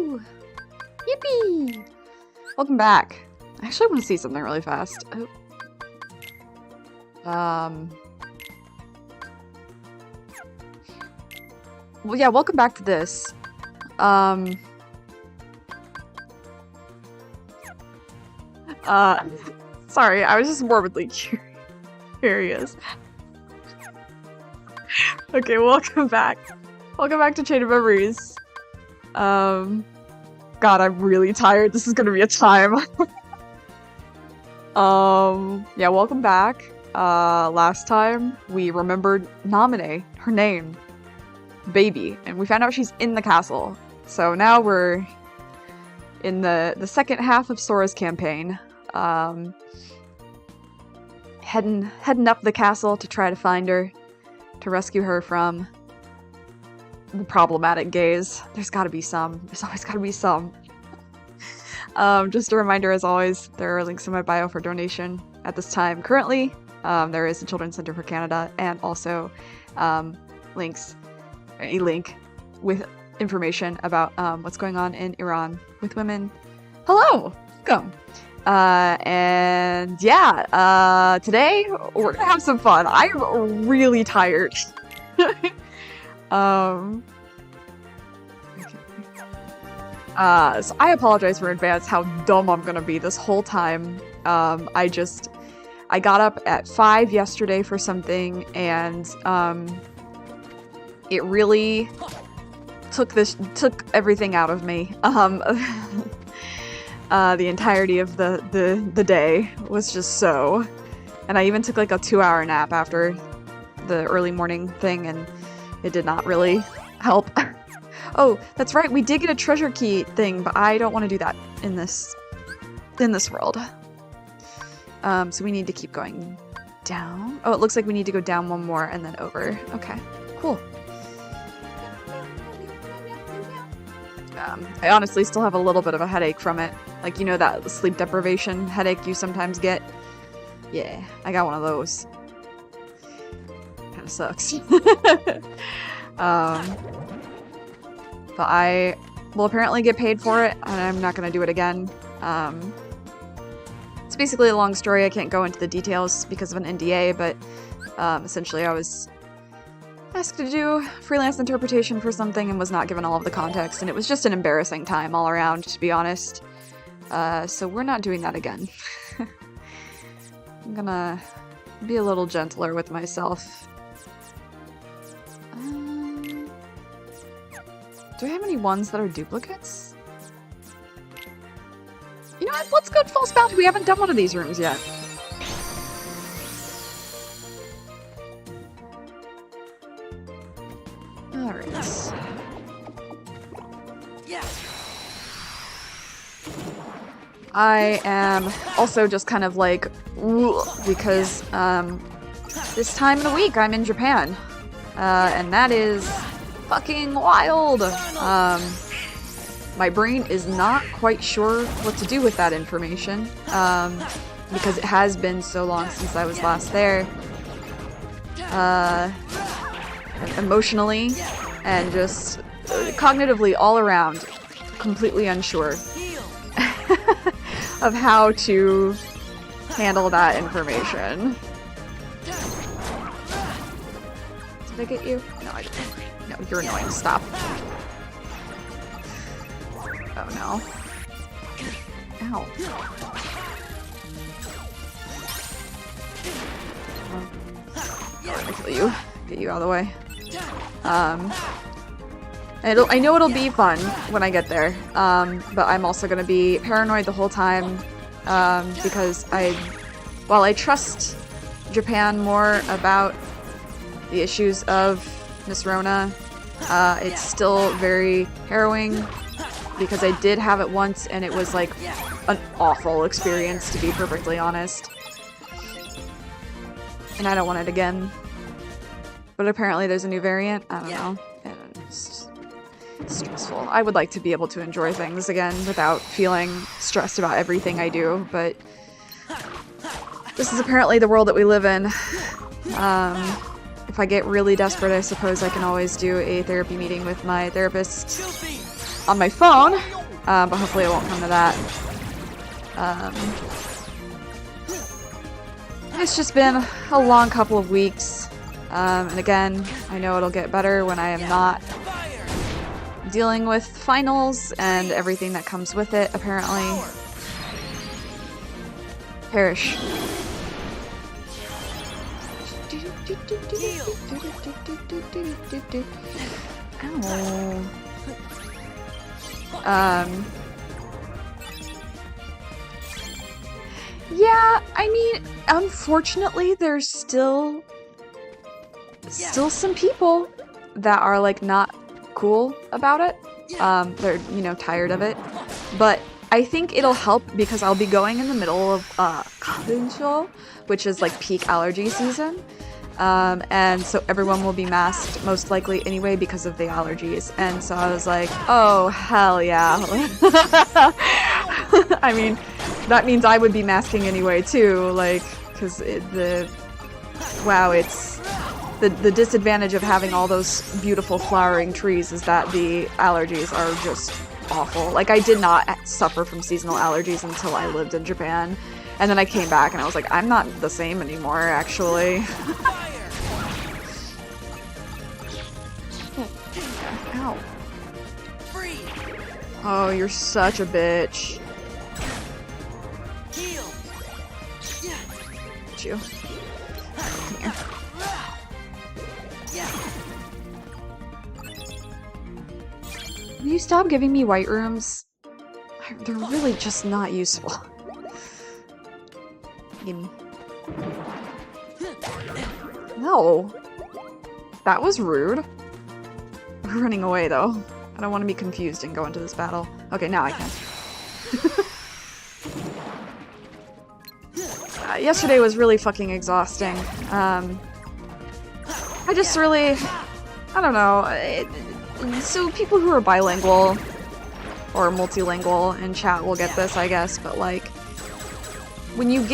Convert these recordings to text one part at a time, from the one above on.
Woo! Yippee! Welcome back. I actually want to see something really fast. Oh. Well, yeah, welcome back to this. Sorry, I was just morbidly curious. Okay, welcome back. Welcome back to Chain of Memories. God, I'm really tired. This is gonna be a time. Yeah, welcome back. Last time we remembered Namine, her name, Baby, and we found out she's in the castle. So now we're in the second half of Sora's campaign. Heading up the castle to try to find her, to rescue her from the problematic gays. There's gotta be some. There's always gotta be some. Just a reminder, as always, there are links in my bio for donation at this time. Currently, there is the Children's Center for Canada, and also a link with information about what's going on in Iran with women. Hello! Welcome! And yeah, today we're gonna have some fun. I'm really tired. So I apologize for advance how dumb I'm gonna be this whole time. I got up at 5 yesterday for something, and it really took everything out of me. The entirety of the day was just so, and I even took like a 2-hour nap after the early morning thing, and it did not really help. Oh, that's right, we did get a treasure key thing, but I don't want to do that in this world. So we need to keep going down. Oh, it looks like we need to go down one more and then over. Okay, cool. I honestly still have a little bit of a headache from it. Like, you know that sleep deprivation headache you sometimes get? Yeah, I got one of those. Kinda sucks. But I will apparently get paid for it, and I'm not gonna do it again. It's basically a long story. I can't go into the details because of an NDA, but essentially I was asked to do freelance interpretation for something and was not given all of the context, and it was just an embarrassing time all around, to be honest. So we're not doing that again. I'm gonna be a little gentler with myself. Do I have any ones that are duplicates? You know what? Let's go False Bounty. We haven't done one of these rooms yet. Alright. I am also just kind of like, because this time of the week I'm in Japan. And that is fucking wild. My brain is not quite sure what to do with that information, because it has been so long since I was last there. Emotionally and just cognitively all around, completely unsure of how to handle that information. Did I get you? No, I didn't. No, you're annoying. Stop. Oh no. Ow. I'm gonna kill you. Get you out of the way. I know it'll be fun when I get there, but I'm also gonna be paranoid the whole time, because while I trust Japan more about the issues of Miss Rona, it's still very harrowing, because I did have it once and it was like an awful experience, to be perfectly honest. And I don't want it again. But apparently there's a new variant. I don't know. And it's stressful. I would like to be able to enjoy things again without feeling stressed about everything I do, but this is apparently the world that we live in. If I get really desperate, I suppose I can always do a therapy meeting with my therapist. on my phone, but hopefully it won't come to that. It's just been a long couple of weeks, and again, I know it'll get better when I am not dealing with finals and everything that comes with it, apparently. Perish. Ow. Yeah, I mean, unfortunately, there's still some people that are, like, not cool about it. They're, you know, tired of it. But I think it'll help because I'll be going in the middle of, Kansho, which is, like, peak allergy season. And so everyone will be masked, most likely anyway, because of the allergies. And so I was like, oh, hell yeah. I mean, that means I would be masking anyway, too, like, because wow, it's... The disadvantage of having all those beautiful flowering trees is that the allergies are just awful. Like, I did not suffer from seasonal allergies until I lived in Japan. And then I came back and I was like, I'm not the same anymore, actually. Ow. Oh, you're such a bitch. Get you. Come here. Will you stop giving me white rooms? They're really just not useful. Gimme. No. That was rude. We're running away, though. I don't want to be confused and go into this battle. Okay, now I can. Yesterday was really fucking exhausting. I just really... I don't know. So people who are bilingual or multilingual in chat will get this, I guess, but like... When you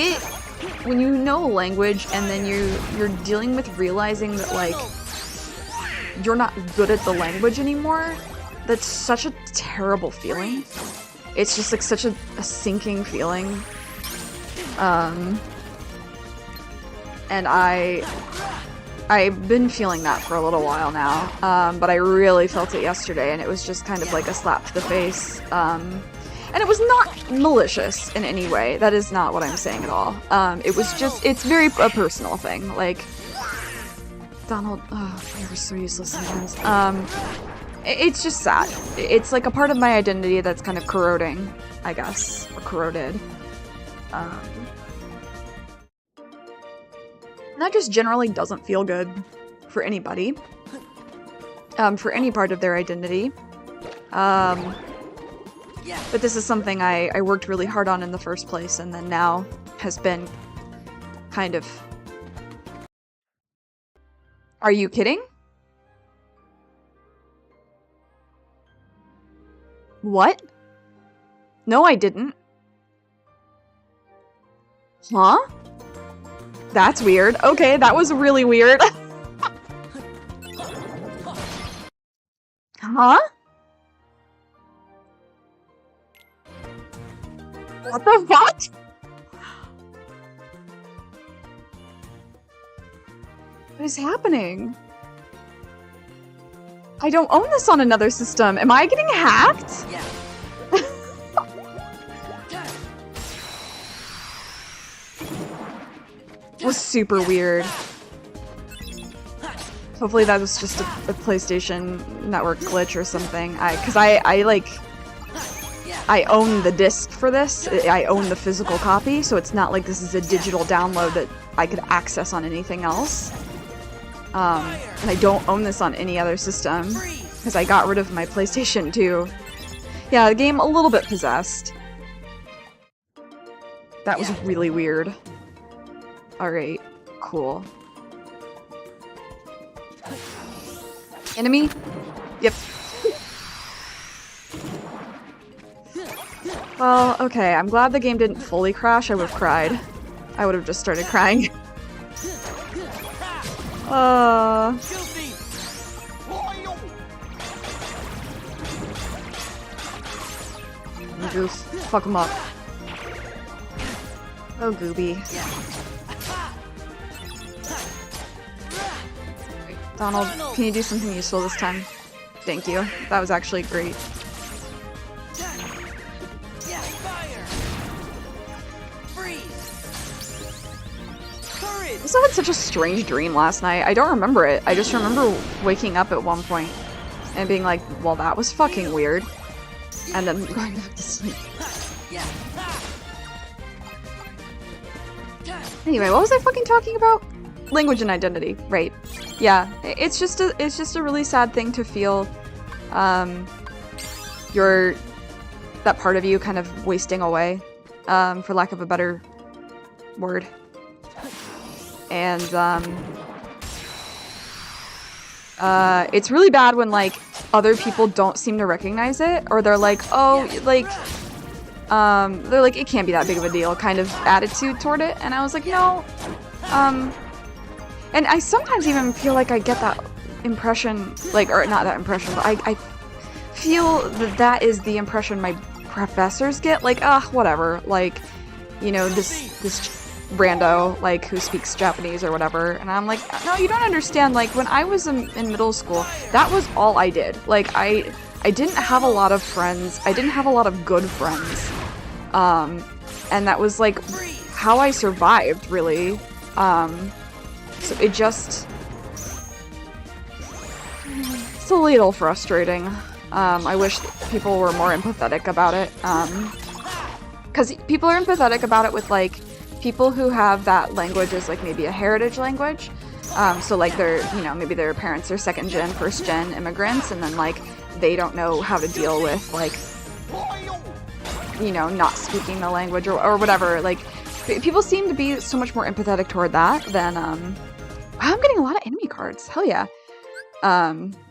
know a language and then you're dealing with realizing that, like, you're not good at the language anymore, that's such a terrible feeling. It's just like such a sinking feeling. And I've been feeling that for a little while now, but I really felt it yesterday, and it was just kind of like a slap to the face. And it was not malicious in any way. That is not what I'm saying at all. It was just, it's very a personal thing. Like, Donald, oh, you're so useless sometimes. It's just sad. It's like a part of my identity that's kind of corroding, I guess, or corroded. And that just generally doesn't feel good for anybody. For any part of their identity. But this is something I worked really hard on in the first place, and then now has been kind of... Are you kidding? What? No, I didn't. Huh? That's weird. Okay, that was really weird. Huh? What the fuck? What is happening? I don't own this on another system. Am I getting hacked? Yeah. It was super weird. Hopefully that was just a PlayStation Network glitch or something. Because I own the disc for this. I own the physical copy, so it's not like this is a digital download that I could access on anything else. And I don't own this on any other system, because I got rid of my PlayStation 2. Yeah, the game a little bit possessed. That was really weird. Alright, cool. Enemy? Yep. Well, okay, I'm glad the game didn't fully crash. I would have cried. I would have just started crying. Goof. Fuck him up. Oh, Gooby. Donald, can you do something useful this time? Thank you. That was actually great. I also had such a strange dream last night. I don't remember it. I just remember waking up at one point and being like, well, that was fucking weird. And then going back to sleep. Anyway, what was I fucking talking about? Language and identity, right? Yeah, it's just a really sad thing to feel, that part of you kind of wasting away, for lack of a better word. And it's really bad when like other people don't seem to recognize it, or they're like, oh, like. They're like, it can't be that big of a deal kind of attitude toward it, and I was like, no, and I sometimes even feel like I get that impression, like, or not that impression, but I feel that that is the impression my professors get, like, whatever, like, you know, this rando, like, who speaks Japanese or whatever, and I'm like, no, you don't understand, like, when I was in middle school, that was all I did, like, I didn't have a lot of friends. I didn't have a lot of good friends. And that was, like, how I survived, really. So it just... It's a little frustrating. I wish people were more empathetic about it. Because people are empathetic about it with, like, people who have that language as, like, maybe a heritage language. So, like, they're, you know, maybe their parents are second-gen, first-gen immigrants, and then, like, they don't know how to deal with, like, you know, not speaking the language or whatever. Like, people seem to be so much more empathetic toward that than, wow, I'm getting a lot of enemy cards. Hell yeah.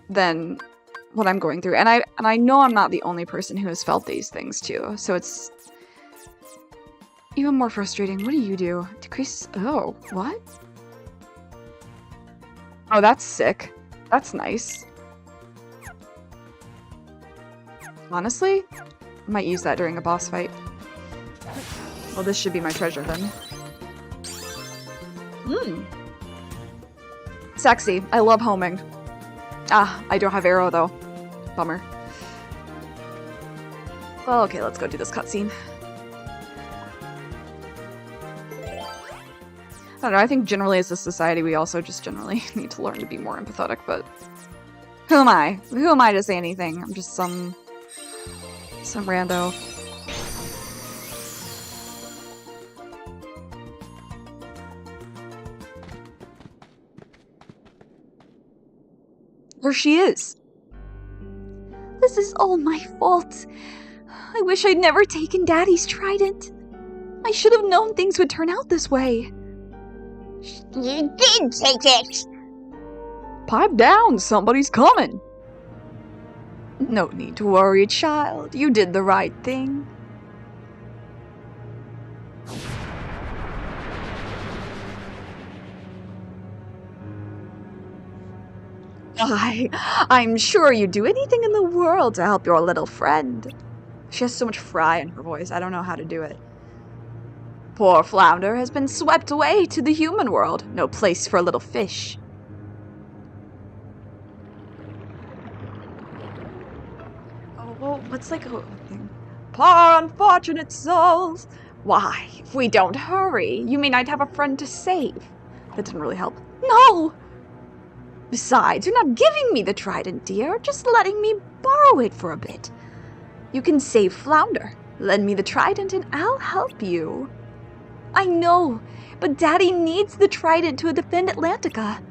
Than what I'm going through. And I know I'm not the only person who has felt these things too. So it's even more frustrating. What do you do? Decrease, oh, what? Oh, that's sick. That's nice. Honestly, I might use that during a boss fight. Well, this should be my treasure then. Sexy. I love homing. I don't have arrow though. Bummer. Well, okay, let's go do this cutscene. I don't know, I think generally as a society we also just generally need to learn to be more empathetic, but who am I? Who am I to say anything? I'm just some rando. There she is. This is all my fault. I wish I'd never taken Daddy's trident. I should have known things would turn out this way. You did take it! Pipe down, somebody's coming. No need to worry, child. You did the right thing. I'm sure you'd do anything in the world to help your little friend. She has so much fry in her voice, I don't know how to do it. Poor Flounder has been swept away to the human world. No place for a little fish. Oh, well, what's like a thing? Poor unfortunate souls. Why, if we don't hurry, you may not have a friend to save. That didn't really help. No! Besides, you're not giving me the trident, dear, just letting me borrow it for a bit. You can save Flounder. Lend me the trident and I'll help you. I know, but Daddy needs the trident to defend Atlantica.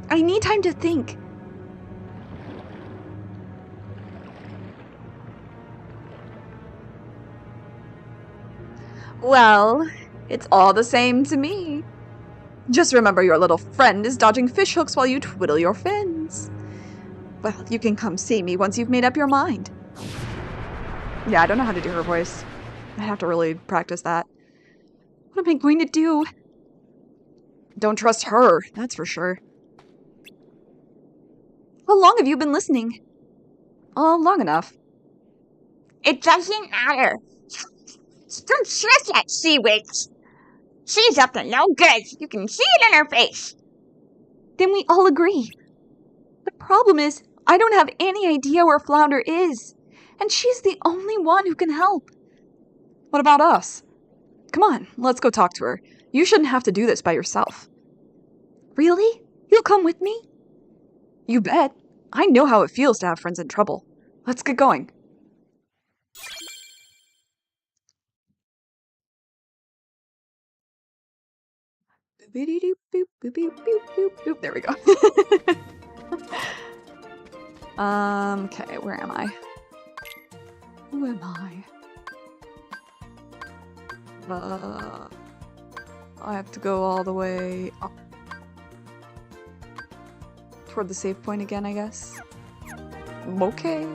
I need time to think. Well, it's all the same to me. Just remember your little friend is dodging fishhooks while you twiddle your fins. Well, you can come see me once you've made up your mind. Yeah, I don't know how to do her voice. I have to really practice that. What am I going to do? Don't trust her, that's for sure. How long have you been listening? Oh, long enough. It doesn't matter. Don't stress that sea witch. She's up to no good. You can see it in her face. Then we all agree. The problem is, I don't have any idea where Flounder is, and she's the only one who can help. What about us? Come on, let's go talk to her. You shouldn't have to do this by yourself. Really? You'll come with me? You bet. I know how it feels to have friends in trouble. Let's get going. There we go. Okay, where am I? Who am I? I have to go all the way up. Toward the save point again, I guess. Okay.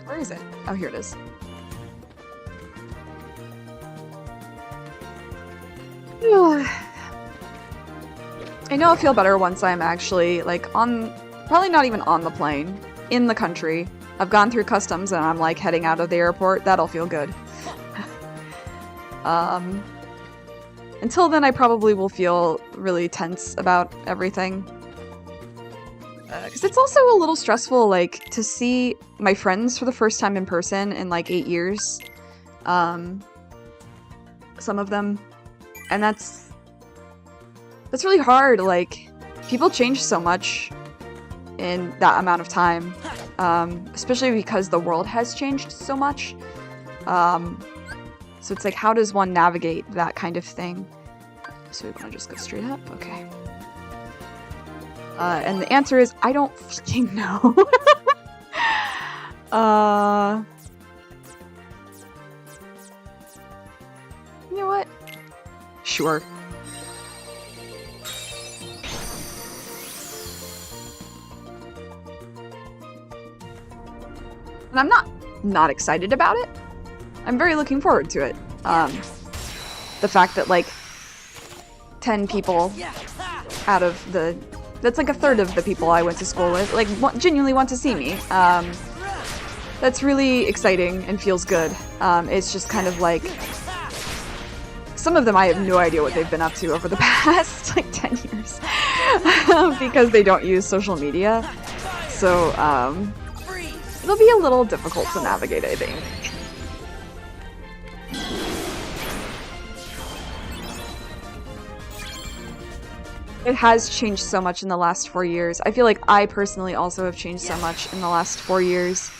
Where is it? Oh, here it is. I know I'll feel better once I'm actually, like, on... Probably not even on the plane. In the country. I've gone through customs and I'm, like, heading out of the airport. That'll feel good. Until then, I probably will feel really tense about everything. Because it's also a little stressful, like, to see my friends for the first time in person in, like, 8 years. Some of them. And that's really hard, like, people change so much in that amount of time. Especially because the world has changed so much. So it's like, how does one navigate that kind of thing? So we want to just go straight up? Okay. And the answer is, I don't fucking know. You know what? Sure. And I'm not excited about it. I'm very looking forward to it. The fact that, like, 10 people out of the... That's like a third of the people I went to school with, like, genuinely want to see me. That's really exciting and feels good. It's just kind of like... Some of them I have no idea what they've been up to over the past, like, 10 years. Because they don't use social media. So, it'll be a little difficult to navigate, I think. It has changed so much in the last 4 years. I feel like I personally also have changed so much in the last 4 years.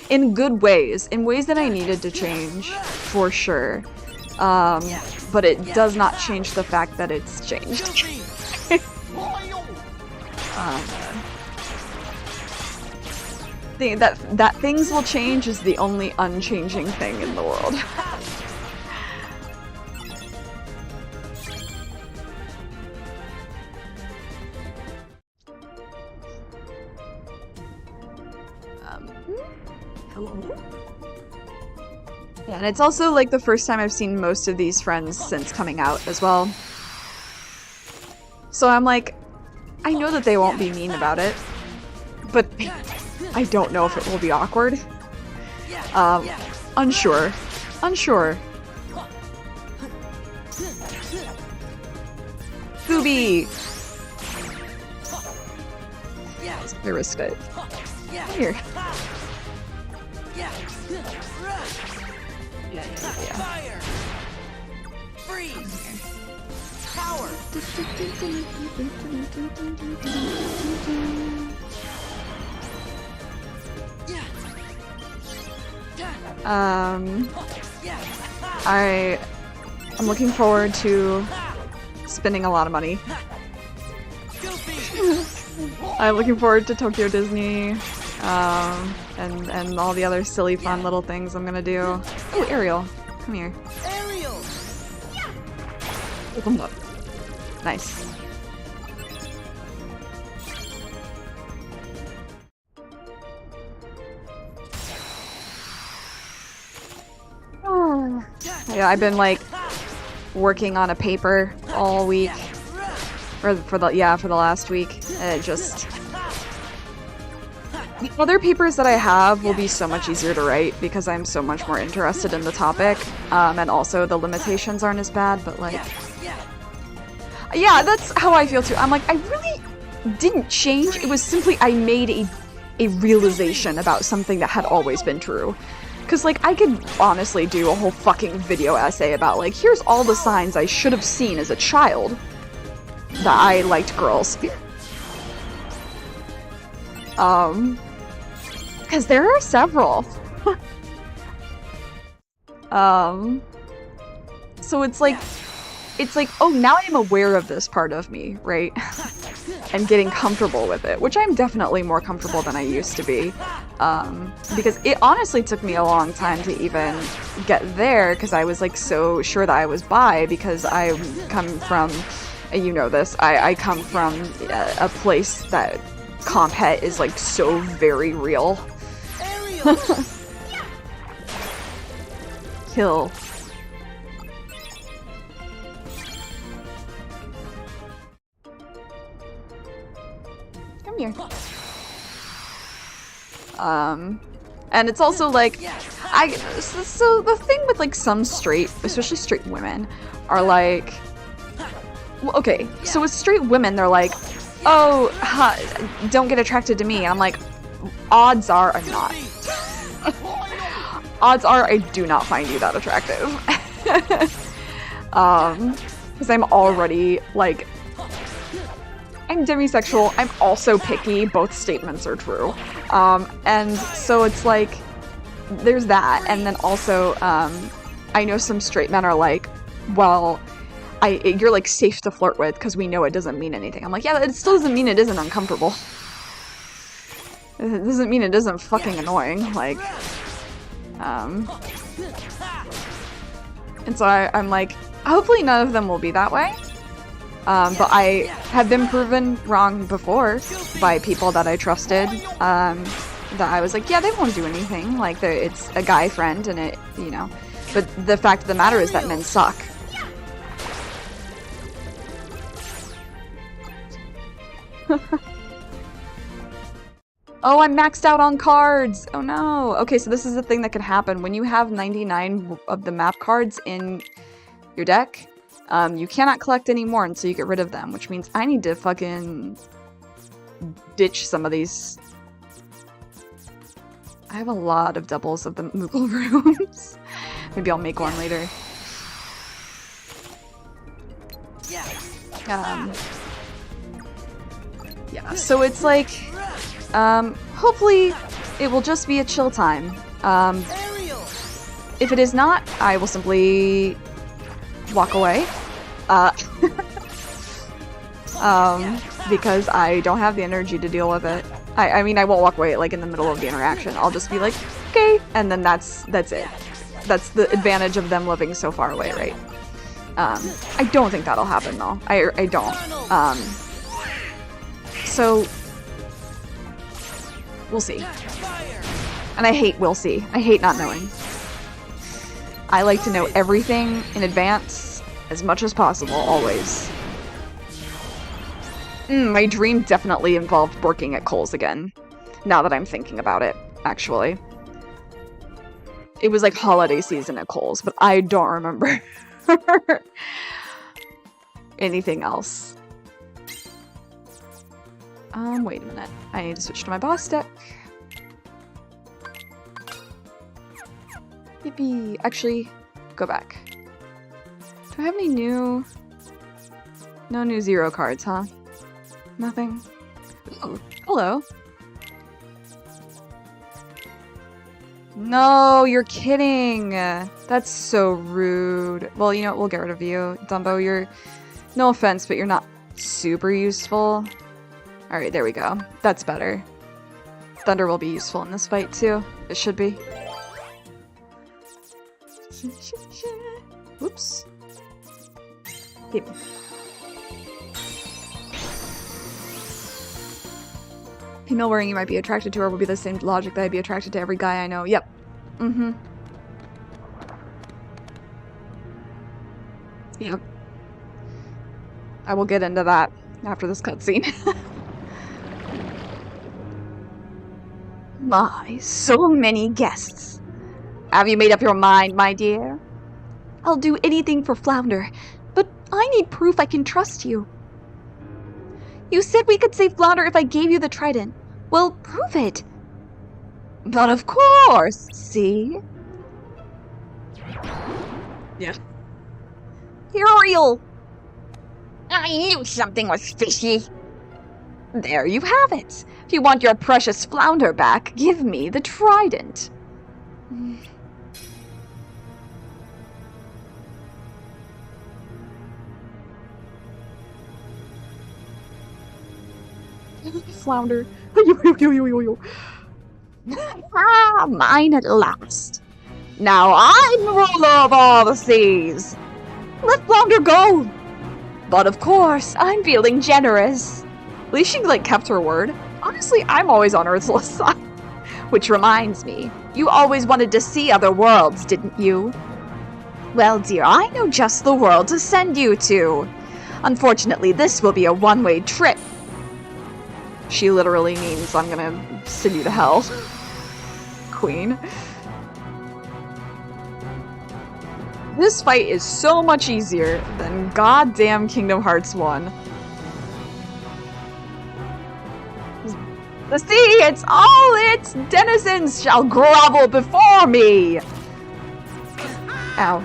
In good ways. In ways that I needed to change, for sure. But it does not change the fact that it's changed. That things will change is the only unchanging thing in the world. Yeah, and it's also like the first time I've seen most of these friends since coming out as well. So I'm like, I know that they won't be mean about it, but I don't know if it will be awkward. Unsure. Unsure. Booby! I risked it. Here. Yeah. Freeze. Power. I'm looking forward to spending a lot of money. I'm looking forward to Tokyo Disney, and all the other silly fun little things I'm gonna do. Oh, Ariel, come here. Ariel. Open up. Nice. Yeah, I've been like working on a paper all week, or for the last week. And it just... The other papers that I have will be so much easier to write because I'm so much more interested in the topic, and also the limitations aren't as bad, but like... Yeah, that's how I feel too. I'm like, I really didn't change. It was simply I made a realization about something that had always been true. Because, like, I could honestly do a whole fucking video essay about, like, here's all the signs I should have seen as a child that I liked girls. Because there are several. So it's like, oh, now I'm aware of this part of me, right? I'm getting comfortable with it, which I'm definitely more comfortable than I used to be. Because it honestly took me a long time to even get there, because I was like so sure that I was bi, because I come from, you know this, I come from a place that compet is like so very real. Kill. Come here. And it's also like, so the thing with like some straight, especially straight women, are like, well, okay, so with straight women, they're like, oh, don't get attracted to me. And I'm like, odds are I'm not. Odds are I do not find you that attractive. Because I'm already, like, I'm demisexual, I'm also picky, both statements are true. And so it's like, there's that, and then also, I know some straight men are like, well, you're like safe to flirt with because we know it doesn't mean anything. I'm like, yeah, it still doesn't mean it isn't uncomfortable. It doesn't mean it isn't fucking annoying, like, and so I'm like, hopefully none of them will be that way. But I have been proven wrong before by people that I trusted, that I was like, yeah, they won't do anything, like, it's a guy friend, and it, you know, but the fact of the matter is that men suck. Oh, I'm maxed out on cards! Oh no! Okay, so this is the thing that can happen. When you have 99 of the map cards in your deck, you cannot collect any more until you get rid of them, which means I need to fucking ditch some of these. I have a lot of doubles of the Moogle rooms. Maybe I'll make one later. Yeah, so it's like, hopefully it will just be a chill time. If it is not, I will simply walk away. Because I don't have the energy to deal with it. I mean, I won't walk away, like, in the middle of the interaction. I'll just be like, okay, and then that's it. That's the advantage of them living so far away, right? I don't think that'll happen, though. I don't. So, we'll see. And I hate we'll see. I hate not knowing. I like to know everything in advance as much as possible, always. My dream definitely involved working at Kohl's again, now that I'm thinking about it, actually. It was like holiday season at Kohl's, but I don't remember anything else. Wait a minute. I need to switch to my boss deck. Yippee! Actually, go back. Do I have any new... No new zero cards, huh? Nothing? Oh, hello. No, you're kidding! That's so rude. Well, you know what? We'll get rid of you. Dumbo, you're... No offense, but you're not super useful. Alright, there we go. That's better. Thunder will be useful in this fight, too. It should be. Whoops. Yep. Female wearing you might be attracted to her would be the same logic that I'd be attracted to every guy I know. Yep. Mm-hmm. Yep. I will get into that after this cutscene. My, so many guests. Have you made up your mind, my dear? I'll do anything for Flounder, but I need proof I can trust you. You said we could save Flounder if I gave you the trident. Well, prove it. But of course, see? Yeah. You're real. I knew something was fishy. There you have it. If you want your precious Flounder back, give me the trident. Flounder. Ah, mine at last. Now I'm ruler of all the seas. Let Flounder go. But of course, I'm feeling generous. At least she, kept her word. Honestly, I'm always on Ursula's side. Which reminds me, you always wanted to see other worlds, didn't you? Well, dear, I know just the world to send you to. Unfortunately, this will be a one-way trip. She literally means I'm gonna send you to hell. Queen. This fight is so much easier than goddamn Kingdom Hearts 1. The sea, it's all its denizens shall grovel before me! Ow.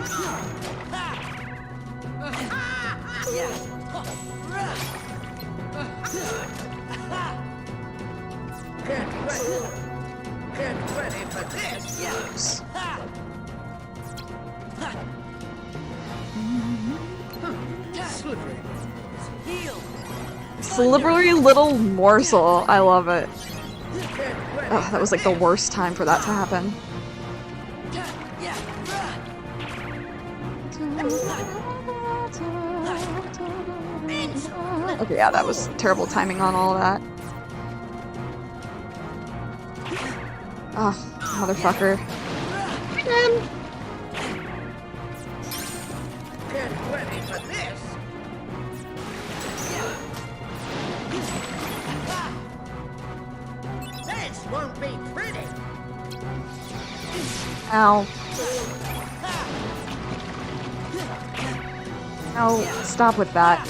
Get ready for this! Yes. Slippery little morsel. I love it. Oh, that was the worst time for that to happen. Okay, yeah, that was terrible timing on all of that. Oh, motherfucker. Get ready for this! This won't be pretty! Ow. Ow, stop with that.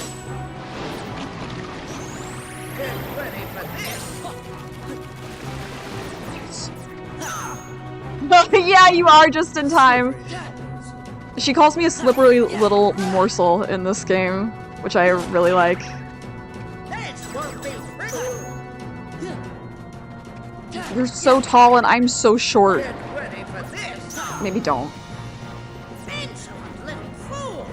Get ready for this! Yeah, you are just in time. She calls me a slippery little morsel in this game, which I really like. This won't be pretty! You're so tall and I'm so short. Get ready for this! Maybe don't. Insolent little fools!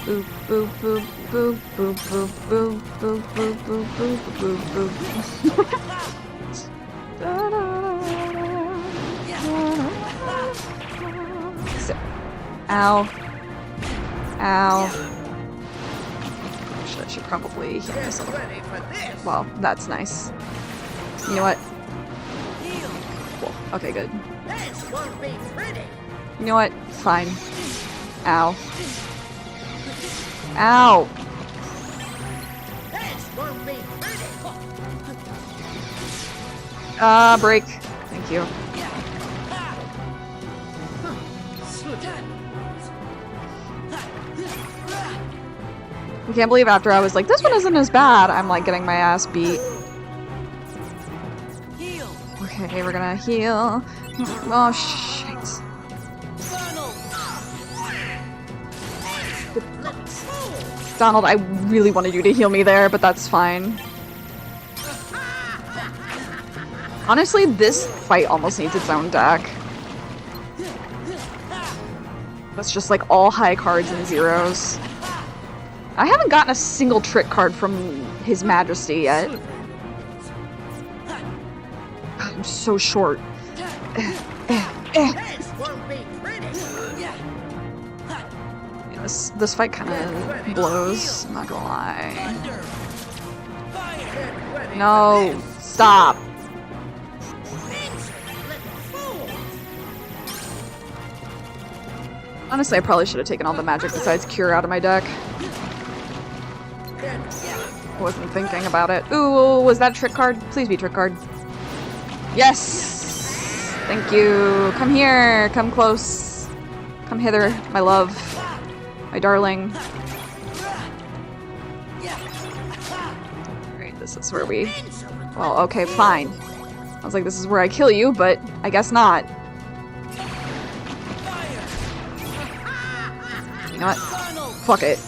Boop boop boop boop boop boop boop boop boop boop boop boop boop. Ow. Ow. I should probably heal myself. Get ready for this! Well, that's nice. You know what? Cool. Okay, good. This won't be pretty! You know what? Fine. Ow. Ow! This won't be pretty! Break. Thank you. I can't believe after I was like, this one isn't as bad, I'm getting my ass beat. Okay, we're gonna heal. Oh, shit. Donald, I really wanted you to heal me there, but that's fine. Honestly, this fight almost needs its own deck. That's just all high cards and zeros. I haven't gotten a single trick card from His Majesty yet. I'm so short. This won't be pretty! Yeah, this fight kind of blows, I'm not gonna lie. Get ready No, stop. Honestly, I probably should have taken all the magic besides Cure out of my deck. Wasn't thinking about it. Ooh, was that trick card? Please be trick card. Yes! Thank you. Come here. Come close. Come hither, my love. My darling. Alright, this is where we... Well, okay, fine. I was like, this is where I kill you, but I guess not. You know what? Fuck it.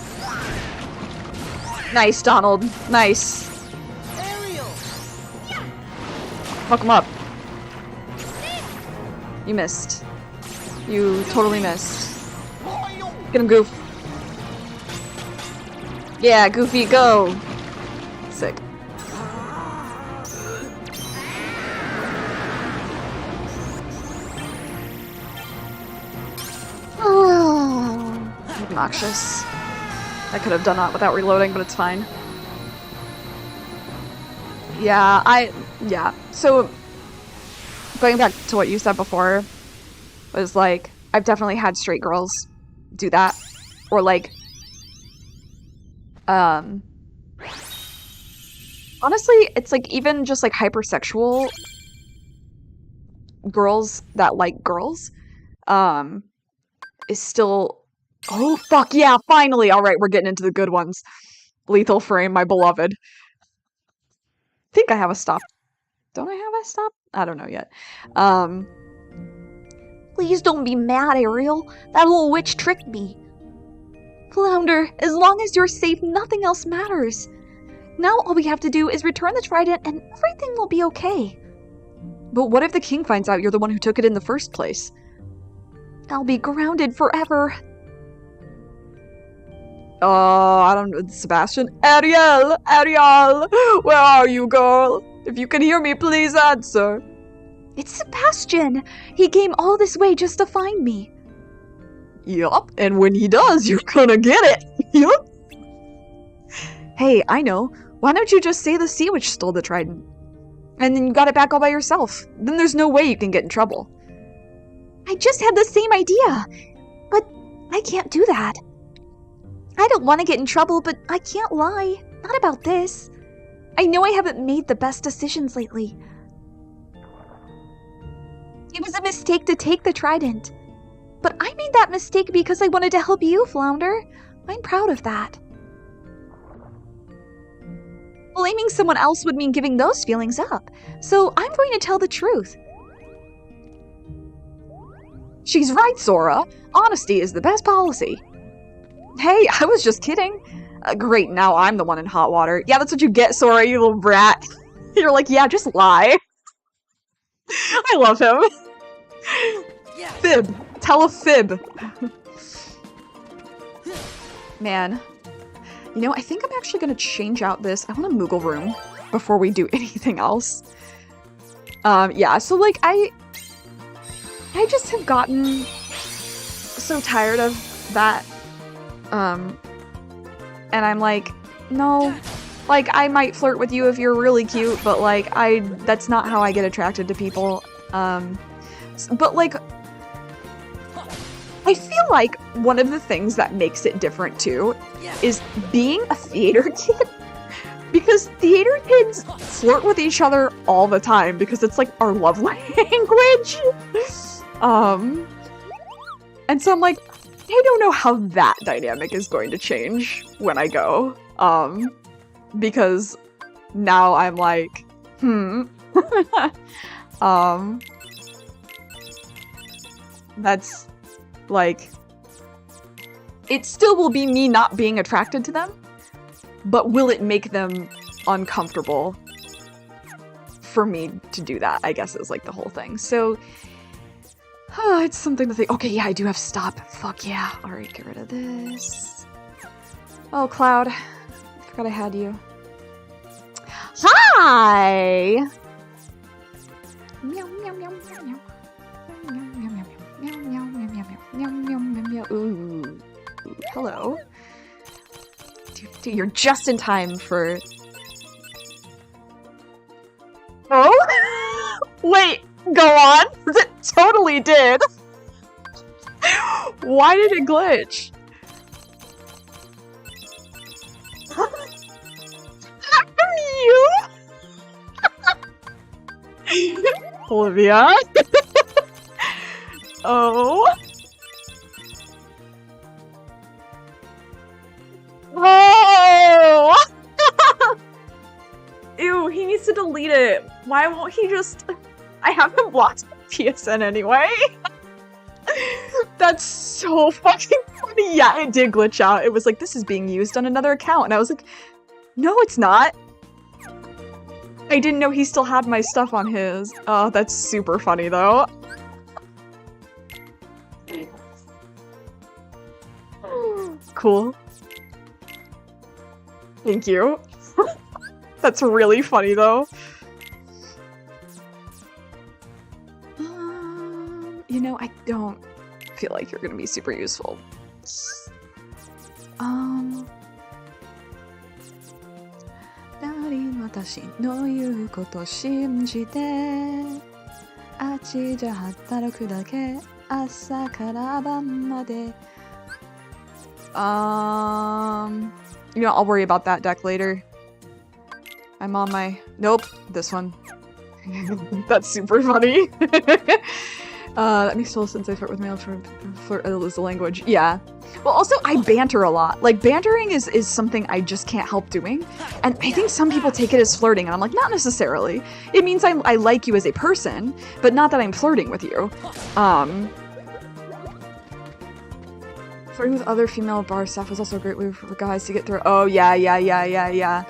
Nice, Donald. Nice. Fuck him up. You missed. You totally missed. Get him, Goof. Yeah, Goofy, go! Sick. Obnoxious. I could have done that without reloading, but it's fine. Yeah, so going back to what you said before was like, I've definitely had straight girls do that. Or like, honestly, it's like even just like hypersexual girls that like girls, is still, oh fuck yeah, finally! Alright, we're getting into the good ones. Lethal Frame, my beloved. I think I have a stop. Don't I have a stop? I don't know yet. Please don't be mad, Ariel. That little witch tricked me. Flounder, as long as you're safe, nothing else matters. Now all we have to do is return the trident and everything will be okay. But what if the king finds out you're the one who took it in the first place? I'll be grounded forever. I don't know, Sebastian? Ariel! Ariel! Where are you, girl? If you can hear me, please answer. It's Sebastian! He came all this way just to find me. Yup, and when he does, you're gonna get it! Yup! Hey, I know. Why don't you just say the sea witch stole the trident? And then you got it back all by yourself. Then there's no way you can get in trouble. I just had the same idea! But I can't do that. I don't want to get in trouble, but I can't lie. Not about this. I know I haven't made the best decisions lately. It was a mistake to take the trident. But I made that mistake because I wanted to help you, Flounder. I'm proud of that. Blaming someone else would mean giving those feelings up. So I'm going to tell the truth. She's right, Sora. Honesty is the best policy. Hey, I was just kidding. Great, now I'm the one in hot water. Yeah, that's what you get, Sora, you little brat. You're like, yeah, just lie. I love him. Fib. Tell a fib. Man. You know, I think I'm actually going to change out this. I want a Moogle room before we do anything else. Yeah, so like, I just have gotten so tired of that. And I'm like, no, like, I might flirt with you if you're really cute, but like, that's not how I get attracted to people. But like, I feel like one of the things that makes it different too is being a theater kid. Because theater kids flirt with each other all the time because it's like our love language. And so I'm like, I don't know how that dynamic is going to change when I go. Because now I'm like, that's like, it still will be me not being attracted to them, but will it make them uncomfortable for me to do that, I guess is like the whole thing. So, it's something to think. Okay, yeah, I do have stop. Fuck yeah. Alright, get rid of this. Oh, Cloud. I forgot I had you. Hi! Meow, meow, meow, meow, meow. Meow, meow, meow, meow, meow, meow, meow, meow, meow. Ooh. Hello. Dude, you're just in time for... Oh? Wait, go on. It totally did. Why did it glitch? You? Olivia. Oh. Oh! Ew, he needs to delete it. Why won't he just... I have him blocked on PSN anyway. That's so fucking funny. Yeah, it did glitch out. It was like, this is being used on another account. And I was like, no, it's not. I didn't know he still had my stuff on his. Oh, that's super funny though. Cool. Thank you. That's really funny though. You know, I don't feel like you're gonna be super useful. You know, I'll worry about that deck later. I'm on my... Nope, this one. That's super funny. That makes total sense. I flirt with male flirt is the language. Yeah. Well, also, I banter a lot. Like, bantering is something I just can't help doing. And I think some people take it as flirting, and I'm like, not necessarily. It means I like you as a person, but not that I'm flirting with you. Flirting with other female bar staff was also a great way for guys to get through. Oh, yeah. Yeah.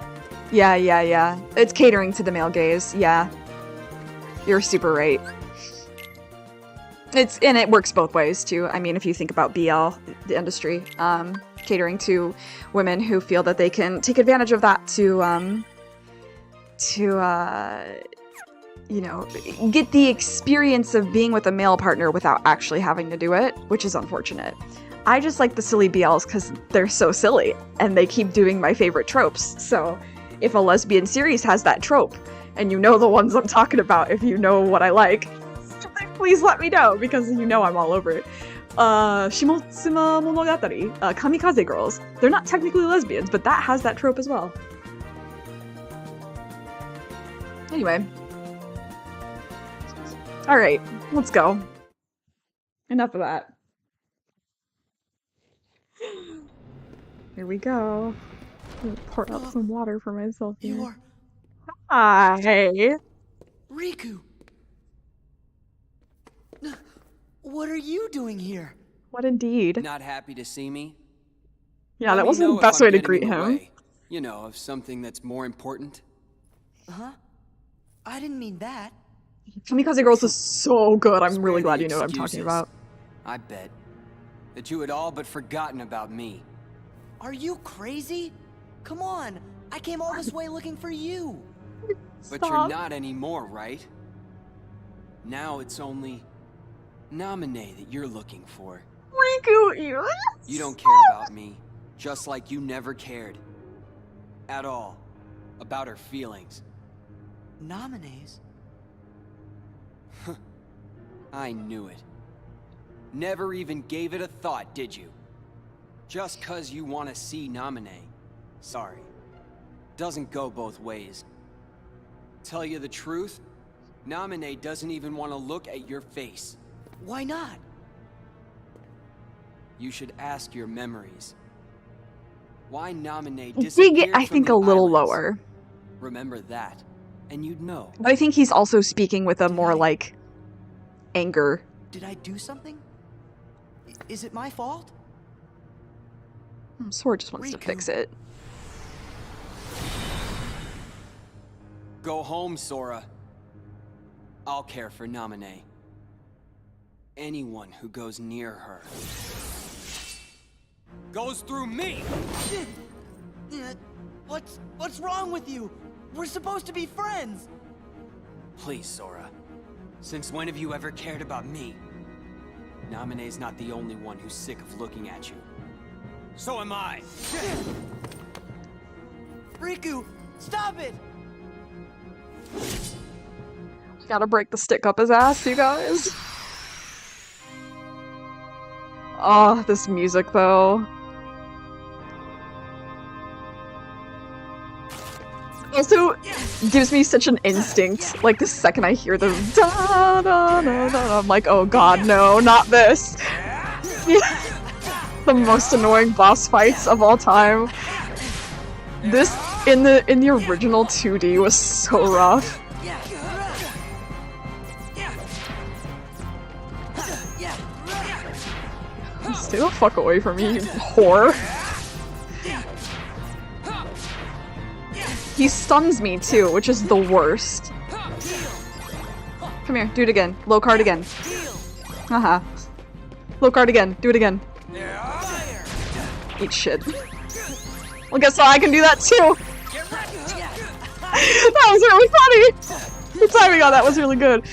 It's catering to the male gaze. Yeah. You're super right. And it works both ways too. I mean, if you think about BL, the industry, catering to women who feel that they can take advantage of that to you know, get the experience of being with a male partner without actually having to do it, which is unfortunate. I just like the silly BLs because they're so silly and they keep doing my favorite tropes. So if a lesbian series has that trope, and you know the ones I'm talking about, if you know what I like, please let me know, because you know I'm all over it. Shimotsuma Monogatari, Kamikaze Girls. They're not technically lesbians, but that has that trope as well. Anyway. Alright, let's go. Enough of that. Here we go. Pour out some water for myself here. You're Hi. Riku. What are you doing here? What indeed? Not happy to see me? Yeah, Let that me wasn't know the if best I'm way to getting greet in the him. way, you know, of something that's more important. Huh? I didn't mean that. Kamikaze Girls is so good. I'm Spare really the glad you know what I'm talking excuses. about. I bet that you had all but forgotten about me. Are you crazy? Come on. I came all this way looking for you. But you're not anymore, right? Now it's only Naminé that you're looking for. Riku, You don't care about me, just like you never cared. At all. About her feelings. Nominees? I knew it. Never even gave it a thought, did you? Just 'cause you want to see Naminé. Sorry. Doesn't go both ways. Tell you the truth, Naminé doesn't even want to look at your face. Why not? You should ask your memories. Why Naminé Dig disappeared it, I from think, the a little islands. lower. Remember that, and you'd know. But I think he's also speaking with a more, like, anger. Did I do something? Is it my fault? Sword just wants to Riku. fix it. Go home, Sora. I'll care for Naminé. Anyone who goes near her goes through me! What's wrong with you? We're supposed to be friends. Please, Sora. Since when have you ever cared about me? Naminé's not the only one who's sick of looking at you. So am I! Riku, stop it! Gotta break the stick up his ass, you guys. Oh, this music, though. Also gives me such an instinct. Like the second I hear the da da da da, I'm like, oh god, no, not this. The most annoying boss fights of all time. This in the original 2D was so rough. Stay the fuck away from me, you whore. He stuns me too, which is the worst. Come here, do it again. Low card again. Haha. Low card again, do it again. Eat shit. Well, guess what? I can do that too! That was really funny! The timing on that was really good.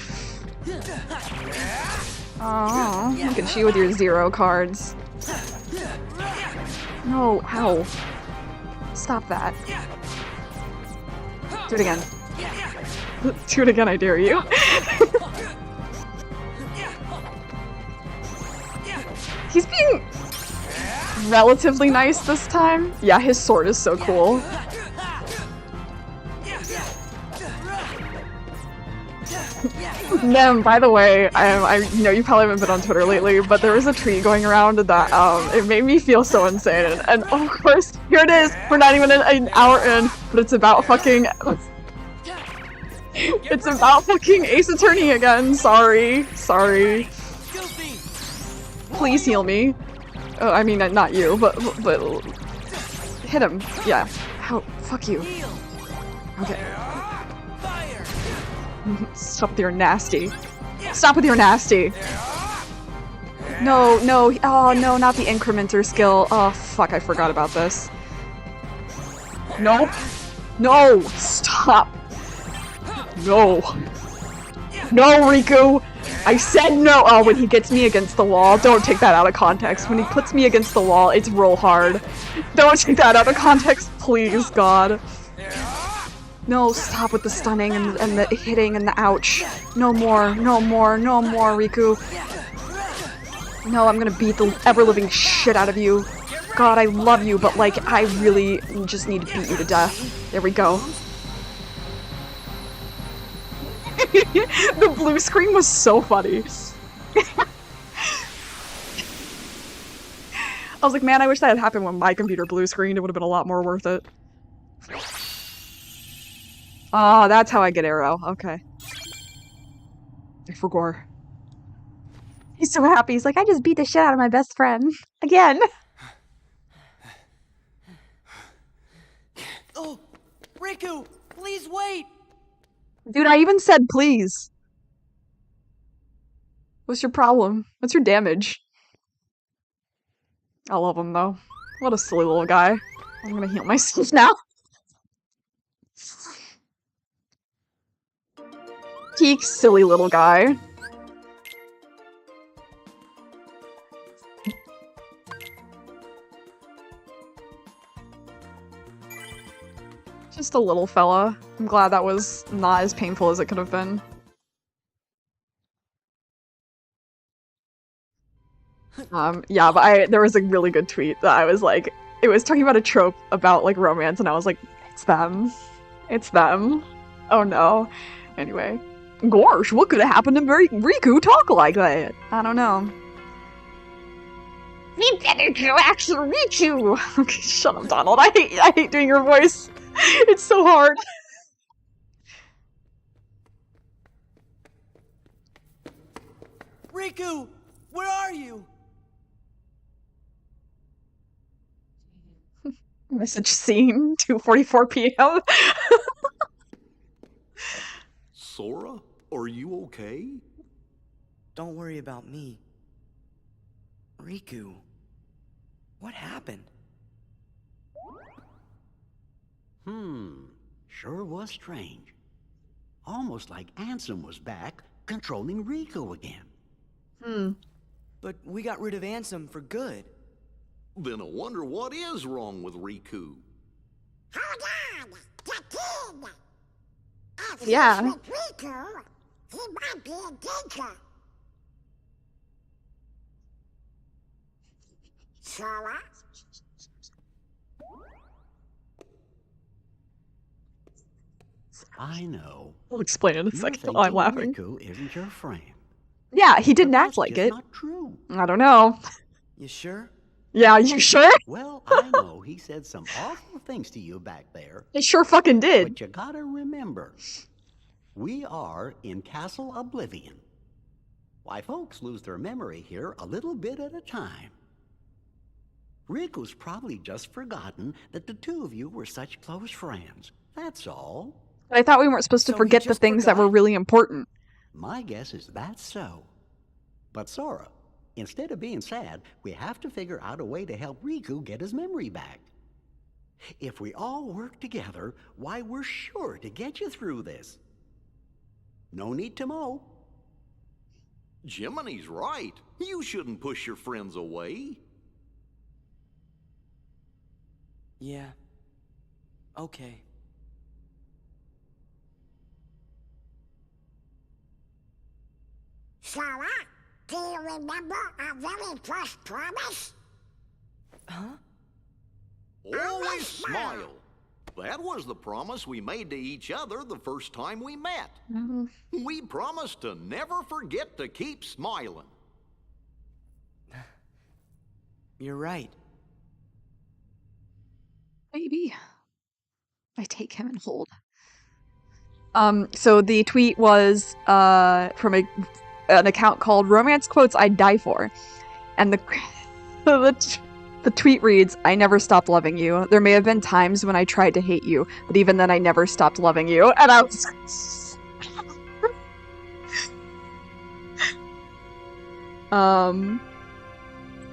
Oh, look at you with your 0 cards. No, ow. Stop that. Do it again. Do it again, I dare you. He's being relatively nice this time. Yeah, his sword is so cool. Them, by the way, I know you probably haven't been on Twitter lately, but there was a tweet going around that it made me feel so insane. And of course, here it is. We're not even an hour in, but it's about fucking. It's about fucking Ace Attorney again. Sorry. Please heal me. I mean, not you, but hit him. Yeah. How? Fuck you. Okay. Stop with your nasty. Stop with your nasty. No. Oh, no, not the incrementer skill. Oh, fuck, I forgot about this. Nope. No! Stop! No. No, Riku! I said no! Oh, when he gets me against the wall, don't take that out of context. When he puts me against the wall, it's real hard. Don't take that out of context, please, God. No, stop with the stunning and the hitting and the ouch. No more, Riku. No, I'm gonna beat the ever-living shit out of you. God, I love you, but like, I really just need to beat you to death. There we go. The blue screen was so funny. I was like, man, I wish that had happened when my computer blue screened. It would have been a lot more worth it. Oh, that's how I get arrow. Okay. I forgot. He's so happy. He's like, I just beat the shit out of my best friend. Again. Oh, Riku, please wait. Dude, I even said please. What's your problem? What's your damage? I love him though. What a silly little guy. I'm gonna heal myself now. Peak silly little guy. Just a little fella. I'm glad that was not as painful as it could have been. Yeah, but there was a really good tweet that I was like, it was talking about a trope about like romance, and I was like, it's them. It's them. Oh no. Anyway. Gosh, what could have happened to Riku talk like that? I don't know. We better go after Riku. Okay, shut up, Donald. I hate doing your voice. It's so hard. Riku, where are you? Message seen, 2:44 p.m. Sora, are you okay? Don't worry about me. Riku, what happened? Sure was strange. Almost like Ansem was back, controlling Riku again. But we got rid of Ansem for good. Then I wonder what is wrong with Riku. Hold on, the kid. If Yeah. he's with Riku, he might be a danger. Sora? I know. I'll explain in a You're second thinking while I'm laughing. Riku isn't your friend. Yeah, he didn't But act that's like just it. not true. I don't know. You sure? Yeah, you sure? Well, I know he said some awful things to you back there. They sure fucking did. But you gotta remember, we are in Castle Oblivion. Why, folks lose their memory here a little bit at a time. Riku's probably just forgotten that the two of you were such close friends. That's all. But I thought we weren't supposed to So he forget the just things that were forgot. really important. My guess is that's so. But Sora, instead of being sad, we have to figure out a way to help Riku get his memory back. If we all work together, why, we're sure to get you through this. No need to mow. Jiminy's right. You shouldn't push your friends away. Yeah. Okay. Sora, do you remember our very first promise? Huh? Always smile. That was the promise we made to each other the first time we met. We promised to never forget to keep smiling. You're right. Maybe. I take him and hold. So the tweet was from an account called Romance Quotes I'd Die For. And the tweet reads, I never stopped loving you. There may have been times when I tried to hate you, but even then I never stopped loving you. And I was...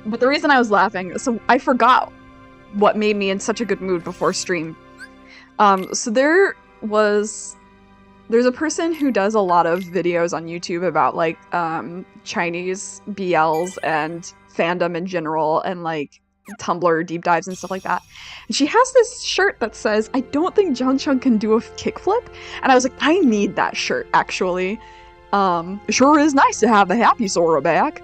But the reason I was laughing, so I forgot what made me in such a good mood before stream. So there's a person who does a lot of videos on YouTube about like Chinese BLs and fandom in general and like Tumblr deep dives and stuff like that. And she has this shirt that says, I don't think Jung-Chung can do a kickflip. And I was like, I need that shirt actually. It sure is nice to have the happy Sora back.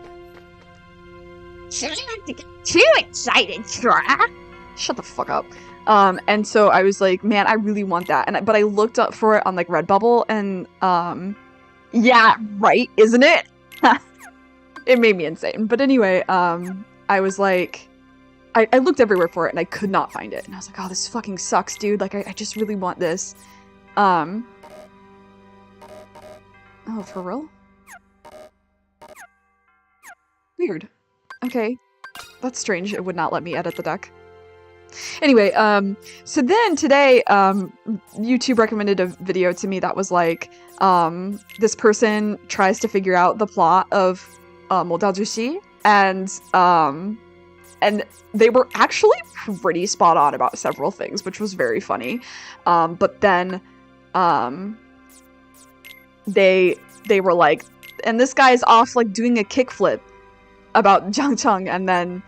So you have to get too excited, Sora. Shut the fuck up. And so I was like, man, I really want that. But I looked up for it on like Redbubble and yeah, right, isn't it? It made me insane. But anyway, I was like, I looked everywhere for it and I could not find it. And I was like, oh, this fucking sucks, dude. Like, I just really want this. Oh, for real? Weird. Okay. That's strange. It would not let me edit the deck. Anyway, so then today, YouTube recommended a video to me that was like, this person tries to figure out the plot of Modao and they were actually pretty spot on about several things, which was very funny. But then, they were like, and this guy's off like doing a kickflip about Jung-Chung, and then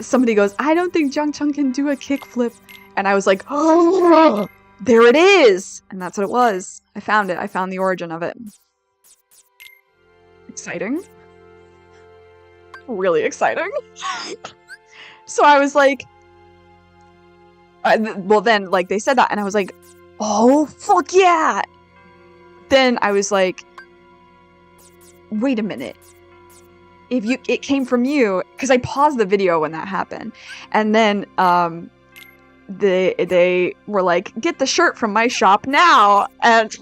somebody goes, I don't think Jung-Chung can do a kickflip. And I was like, oh, there it is! And that's what it was. I found it. I found the origin of it. Exciting. Really exciting. So I was like, well then, like, they said that, and I was like, oh, fuck yeah! Then I was like, wait a minute. If it came from you, because I paused the video when that happened, and then they were like, get the shirt from my shop now, and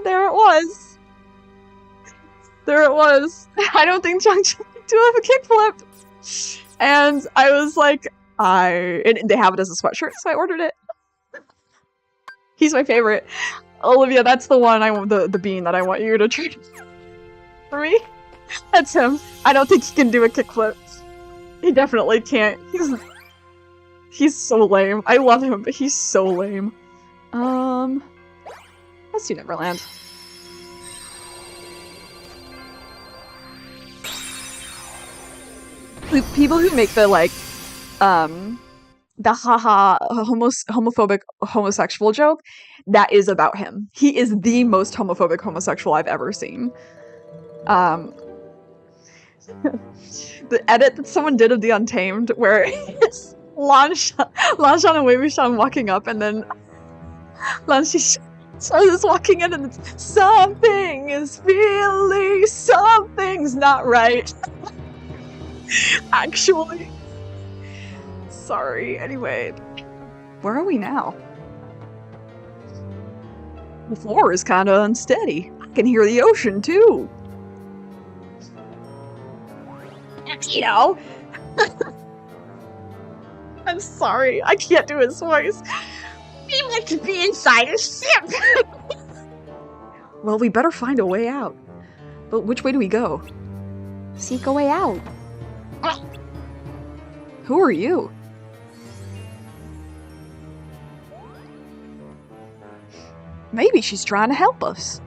there it was. There it was. I don't think Jung-Chung can do a kickflip, and I was like, and they have it as a sweatshirt, so I ordered it. He's my favorite. Olivia, that's the one the bean that I want you to trade for me. That's him. I don't think he can do a kickflip. He definitely can't. He's so lame. I love him, but he's so lame. Let's do Neverland. People who make the like, the haha homophobic homosexual joke, that is about him. He is the most homophobic homosexual I've ever seen. The edit that someone did of the Untamed, where it's Lanshan and Wei Wuxian walking up, and then Lan Xixi So I was walking in and it's, something is feeling, something's not right. Actually. Sorry, anyway. Where are we now? The floor is kind of unsteady. I can hear the ocean, too. You know? I'm sorry, I can't do his voice. We like to be inside a ship. Well, we better find a way out. But which way do we go? Seek a way out. Who are you? Maybe she's trying to help us.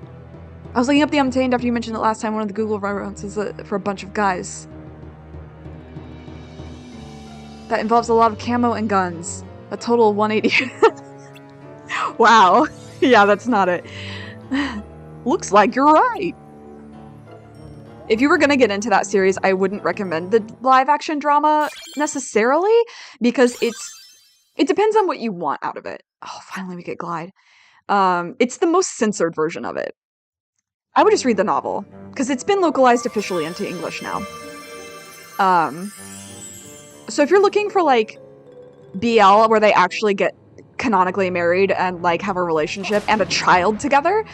I was looking up the Untamed after you mentioned it last time. One of the Google references for a bunch of guys. That involves a lot of camo and guns. A total of 180. Wow. Yeah, that's not it. Looks like you're right. If you were gonna get into that series, I wouldn't recommend the live-action drama necessarily, because it depends on what you want out of it. Oh, finally we get Glide. It's the most censored version of it. I would just read the novel, because it's been localized officially into English now. So if you're looking for, like, BL, where they actually get canonically married and, like, have a relationship and a child together,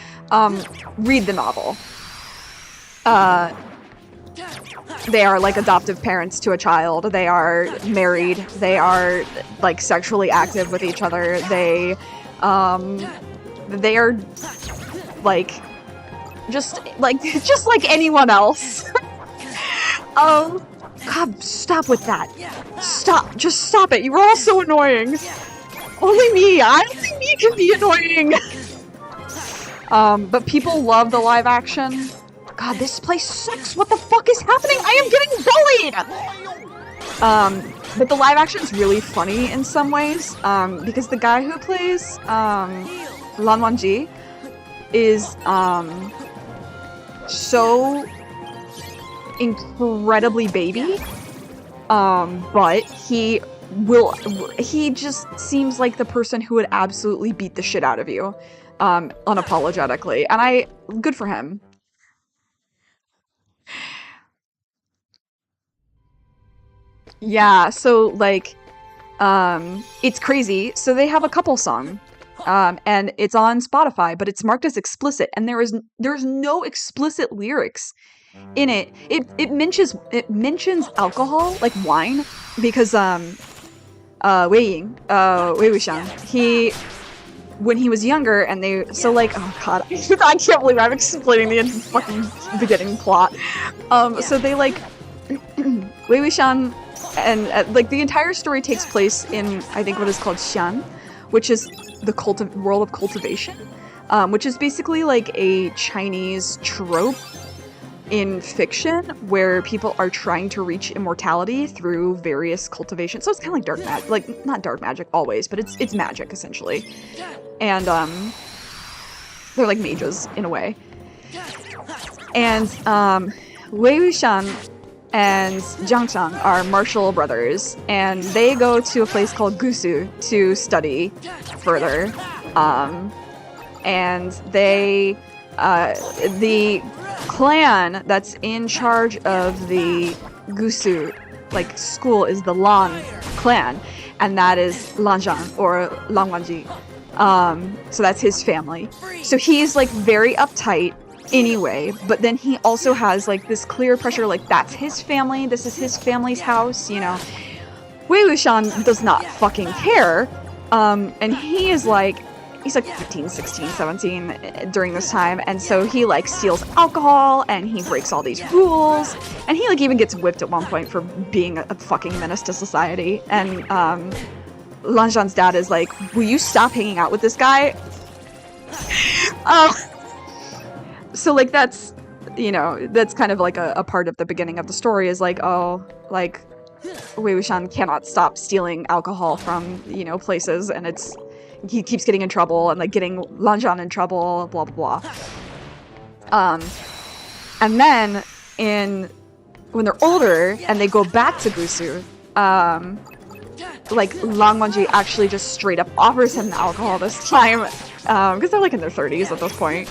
read the novel. They are, like, adoptive parents to a child. They are married. They are, like, sexually active with each other. They are, like, just like anyone else. God, stop with that. Stop. Just stop it. You're all so annoying. Only me. I don't think me can be annoying. But people love the live action. God, this place sucks. What the fuck is happening? I am getting bullied! But the live action is really funny in some ways. Because the guy who plays, Lan Wangji is, so incredibly baby, but he just seems like the person who would absolutely beat the shit out of you, unapologetically, and good for him. Yeah, so, like, it's crazy. So they have a couple song, and it's on Spotify, but it's marked as explicit, and there's no explicit lyrics in it. It mentions alcohol, like wine, because Wei Wuxian, when he was younger, and so, like, oh god, I can't believe I'm explaining the fucking beginning plot. So they, like, Wei Wuxian, and like the entire story takes place in, I think, what is called Xian, which is the world of cultivation, which is basically like a Chinese trope in fiction where people are trying to reach immortality through various cultivation. So it's kind of like dark magic, like not dark magic always, but it's magic essentially. And they're like mages in a way. And Wei Wuxian and Jiang Chang are martial brothers, and they go to a place called Gusu to study further. And they, the clan that's in charge of the Gusu, like, school is the Lan clan, and that is Lanzhan, or Lan Wangji. So that's his family. So he's, like, very uptight anyway, but then he also has, like, this clear pressure, like, that's his family, this is his family's house, you know. Wei Wuxian does not fucking care, and he is, like, he's like 15, 16, 17 during this time, and so he, like, steals alcohol, and he breaks all these rules, and he, like, even gets whipped at one point for being a fucking menace to society. And Lanzhan's dad is like, will you stop hanging out with this guy? So, like, that's, you know, that's kind of like a part of the beginning of the story is like, oh, like, Wei Wuxian cannot stop stealing alcohol from, you know, places, and he keeps getting in trouble, and, like, getting Lanzhan in trouble, blah, blah, blah. And then, when they're older, and they go back to Gusu, like, Lan Wangji actually just straight up offers him the alcohol this time, because they're like in their 30s at this point.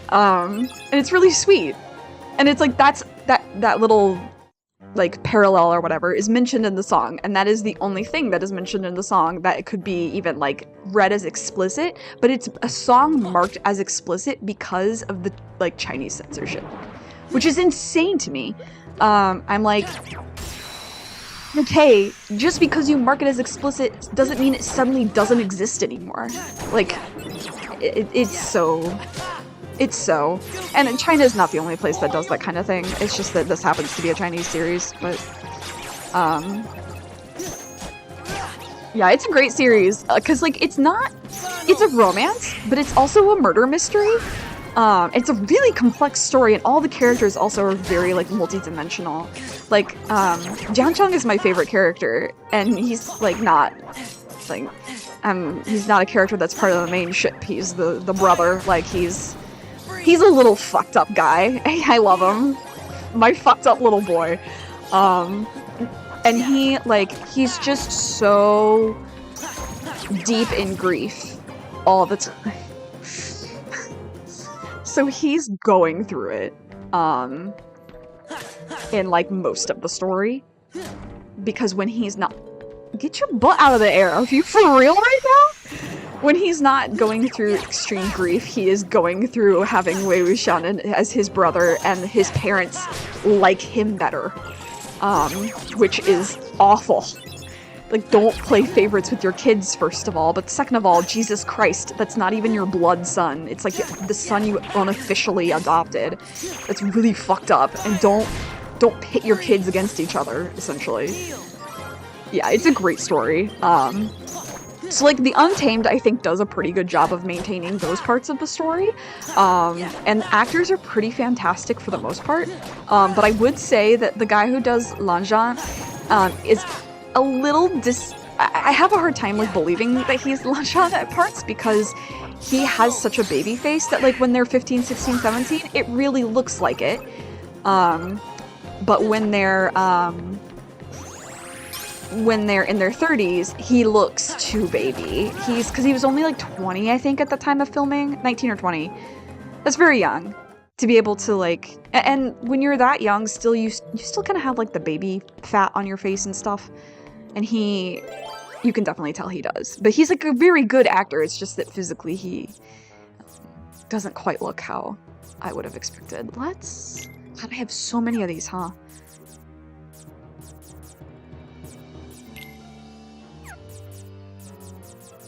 And it's really sweet. And it's like that little like parallel or whatever is mentioned in the song, and that is the only thing that is mentioned in the song that it could be even like read as explicit, but it's a song marked as explicit because of the like Chinese censorship, which is insane to me. I'm like, okay, just because you mark it as explicit doesn't mean it suddenly doesn't exist anymore. Like, it's so... And China is not the only place that does that kind of thing. It's just that this happens to be a Chinese series, but... yeah, it's a great series, because, like, it's not... It's a romance, but it's also a murder mystery. It's a really complex story, and all the characters also are very, like, multi-dimensional. Like, Jiang Cheng is my favorite character, and he's, like, not... Like, he's not a character that's part of the main ship. He's the brother. Like, he's a little fucked up guy. I love him. My fucked up little boy. And he's just so deep in grief all the time. So he's going through it, in, like, most of the story. Because when he's not... Get your butt out of the air. Are you for real right now? When he's not going through extreme grief, he is going through having Wei Wuxian as his brother, and his parents like him better. Which is awful. Like, don't play favorites with your kids, first of all, but second of all, Jesus Christ, that's not even your blood son. It's like the son you unofficially adopted. That's really fucked up, and don't pit your kids against each other, essentially. Yeah, it's a great story. So, like, The Untamed, I think, does a pretty good job of maintaining those parts of the story. And the actors are pretty fantastic for the most part. But I would say that the guy who does Lanzhan is a little I have a hard time, like, believing that he's Lanzhan at parts, because he has such a baby face that, like, when they're 15, 16, 17, it really looks like it. But when they're in their 30s, he looks too baby. Because he was only like 20, I think, at the time of filming. 19 or 20. That's very young to be able to, like... And when you're that young, still you still kind of have, like, the baby fat on your face and stuff. And you can definitely tell he does. But he's, like, a very good actor. It's just that physically he doesn't quite look how I would have expected. God, I have so many of these, huh?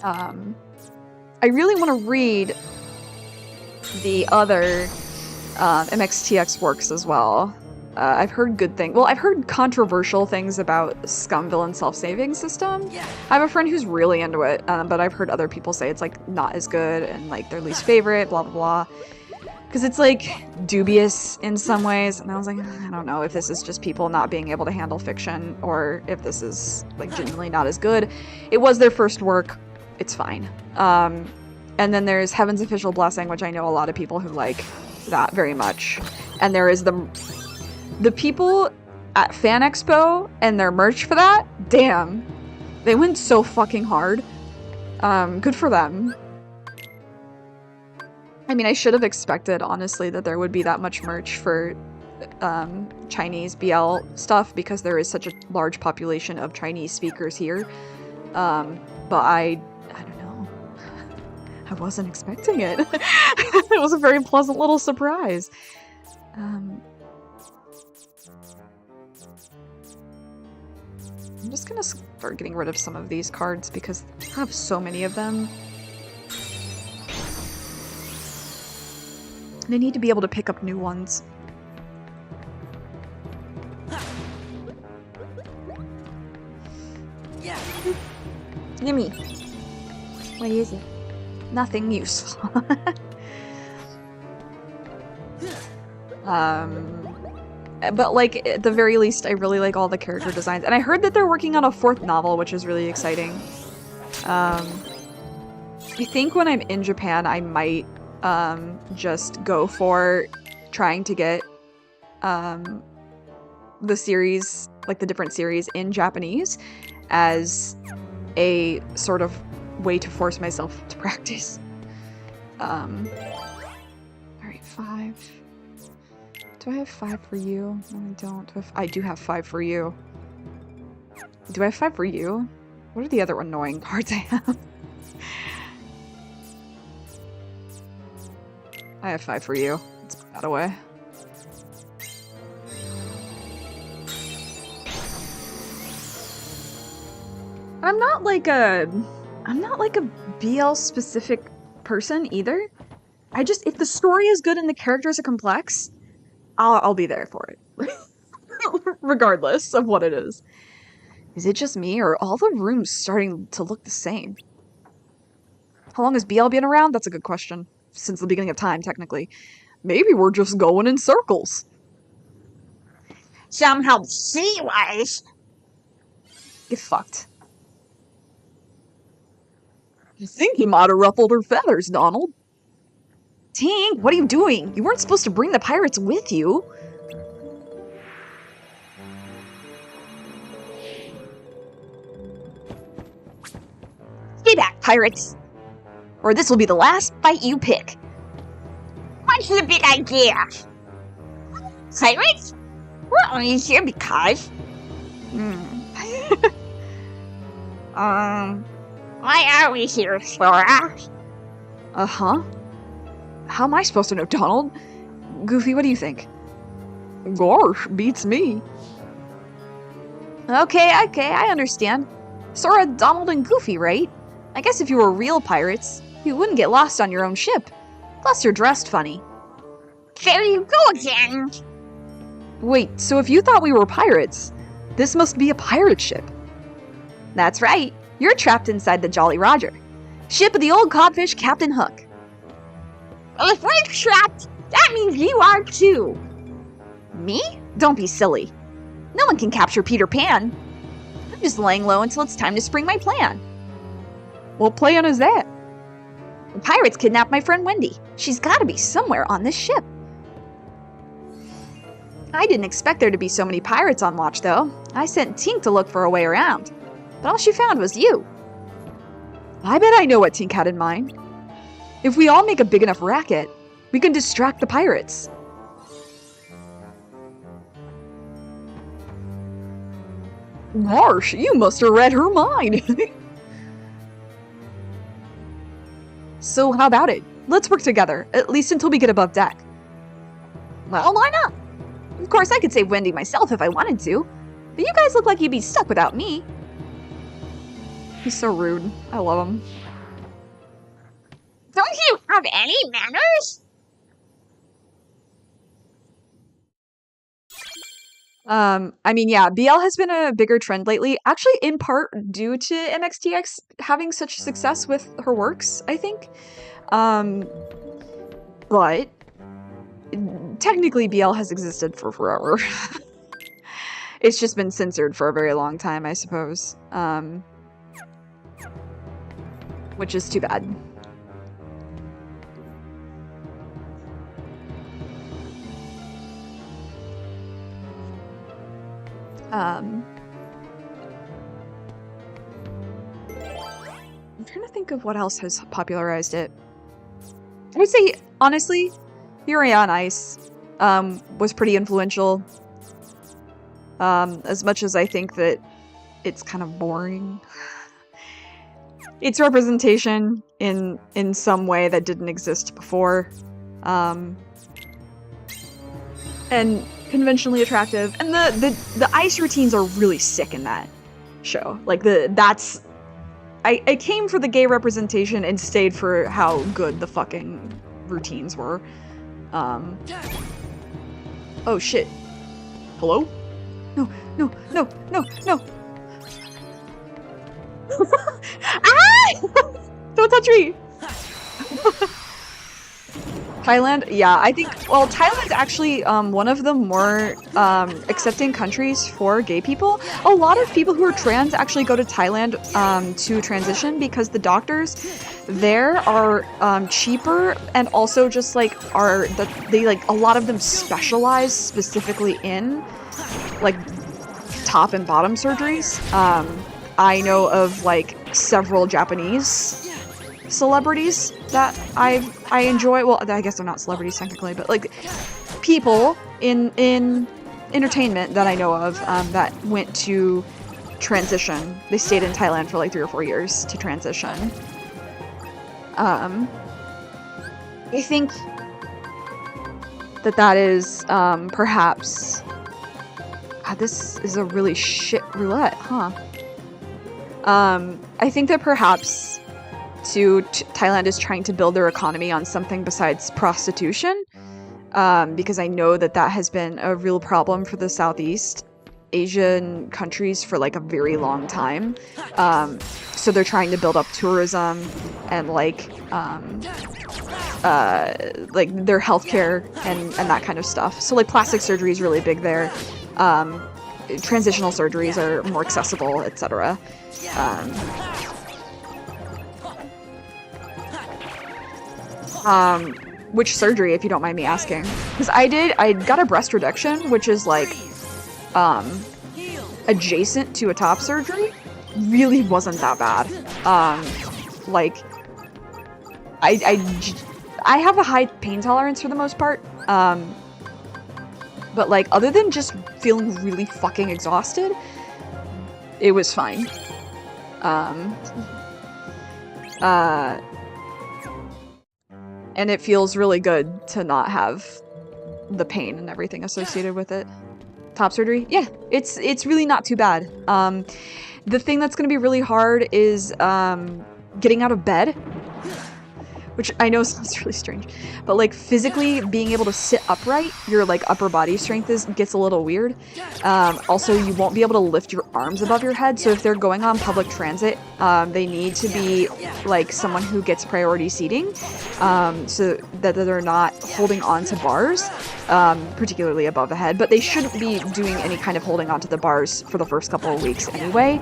I really want to read the other MXTX works as well. I've heard good things. Well, I've heard controversial things about Scum Villain Self-Saving System. I have a friend who's really into it, but I've heard other people say it's, like, not as good and, like, their least favorite, blah, blah, blah. Because it's, like, dubious in some ways, and I was like, I don't know if this is just people not being able to handle fiction, or if this is, like, genuinely not as good. It was their first work. It's fine. And then there's Heaven's Official Blessing, which I know a lot of people who like that very much. And there is the people at Fan Expo and their merch for that. Damn. They went so fucking hard. Good for them. I mean, I should have expected, honestly, that there would be that much merch for Chinese BL stuff, because there is such a large population of Chinese speakers here. But I don't know. I wasn't expecting it. It was a very pleasant little surprise. I'm just gonna start getting rid of some of these cards because I have so many of them. And I need to be able to pick up new ones. Gimme. What is it? Nothing useful. But, like, at the very least, I really like all the character designs. And I heard that they're working on a 4th novel, which is really exciting. I think when I'm in Japan, I might just go for trying to get the series, like the different series in Japanese, as a sort of way to force myself to practice. Alright, 5. Do I have 5 for you? No, I don't. I do have 5 for you. Do I have 5 for you? What are the other annoying cards I have? I have 5 for you. Let's put that away. I'm not like a BL specific person either. If the story is good and the characters are complex, I'll be there for it. Regardless of what it is. Is it just me, or are all the rooms starting to look the same? How long has BL been around? That's a good question. Since the beginning of time, technically. Maybe we're just going in circles. Somehow she was. Get fucked. I think you might have ruffled her feathers, Donald. Tink, what are you doing? You weren't supposed to bring the pirates with you. Stay back, pirates. Or this will be the last fight you pick. What's the big idea? Pirates? We're only here because... Why are we here, Sora? Uh-huh. How am I supposed to know, Donald? Goofy, what do you think? Gosh, beats me. Okay, I understand. Sora, Donald, and Goofy, right? I guess if you were real pirates, you wouldn't get lost on your own ship. Plus, you're dressed funny. There you go again. Wait, so if you thought we were pirates, this must be a pirate ship. That's right. You're trapped inside the Jolly Roger, ship of the old codfish Captain Hook. Well, if we're trapped, that means you are too. Me? Don't be silly. No one can capture Peter Pan. I'm just laying low until it's time to spring my plan. What plan is that? The pirates kidnapped my friend Wendy. She's gotta be somewhere on this ship. I didn't expect there to be so many pirates on watch, though. I sent Tink to look for a way around. But all she found was you. I bet I know what Tink had in mind. If we all make a big enough racket, we can distract the pirates. Marsh, you must have read her mind. So how about it? Let's work together, at least until we get above deck. Well, why not? Of course, I could save Wendy myself if I wanted to, but you guys look like you'd be stuck without me. He's so rude. I love him. Don't you have any manners? I mean, yeah, BL has been a bigger trend lately, actually in part due to MXTX having such success with her works, I think. But technically BL has existed for forever. It's just been censored for a very long time, I suppose. Which is too bad. I'm trying to think of what else has popularized it. I would say, honestly, Yuri on Ice was pretty influential. As much as I think that it's kind of boring. It's representation in some way that didn't exist before. And conventionally attractive, and the ice routines are really sick in that show. Like I came for the gay representation and stayed for how good the fucking routines were. Oh shit. Hello? No. Ah! Don't touch me! Thailand? Yeah, I think, well, Thailand's actually one of the more accepting countries for gay people. A lot of people who are trans actually go to Thailand to transition because the doctors there are cheaper, and also just like a lot of them specialize specifically in like top and bottom surgeries. I know of like several Japanese celebrities that I enjoy. Well, I guess they're not celebrities technically, but like people in entertainment that I know of that went to transition. They stayed in Thailand for like 3 or 4 years to transition. I think that is perhaps. God, this is a really shit roulette, huh? I think that perhaps Thailand is trying to build their economy on something besides prostitution, because I know that has been a real problem for the Southeast Asian countries for like a very long time. So they're trying to build up tourism and like their healthcare and that kind of stuff. So like plastic surgery is really big there. Transitional surgeries are more accessible, etc. Which surgery, if you don't mind me asking? Because I got a breast reduction, which is like adjacent to a top surgery. Really wasn't that bad. Like I have a high pain tolerance for the most part. But like other than just feeling really fucking exhausted, it was fine. And it feels really good to not have the pain and everything associated with it. Top surgery? Yeah, it's really not too bad. The thing that's gonna be really hard is getting out of bed. Which I know sounds really strange, but like physically being able to sit upright, your like upper body strength gets a little weird. Also, you won't be able to lift your arms above your head. So if they're going on public transit, they need to be like someone who gets priority seating, so that they're not holding on to bars, particularly above the head. But they shouldn't be doing any kind of holding on to the bars for the first couple of weeks anyway.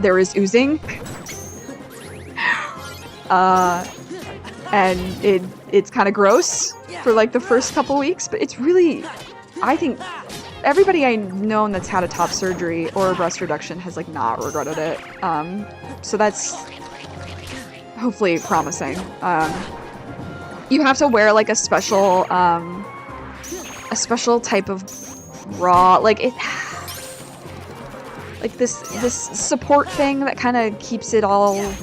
There is oozing. And it's kind of gross for like the first couple weeks, but it's really, I think everybody I've known that's had a top surgery or a breast reduction has like not regretted it. So that's hopefully promising. You have to wear like a special type of bra, like this support thing that kind of keeps it all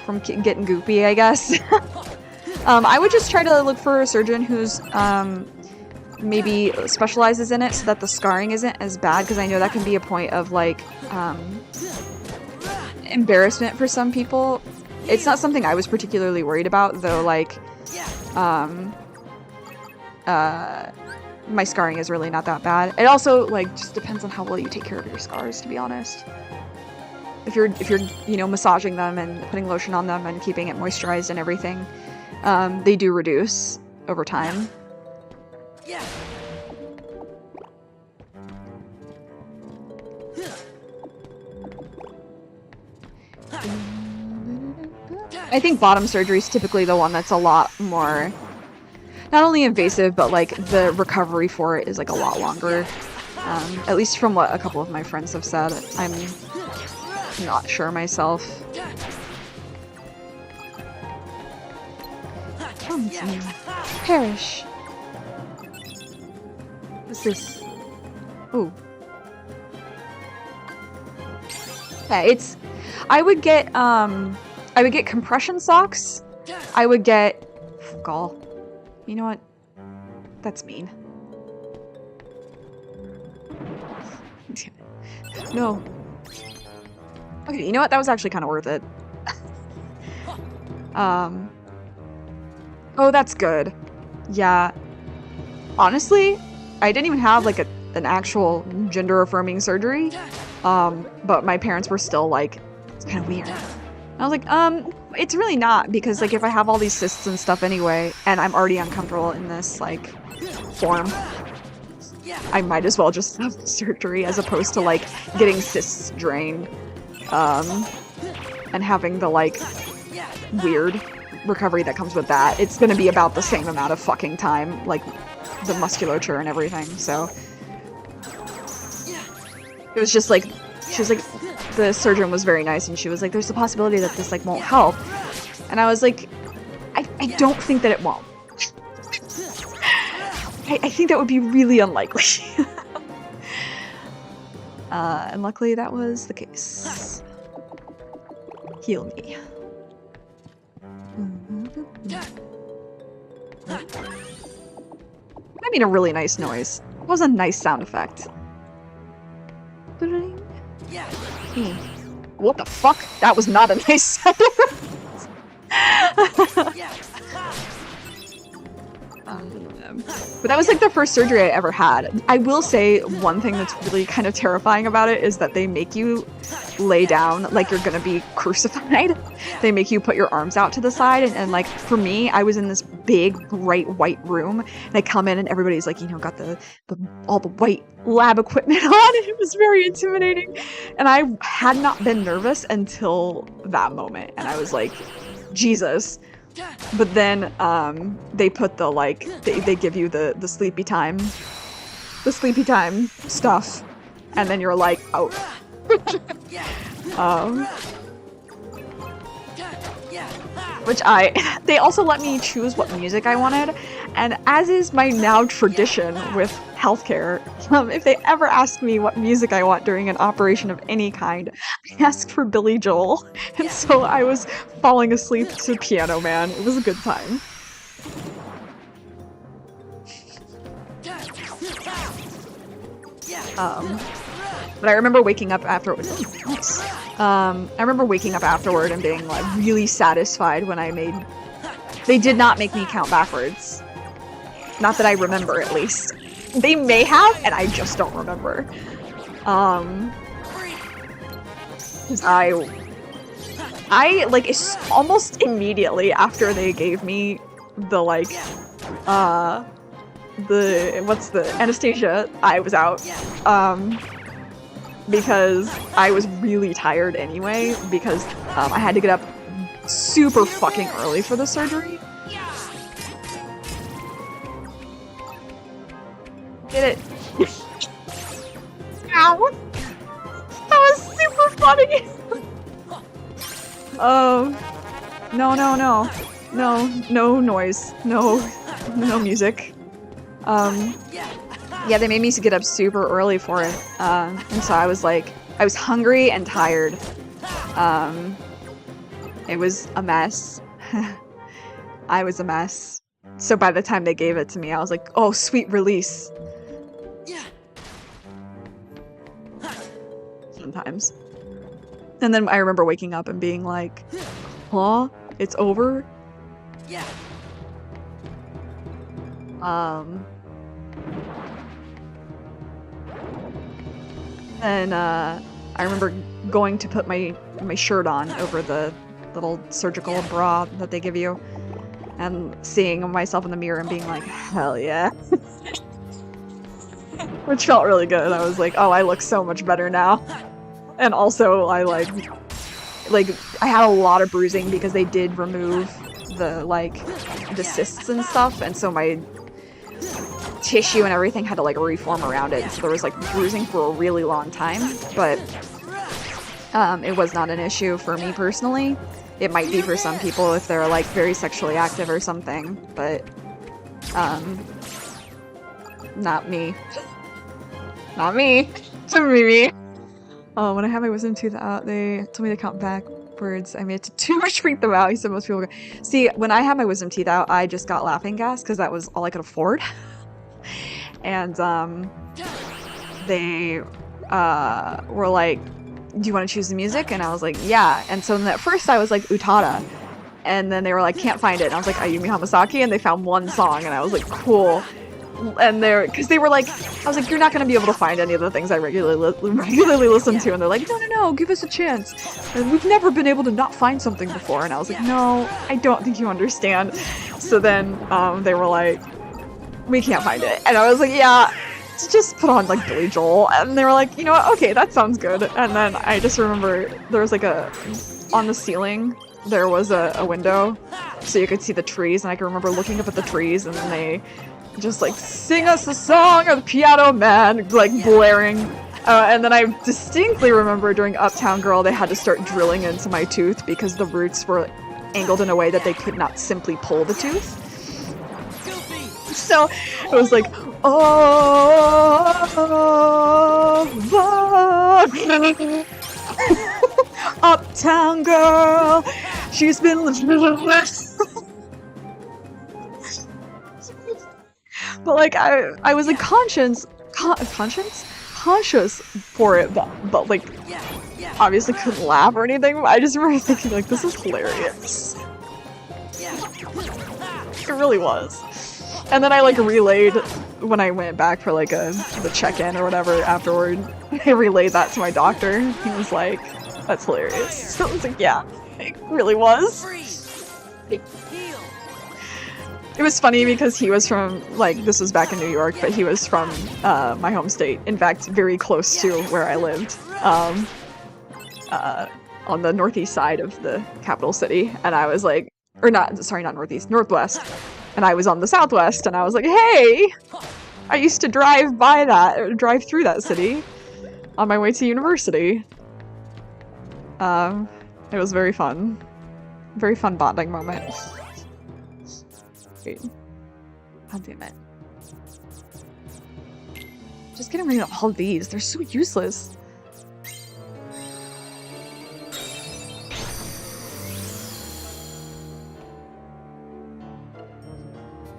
from getting goopy, I guess. I would just try to look for a surgeon who's maybe specializes in it so that the scarring isn't as bad, because I know that can be a point of like embarrassment for some people. It's not something I was particularly worried about, though. Like my scarring is really not that bad. It also like just depends on how well you take care of your scars, to be honest. If you're massaging them and putting lotion on them and keeping it moisturized and everything, they do reduce over time. I think bottom surgery is typically the one that's a lot more, not only invasive, but like the recovery for it is like a lot longer. At least from what a couple of my friends have said. I'm not sure myself. Come to me. Perish. What's this? Ooh. Yeah, I would get compression socks. I would get gall. You know what? That's mean. No. Okay, you know what? That was actually kind of worth it. Oh, that's good. Yeah. Honestly, I didn't even have like an actual gender-affirming surgery. But my parents were still like, it's kind of weird. And I was like, it's really not, because like if I have all these cysts and stuff anyway, and I'm already uncomfortable in this like form, I might as well just have surgery as opposed to like getting cysts drained. And having the like weird recovery that comes with that. It's gonna be about the same amount of fucking time, like the musculature and everything, so it was just like she was like, the surgeon was very nice, and she was like, there's the possibility that this like won't help. And I was like, I don't think that it won't. I think that would be really unlikely. And luckily that was the case. Heal me. I mean, a really nice noise. It was a nice sound effect. What the fuck? That was not a nice sound effect. But that was like the first surgery I ever had. I will say one thing that's really kind of terrifying about it is that they make you lay down like you're gonna be crucified. They make you put your arms out to the side, and like for me, I was in this big bright white room, and I come in and everybody's like, you know, got all the white lab equipment on, and it was very intimidating. And I had not been nervous until that moment, and I was like, Jesus. But then they put the like they give you the sleepy time stuff, and then you're like, oh. Which they also let me choose what music I wanted, and as is my now tradition with healthcare, if they ever ask me what music I want during an operation of any kind, I ask for Billy Joel, and so I was falling asleep to Piano Man. It was a good time. But I remember waking up afterwards. I remember waking up afterward and being like really satisfied when they did not make me count backwards. Not that I remember, at least. They may have, and I just don't remember. Cause I like almost immediately after they gave me the like the anesthesia, I was out. Because I was really tired anyway, because I had to get up super fucking early for the surgery. Get it? Ow! That was super funny! No noise. No music. Yeah, they made me get up super early for it, and so I was like, I was hungry and tired. It was a mess. I was a mess. So by the time they gave it to me, I was like, oh, sweet release. Sometimes. And then I remember waking up and being like, huh? It's over? And I remember going to put my shirt on over the little surgical bra that they give you, and seeing myself in the mirror and being like, hell yeah. Which felt really good. I was like, oh, I look so much better now. And also, I I had a lot of bruising because they did remove the cysts and stuff, and so my tissue and everything had to like reform around it, so there was like bruising for a really long time, but it was not an issue for me personally. It might be for some people if they're like very sexually active or something, but not me. Not me. To me. Oh, when I had my wisdom tooth out, they told me to count backwards. I made it to retreat them out. He said most people go. See, when I had my wisdom teeth out, I just got laughing gas because that was all I could afford. And they were like, do you want to choose the music? And I was like, yeah. And so then at first I was like, Utada. And then they were like, can't find it. And I was like, Ayumi Hamasaki. And they found one song. And I was like, cool. And because they were like, I was like, you're not going to be able to find any of the things I regularly listen to. And they're like, no, give us a chance. And we've never been able to not find something before. And I was like, no, I don't think you understand. So then they were like, we can't find it. And I was like, yeah, just put on like Billy Joel. And they were like, you know what? Okay, that sounds good. And then I just remember there was like on the ceiling, there was a window so you could see the trees. And I can remember looking up at the trees, and then they just like sing us a song of the Piano Man, like blaring. And then I distinctly remember during Uptown Girl, they had to start drilling into my tooth because the roots were angled in a way that they could not simply pull the tooth. So it was like, Uptown Girl, she's been but like I was like conscious for it, but like obviously couldn't laugh or anything. I just remember thinking like, this is hilarious. It really was. And then I like relayed when I went back for like the check-in or whatever afterward. I relayed that to my doctor. He was like, "That's hilarious." So I was like, "Yeah, it really was." It was funny because he was from like, this was back in New York, but he was from my home state. In fact, very close to where I lived, on the northeast side of the capital city. And I was like, or not, sorry, not northeast, northwest. And I was on the southwest, and I was like, hey, I used to drive by that, or drive through that city on my way to university. It was very fun. Very fun bonding moment. Wait. God damn it. Just getting rid of all these. They're so useless.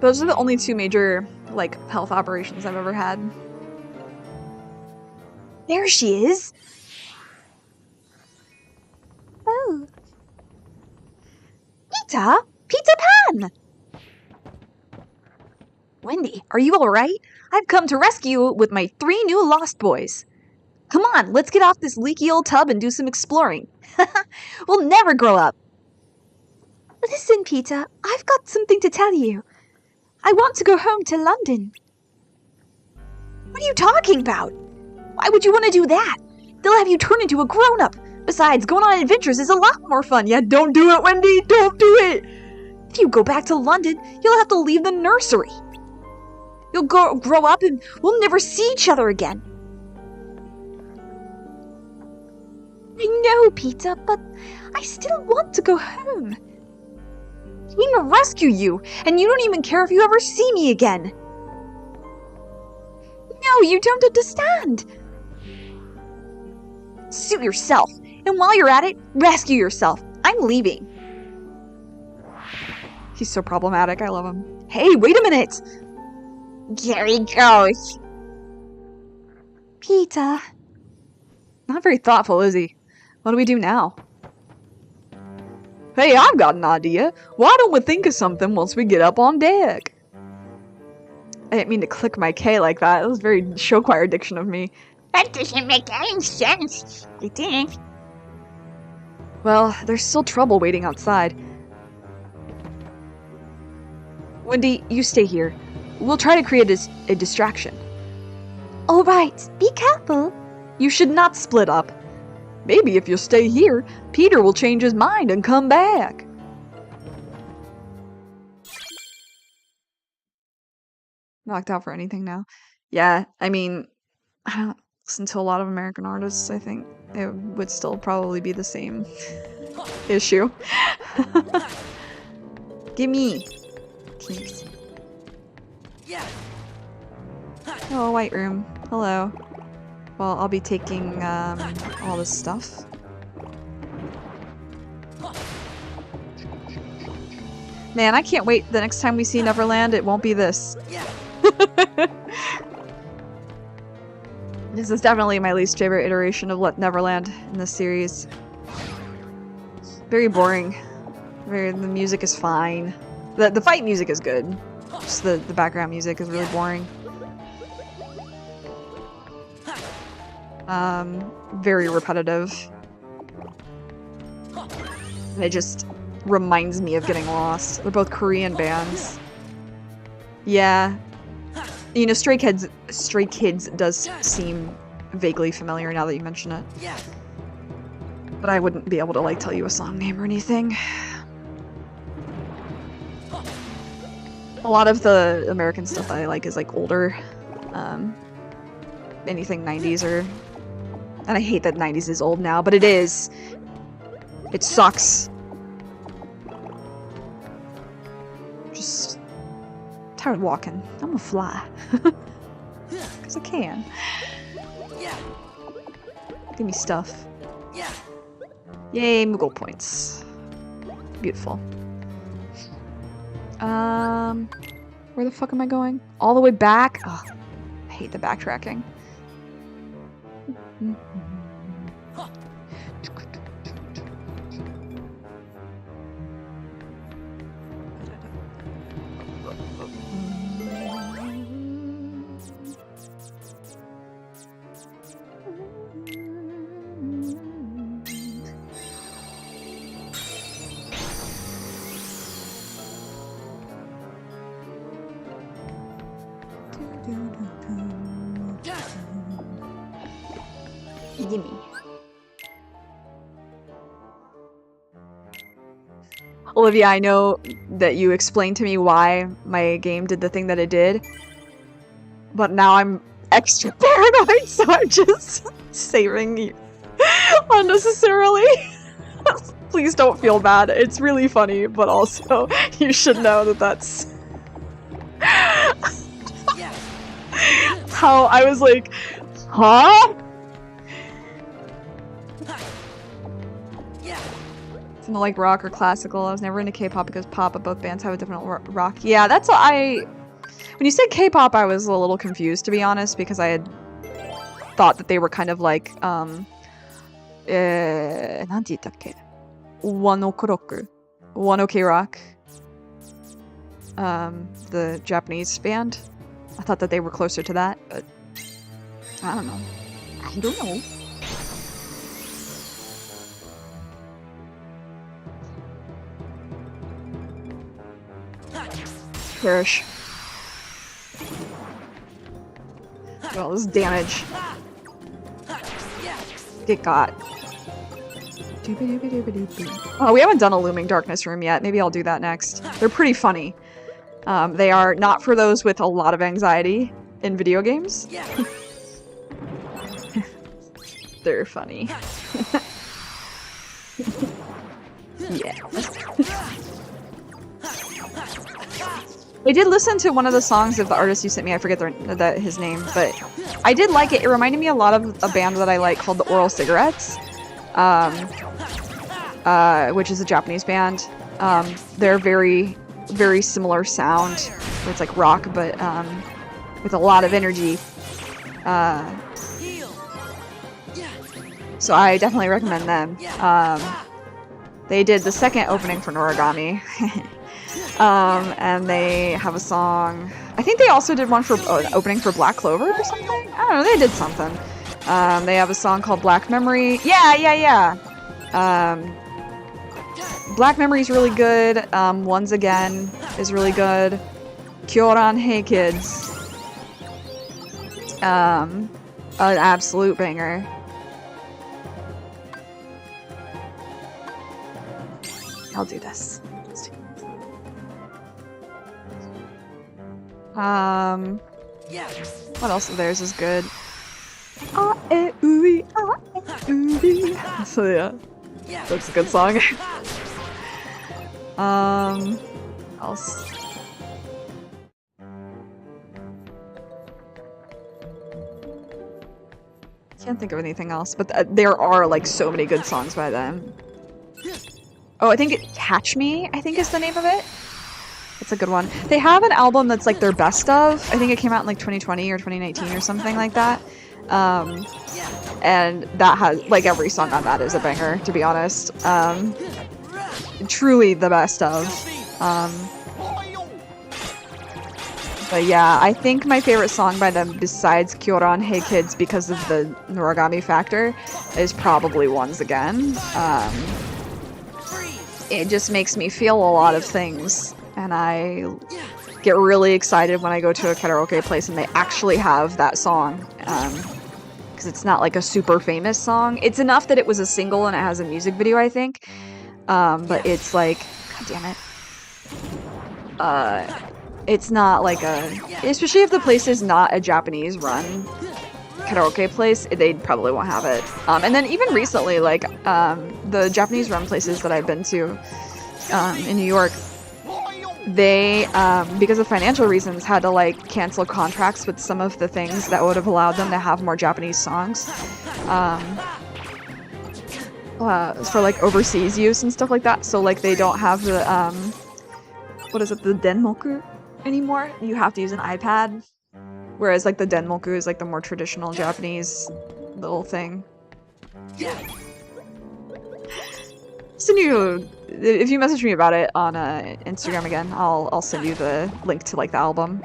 Those are the only two major, like, health operations I've ever had. There she is! Oh. Peter! Peter Pan! Wendy, are you alright? I've come to rescue you with my 3 new lost boys. Come on, let's get off this leaky old tub and do some exploring. We'll never grow up. Listen, Peter, I've got something to tell you. I want to go home to London. What are you talking about? Why would you want to do that? They'll have you turn into a grown-up. Besides, going on adventures is a lot more fun. Yeah, don't do it, Wendy. Don't do it. If you go back to London, you'll have to leave the nursery. You'll grow up and we'll never see each other again. I know, Peter, but I still want to go home. I came to rescue you, and you don't even care if you ever see me again. No, you don't understand. Suit yourself, and while you're at it, rescue yourself. I'm leaving. He's so problematic, I love him. Hey, wait a minute! There he goes. Peter. Not very thoughtful, is he? What do we do now? Hey, I've got an idea. Why don't we think of something once we get up on deck? I didn't mean to click my K like that. It was very show choir diction of me. That doesn't make any sense. I think. Well, there's still trouble waiting outside. Wendy, you stay here. We'll try to create a distraction. Alright, be careful. You should not split up. Maybe if you stay here, Peter will change his mind and come back. Knocked out for anything now. Yeah, I mean, I don't listen to a lot of American artists. I think it would still probably be the same issue. Gimme. Thanks. Oh, White Room. Hello. Well, I'll be taking all this stuff. Man, I can't wait. The next time we see Neverland, it won't be this. This is definitely my least favorite iteration of Neverland in this series. Very boring. The music is fine. The fight music is good. Just the background music is really boring. Very repetitive. And it just reminds me of getting lost. They're both Korean bands. Yeah. You know, Stray Kids does seem vaguely familiar now that you mention it. But I wouldn't be able to, like, tell you a song name or anything. A lot of the American stuff I like is, like, older. Anything 90s or And I hate that 90s is old now, but it is. It sucks. Just tired of walking. I'm gonna fly. Because I can. Give me stuff. Yay, Moogle points. Beautiful. Where the fuck am I going? All the way back? Oh, I hate the backtracking. Gimme. Olivia, I know that you explained to me why my game did the thing that it did, but now I'm extra paranoid, so I'm just saving you unnecessarily. Please don't feel bad. It's really funny, but also you should know that that's how I was like, huh? It's not like rock or classical. I was never into K-pop because pop, but both bands have a different rock. Yeah, that's what I... When you said K-pop, I was a little confused, to be honest, because I had thought that they were kind of like, One Ok Rock. One Ok Rock. The Japanese band. I thought that they were closer to that, but I don't know. I don't know. Perish. Well, this damage. Get got. Oh, we haven't done a Looming Darkness room yet. Maybe I'll do that next. They're pretty funny. They are not for those with a lot of anxiety in video games. They're funny. Yeah. I did listen to one of the songs of the artist you sent me. I forget his name, but I did like it. It reminded me a lot of a band that I like called the Oral Cigarettes, which is a Japanese band. They're very, very similar sound. Where it's like rock, but with a lot of energy. So I definitely recommend them. They did the second opening for Noragami. And they have a song. I think they also did one for opening for Black Clover or something. I don't know. They did something. They have a song called Black Memory. Yeah. Black Memory is really good. Once Again is really good. Kyoran Hey Kids. An absolute banger. I'll do this. What else of theirs is good? So yeah, that's a good song. Else. Can't think of anything else, but there are like so many good songs by them. Oh, I think Catch Me, I think is the name of it. It's a good one. They have an album that's like their best of. I think it came out in like 2020 or 2019 or something like that. And that has, like, every song on that is a banger, to be honest. Truly the best of. But yeah, I think my favorite song by them, besides Kyoran Hey Kids, because of the Noragami factor, is probably Once Again. It just makes me feel a lot of things. And I get really excited when I go to a karaoke place and they actually have that song. Because it's not like a super famous song. It's enough that it was a single and it has a music video, I think. But it's like, god damn it. It's not like a... Especially if the place is not a Japanese run karaoke place, they probably won't have it. And then even recently, like, the Japanese rum places that I've been to in New York, they, because of financial reasons, had to, like, cancel contracts with some of the things that would have allowed them to have more Japanese songs. For, like, overseas use and stuff like that. So, like, they don't have the, what is it, the denmoku anymore? You have to use an iPad. Whereas, like, the denmoku is, like, the more traditional Japanese little thing. Send you, if you message me about it on Instagram again, I'll send you the link to, like, the album.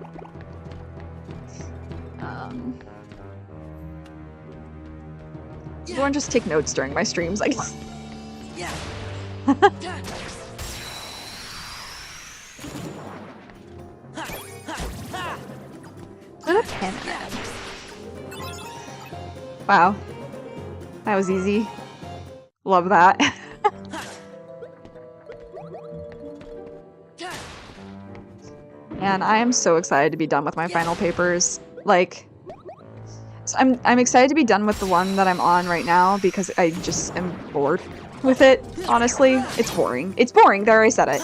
Everyone just take notes during my streams, I guess. Put a pin in it. Wow. That was easy. Love that. And I am so excited to be done with my final papers. Like, so I'm excited to be done with the one that I'm on right now because I just am bored with it, honestly. It's boring. It's boring, there I said it.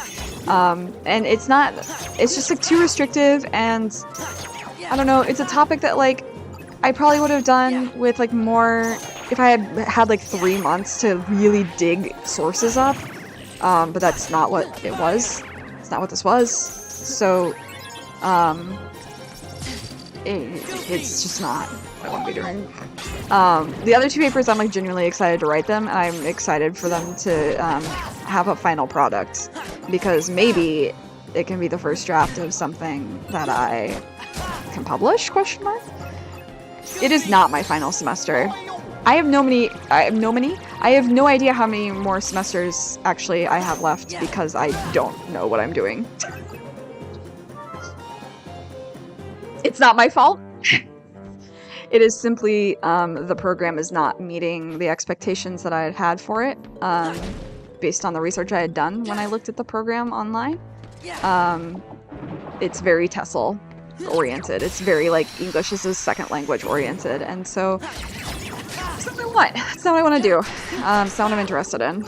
And it's not, it's just like too restrictive, and I don't know, it's a topic that like I probably would have done with like more, if I had like 3 months to really dig sources up. But that's not what it was. It's not what this was. So, it's just not what I want to be doing. The other 2 papers, I'm like genuinely excited to write them, and I'm excited for them to have a final product, because maybe it can be the first draft of something that I can publish, question mark? It is not my final semester. I have no idea how many more semesters actually I have left, because I don't know what I'm doing. It's not my fault. It is simply the program is not meeting the expectations that I had had for it, based on the research I had done when I looked at the program online. It's very TESOL oriented. It's very like English is a second language oriented, and so that's not what I want. That's not what I want to do. It's not what I'm interested in.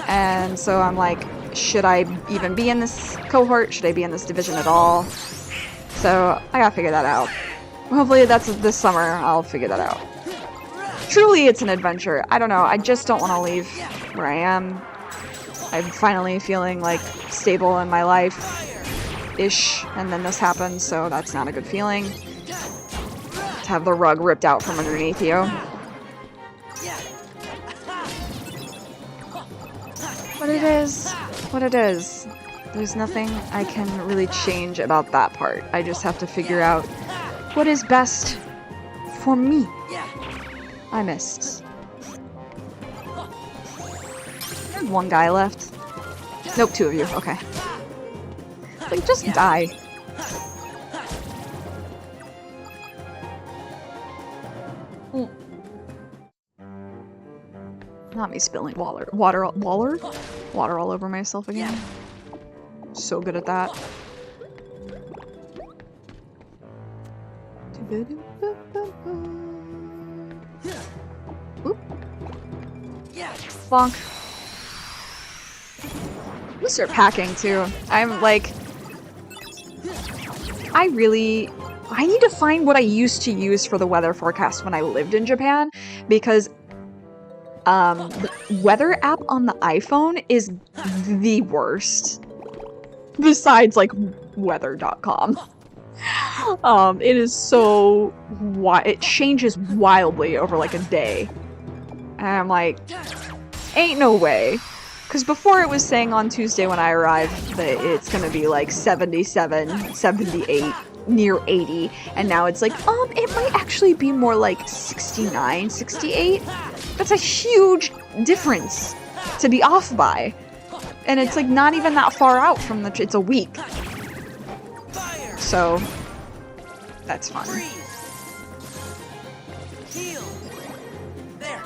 And so I'm like, should I even be in this cohort? Should I be in this division at all? So I gotta figure that out. Hopefully that's this summer, I'll figure that out. Truly, it's an adventure. I don't know, I just don't want to leave where I am. I'm finally feeling like stable in my life-ish, and then this happens, so that's not a good feeling. To have the rug ripped out from underneath you. But it is what it is. There's nothing I can really change about that part. I just have to figure out what is best for me. I missed. There's one guy left. Nope, 2 of you. Okay. Like, just die. Not me spilling water all over myself again. So good at that. Oop. Bonk. I'm gonna start packing too. I'm like, I need to find what I used to use for the weather forecast when I lived in Japan, because the weather app on the iPhone is the worst. Besides, like, weather.com. It is so it changes wildly over, like, a day. And I'm like, ain't no way. Because before it was saying on Tuesday when I arrived that it's gonna be, like, 77, 78, near 80. And now it's like, it might actually be more like 69, 68. That's a huge difference to be off by. And it's like not even that far out from it's a week. So that's fun.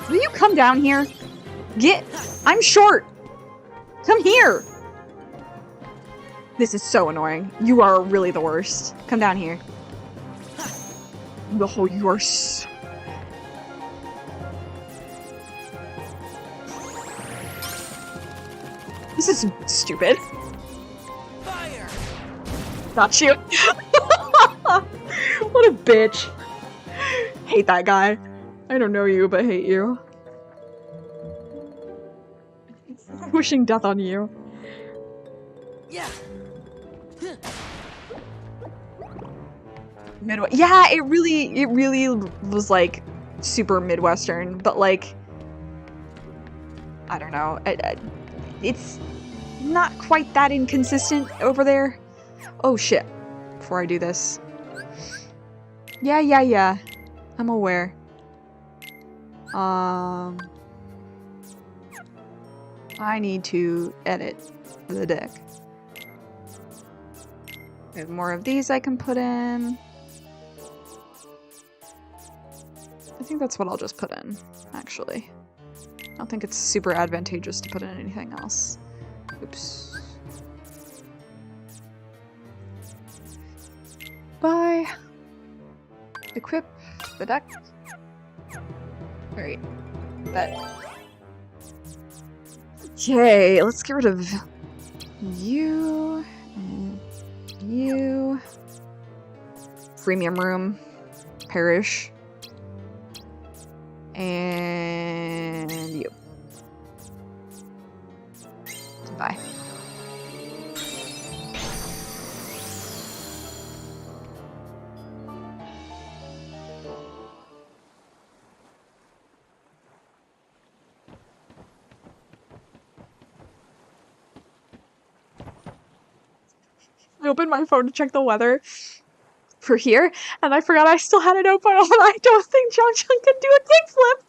Will you come down here? I'm short. Come here. This is so annoying. You are really the worst. Come down here. Oh, you are This is stupid. Fire! Not you. What a bitch. Hate that guy. I don't know you, but hate you. Wishing death on you. Yeah. Yeah, it really was like super Midwestern, but like, I don't know. It's not quite that inconsistent over there. Oh shit. Before I do this. Yeah. I'm aware. I need to edit the deck. I have more of these I can put in. I think that's what I'll just put in, actually. I don't think it's super advantageous to put in anything else. Oops. Bye. Equip the deck. Alright. That. Okay, let's get rid of you and you. Premium room. Parish. And you. Bye. I opened my phone to check the weather for here, and I forgot I still had it open, and I don't think John can do a kickflip.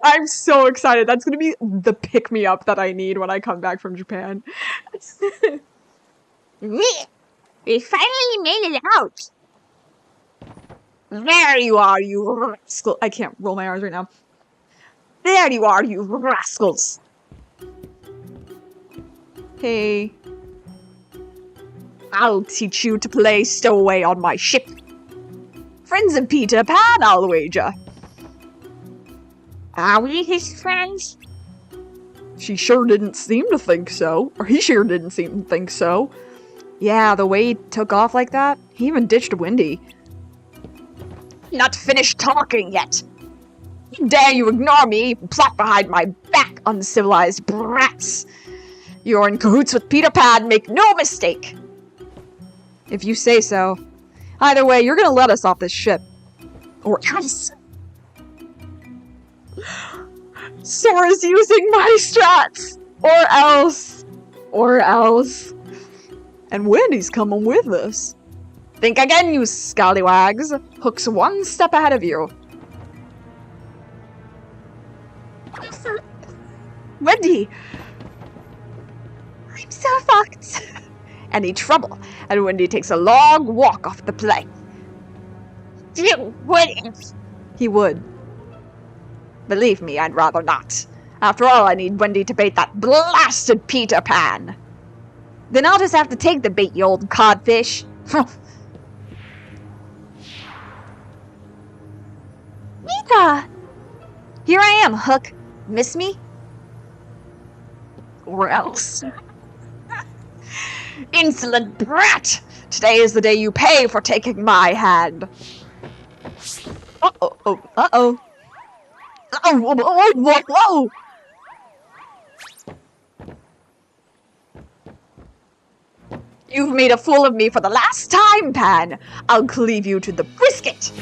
I'm so excited. That's gonna be the pick-me-up that I need when I come back from Japan. We finally made it out. There you are, you rascal. I can't roll my R's right now. There you are, you rascals. Hey. I'll teach you to play stowaway on my ship. Friends of Peter Pan, I'll wager. Are we his friends? She sure didn't seem to think so. Or he sure didn't seem to think so. Yeah, the way he took off like that, he even ditched Wendy. Not finished talking yet. Dare you ignore me, plot behind my back, uncivilized brats. You're in cahoots with Peter Pan, make no mistake. If you say so. Either way, you're gonna let us off this ship. Or else. Sora's using my strats! Or else. Or else. And Wendy's coming with us. Think again, you scallywags. Hook's one step ahead of you. Wendy! I'm so fucked. Any trouble, and Wendy takes a long walk off the plank. You wouldn't. He would. Believe me, I'd rather not. After all, I need Wendy to bait that blasted Peter Pan. Then I'll just have to take the bait, you old codfish. Mika! Here I am, Hook. Miss me? Or else. Insolent brat! Today is the day you pay for taking my hand. Uh-oh, uh-oh. Whoa! You've made a fool of me for the last time, Pan. I'll cleave you to the brisket.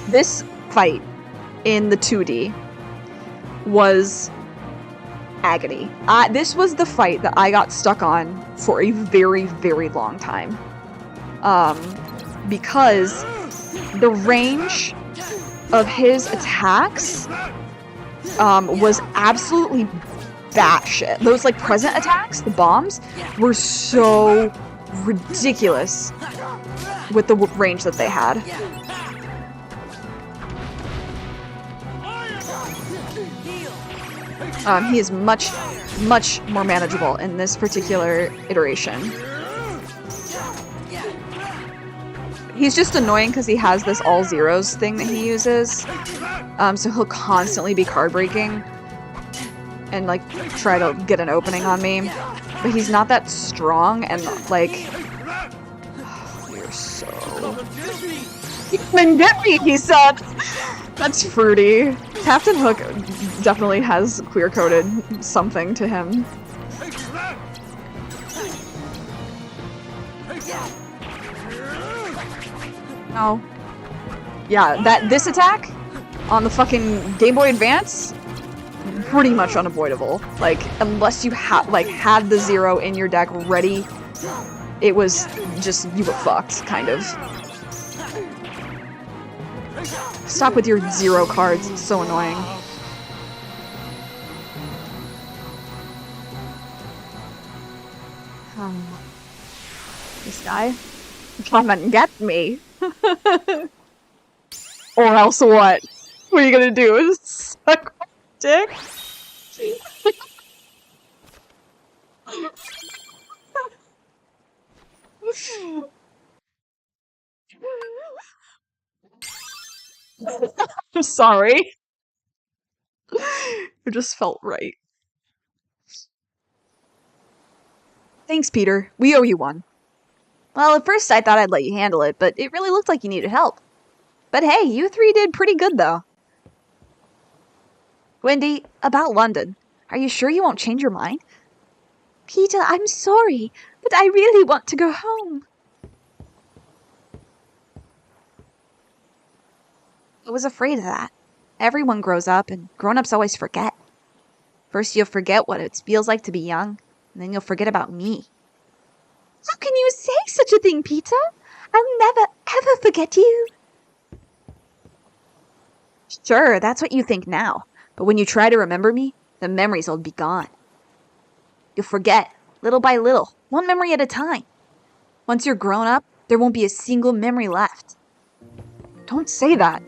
This fight in the 2D was agony. This was the fight that I got stuck on for a very, very long time. Because the range of his attacks was absolutely batshit. Those like present attacks, the bombs, were so ridiculous with the range that they had. He is much more manageable in this particular iteration. He's just annoying because he has this all zeros thing that he uses. So he'll constantly be card breaking and like try to get an opening on me. But he's not that strong and like you're so then get me, he said. That's fruity. Captain Hook definitely has queer-coded something to him. No. Yeah, this attack on the fucking Game Boy Advance, pretty much unavoidable. Like, unless you had the zero in your deck ready, it was just, you were fucked, kind of. Stop with your zero cards, it's so annoying. This guy? Come and get me! Or else what? What are you gonna do? Suck my dick? I'm sorry. It just felt right. Thanks, Peter. We owe you one. Well, at first I thought I'd let you handle it, but it really looked like you needed help. But hey, you three did pretty good, though. Wendy, about London. Are you sure you won't change your mind? Peter, I'm sorry, but I really want to go home. I was afraid of that. Everyone grows up, and grown-ups always forget. First you'll forget what it feels like to be young, and then you'll forget about me. How can you say such a thing, Peter? I'll never, ever forget you. Sure, that's what you think now. But when you try to remember me, the memories will be gone. You'll forget, little by little, one memory at a time. Once you're grown up, there won't be a single memory left. Don't say that.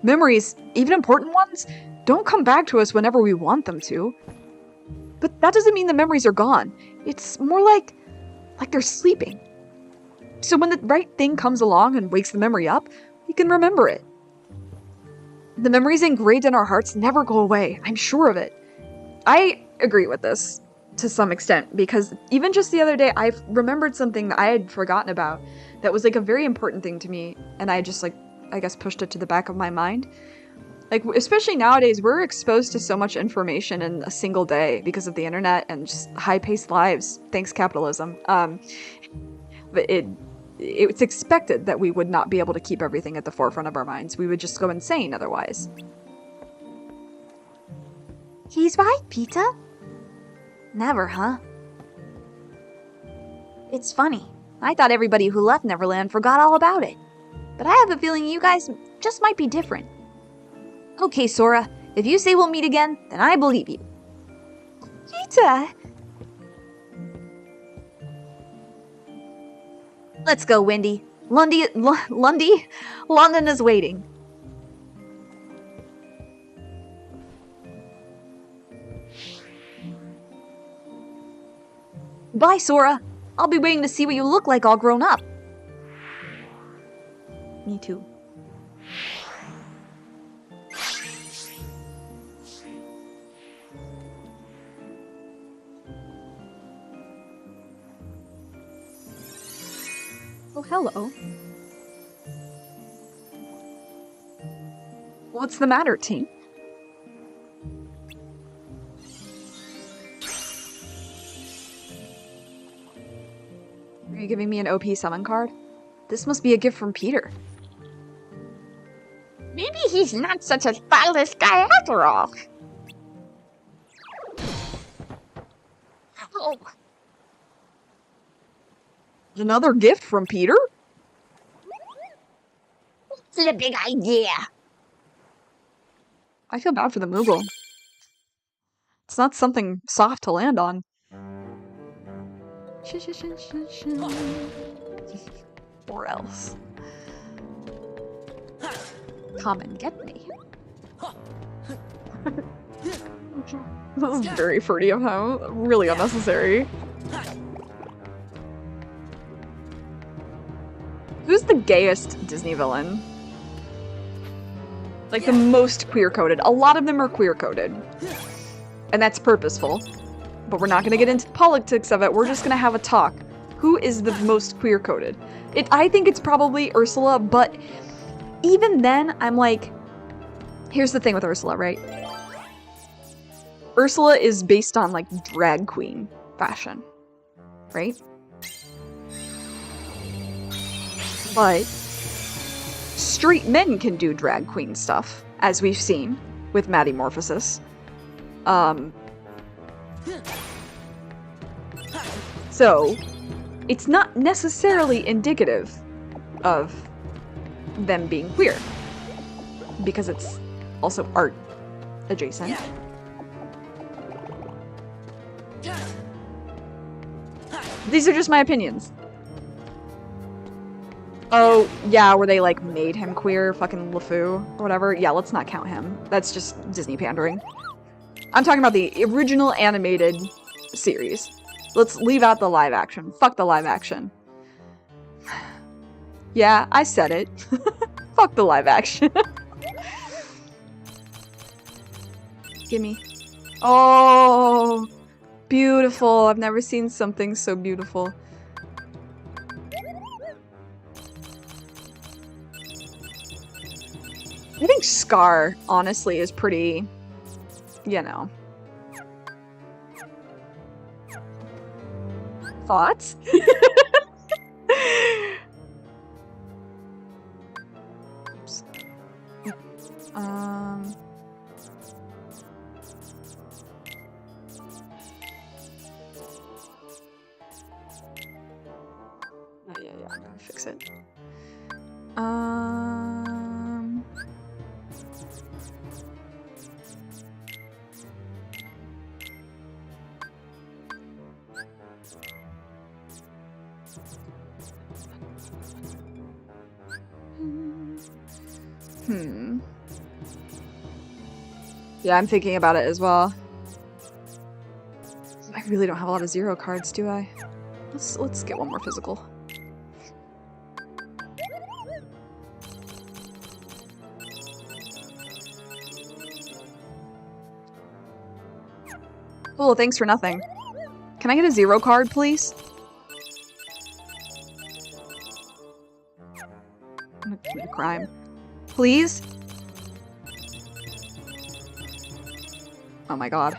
Memories, even important ones, don't come back to us whenever we want them to. But that doesn't mean the memories are gone. It's more like they're sleeping. So when the right thing comes along and wakes the memory up, we can remember it. The memories engraved in our hearts never go away. I'm sure of it. I agree with this to some extent, because even just the other day, I remembered something that I had forgotten about that was like a very important thing to me, and I just like, I guess, pushed it to the back of my mind. Like, especially nowadays, we're exposed to so much information in a single day because of the internet and just high-paced lives, thanks capitalism. But it's expected that we would not be able to keep everything at the forefront of our minds. We would just go insane otherwise. He's right, Peter. Never, huh? It's funny. I thought everybody who left Neverland forgot all about it. But I have a feeling you guys just might be different. Okay, Sora, if you say we'll meet again, then I believe you. Peter! Let's go, Wendy. London is waiting. Bye, Sora. I'll be waiting to see what you look like all grown up. Me too. Oh, hello. What's the matter, team? Are you giving me an OP summon card? This must be a gift from Peter. Maybe he's not such a thoughtless guy after all. Oh. Another gift from Peter? What's the big idea? I feel bad for the Moogle. It's not something soft to land on. Or else. Come and get me. This is very fruity of him. Really unnecessary. Who's the the gayest Disney villain. Like, the most queer-coded. A lot of them are queer-coded. And that's purposeful. But we're not gonna get into the politics of it, we're just gonna have a talk. Who is the most queer-coded? I think it's probably Ursula, but even then, I'm like... Here's the thing with Ursula, right? Ursula is based on, like, drag queen fashion. Right? But straight men can do drag queen stuff, as we've seen with Metamorphosis. So, it's not necessarily indicative of them being queer, because it's also art adjacent. These are just my opinions. Oh, yeah, where they, like, made him queer, fucking LeFou, or whatever. Yeah, let's not count him. That's just Disney pandering. I'm talking about the original animated series. Let's leave out the live action. Fuck the live action. Yeah, I said it. Fuck the live action. Gimme. Oh, beautiful. I've never seen something so beautiful. I think Scar, honestly, is pretty, you know. Thoughts? Oops. Yeah, I'm gonna fix it. Yeah, I'm thinking about it as well. I really don't have a lot of zero cards, do I? Let's get one more physical. Cool, thanks for nothing. Can I get a zero card, please? I'm gonna commit a crime. Please? Oh my god.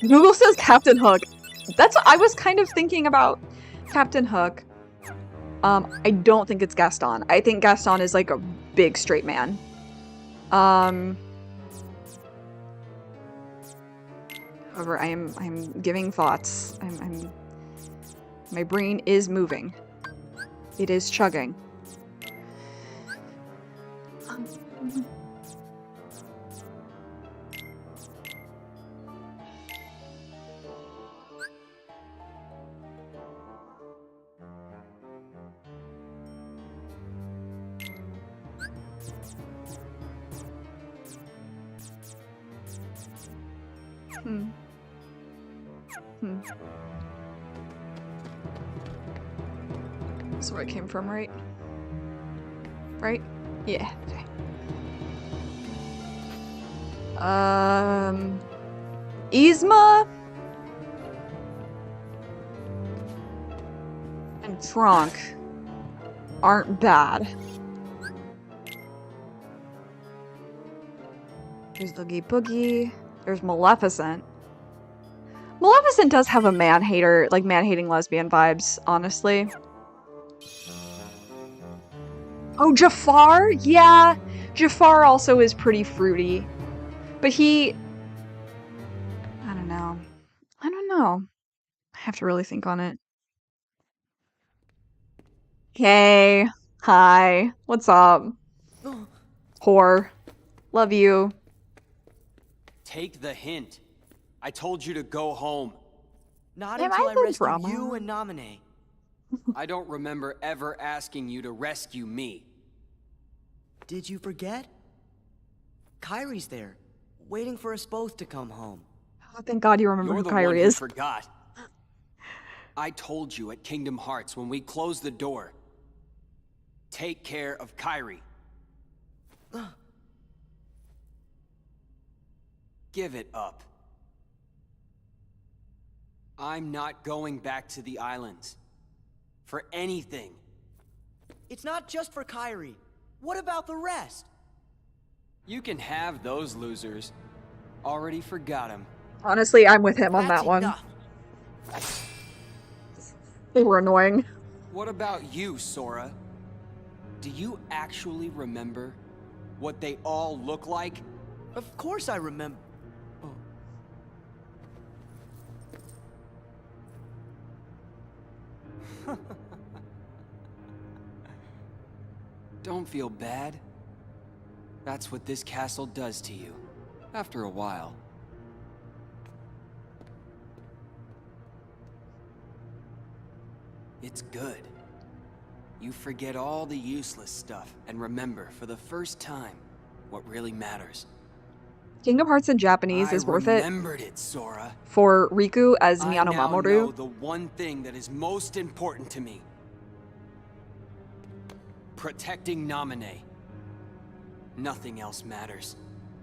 Google says Captain Hook. I was kind of thinking about Captain Hook. I don't think it's Gaston. I think Gaston is like a big straight man. However, I'm giving thoughts. My brain is moving. It is chugging. That's where it came from, right? Right? Yeah. Okay. Yzma and Tronk aren't bad. There's Oogie Boogie. There's Maleficent. Maleficent does have a man-hater, like man-hating lesbian vibes, honestly. Oh, Jafar? Yeah. Jafar also is pretty fruity. But I don't know. I have to really think on it. Hey. Hi. What's up? Whore. Love you. Take the hint. I told you to go home. Not Am until I I the rescue drama? you and Namine. I don't remember ever asking you to rescue me. Did you forget? Kyrie's there, waiting for us both to come home. Oh, thank God you remember You're who the Kyrie one who is. forgot. I told you at Kingdom Hearts when we closed the door. Take care of Kairi. Give it up. I'm not going back to the islands. For anything. It's not just for Kairi. What about the rest? You can have those losers. Already forgot him. Honestly, I'm with him on That's that one. enough. They were annoying. What about you, Sora? Do you actually remember what they all look like? Of course I remember. Oh. Don't feel bad. That's what this castle does to you, after a while. It's good. You forget all the useless stuff and remember, for the first time, what really matters. Kingdom Hearts in Japanese is worth it. I remembered it, Sora. For Riku as I Miyano now know Mamoru. the one thing that is most important to me. Protecting Naminé. Nothing else matters.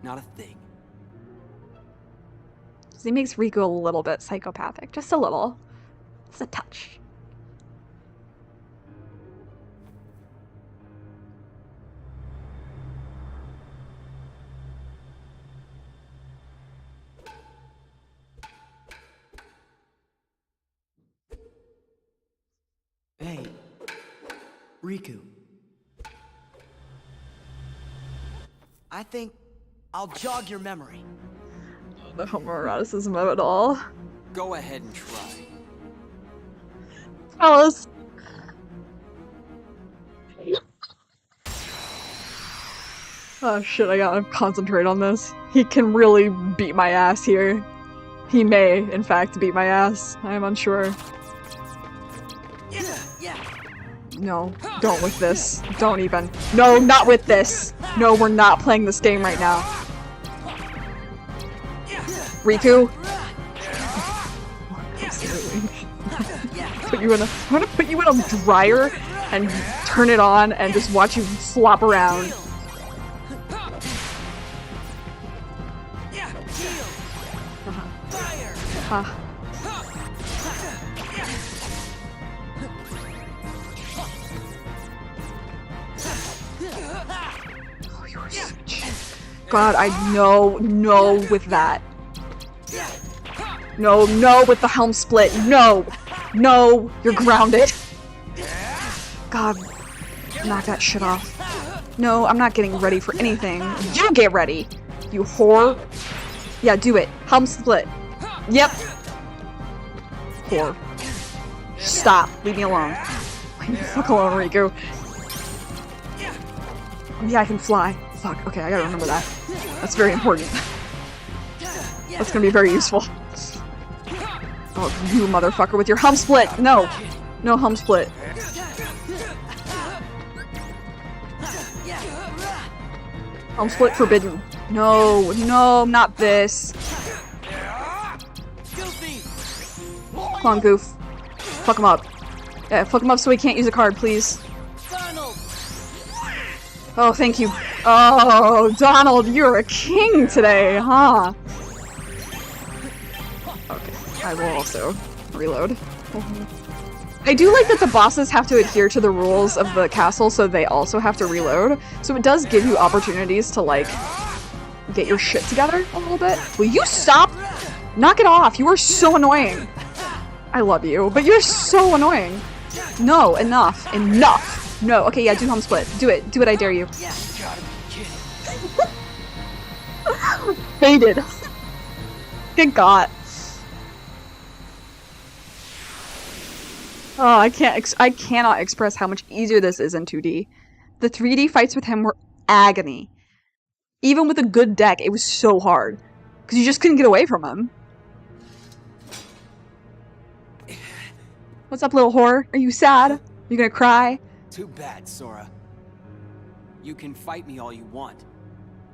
Not a thing. He makes Riku a little bit psychopathic. Just a little. Just a touch. Hey, Riku. I think I'll jog your memory. The homoeroticism of it all. Go ahead and try. Tell us. Oh shit, I gotta concentrate on this. He can really beat my ass here. He may, in fact, beat my ass. I am unsure. No, don't with this. Don't even. No, not with this! No, we're not playing this game right now. Riku? Absolutely. I'm gonna put you in a dryer and turn it on and just watch you flop around. Oh, you're such... God, I know with that. No with the helm split. No, you're grounded. God, knock that shit off. No, I'm not getting ready for anything. You get ready, you whore. Yeah, do it. Helm split. Yep. Whore. Stop. Leave me alone. Leave me the fuck alone, Riku. Yeah, I can fly. Fuck. Okay, I gotta remember that. That's very important. That's gonna be very useful. Oh, you motherfucker with your helm split! No! No helm split. Helm split forbidden. No, not this. Come on, Goof. Fuck him up. Yeah, fuck him up so he can't use a card, please. Oh, thank you. Oh, Donald, you're a king today, huh? Okay, I will also reload. I do like that the bosses have to adhere to the rules of the castle, so they also have to reload. So it does give you opportunities to, like, get your shit together a little bit. Will you stop? Knock it off. You are so annoying. I love you, but you're so annoying. No, enough. Enough. No. Okay, yeah, do home split. Do it. Do it, I dare you. Faded. Good God. Oh, I cannot express how much easier this is in 2D. The 3D fights with him were agony. Even with a good deck, it was so hard. Because you just couldn't get away from him. What's up, little whore? Are you sad? You gonna cry? Too bad, Sora. You can fight me all you want,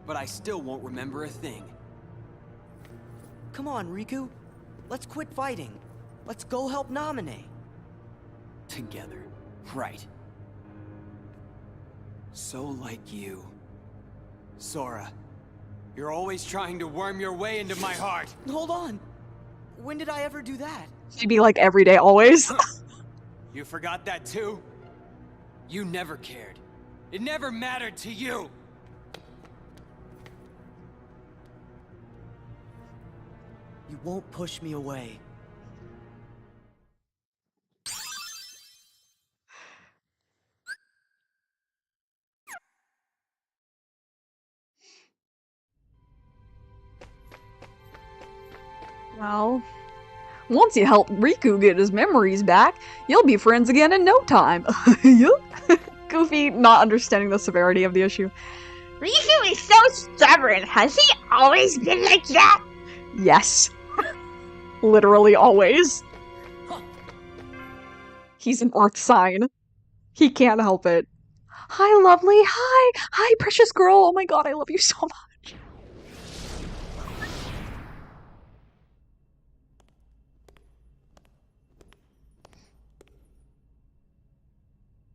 but I still won't remember a thing. Come on, Riku. Let's quit fighting. Let's go help Namine. Together. Right. So like you. Sora, you're always trying to worm your way into my heart. Hold on. When did I ever do that? Maybe like every day, always. You forgot that too? You never cared. It never mattered to you. You won't push me away. Well, once you help Riku get his memories back, you'll be friends again in no time. Yup. Goofy, not understanding the severity of the issue. Riku is so stubborn. Has he always been like that? Yes. Literally always. He's an earth sign. He can't help it. Hi, lovely. Hi. Hi, precious girl. Oh my god, I love you so much.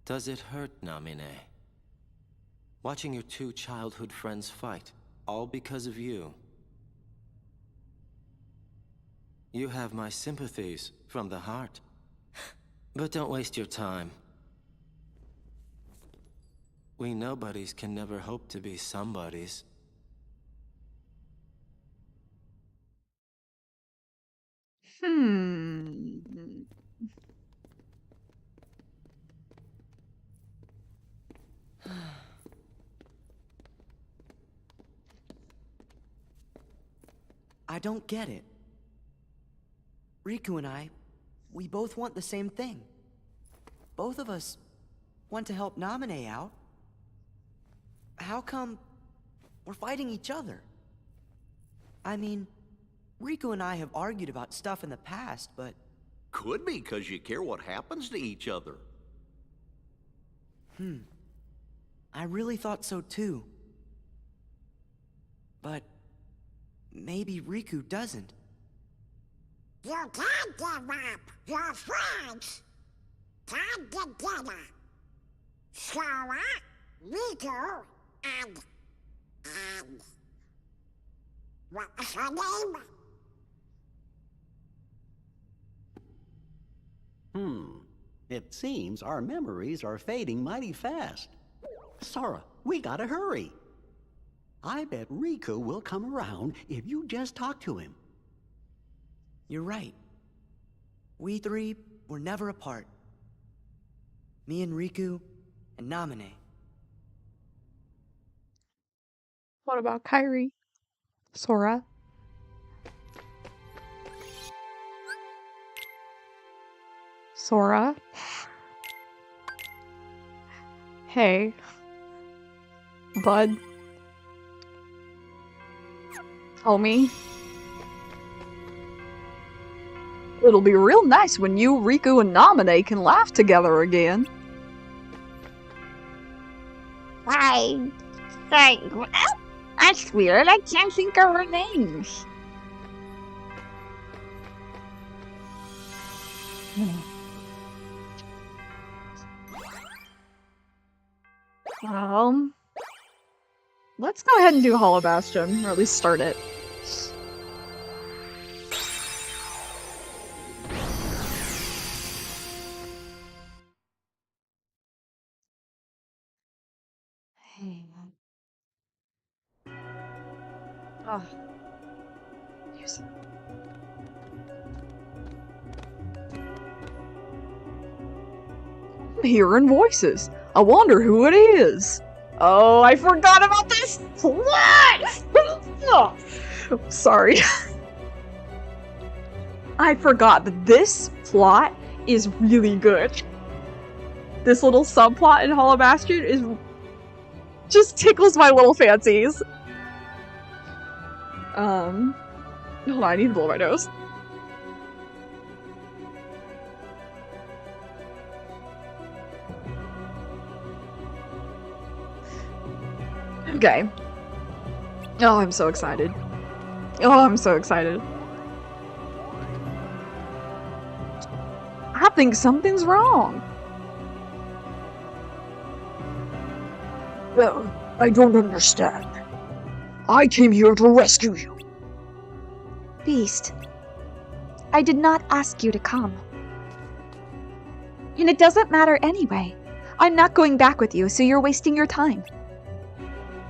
Does it hurt, Namine? Watching your two childhood friends fight, all because of you. You have my sympathies from the heart. But don't waste your time. We nobodies can never hope to be somebodies. I don't get it. Riku and I, we both want the same thing. Both of us want to help Namine out. How come we're fighting each other? I mean, Riku and I have argued about stuff in the past, but... Could be because you care what happens to each other. I really thought so too. But maybe Riku doesn't. You can't give up your friends. Time together. Sora, Riku, and... What's her name? It seems our memories are fading mighty fast. Sora, we gotta hurry. I bet Riku will come around if you just talk to him. You're right. We three were never apart. Me and Riku and Namine. What about Kairi? Sora? Sora? Hey. Bud? Homie? It'll be real nice when you, Riku, and Namine can laugh together again. That's weird. I can't think of her names. Let's go ahead and do Hollow Bastion, or at least start it. Oh. Yes. I'm hearing voices. I wonder who it is. Oh, I forgot about this plot! Sorry. I forgot that this plot is really good. This little subplot in Hollow Bastion is just tickles my little fancies. Hold on, I need to blow my nose. Okay. Oh, I'm so excited. Oh, I'm so excited. think something's wrong. Well, I don't understand. I came here to rescue you. Beast, I did not ask you to come. And it doesn't matter anyway. I'm not going back with you, so you're wasting your time.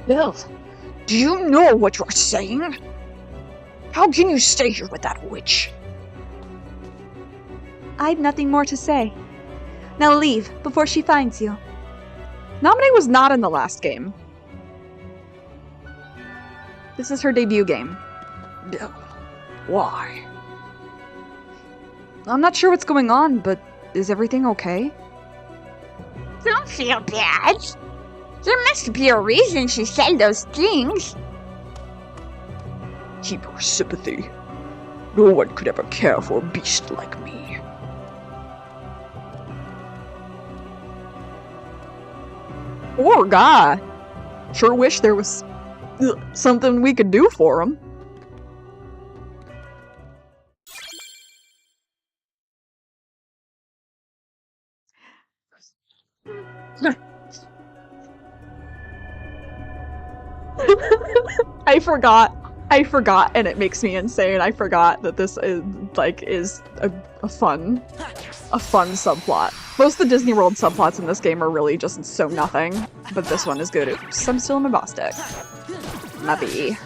Bill, do you know what you're saying? How can you stay here with that witch? I have nothing more to say. Now leave, before she finds you. Naminé was not in the last game. This is her debut game. Bill, why? I'm not sure what's going on, but is everything okay? Don't feel bad. There must be a reason she said those things. Keep your sympathy. No one could ever care for a beast like me. Poor guy. Sure wish there was something we could do for him. I forgot, and it makes me insane. I forgot that this is a fun subplot. Most of the Disney World subplots in this game are really just so nothing, but this one is good. Oops, I'm still in my boss deck. Maybe.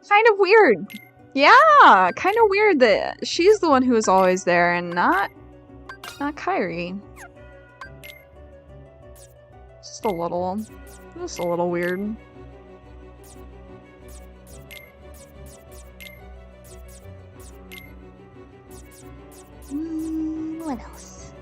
Kind of weird. Yeah, kind of weird that she's the one who is always there and not Kairi. Just a little weird. What else?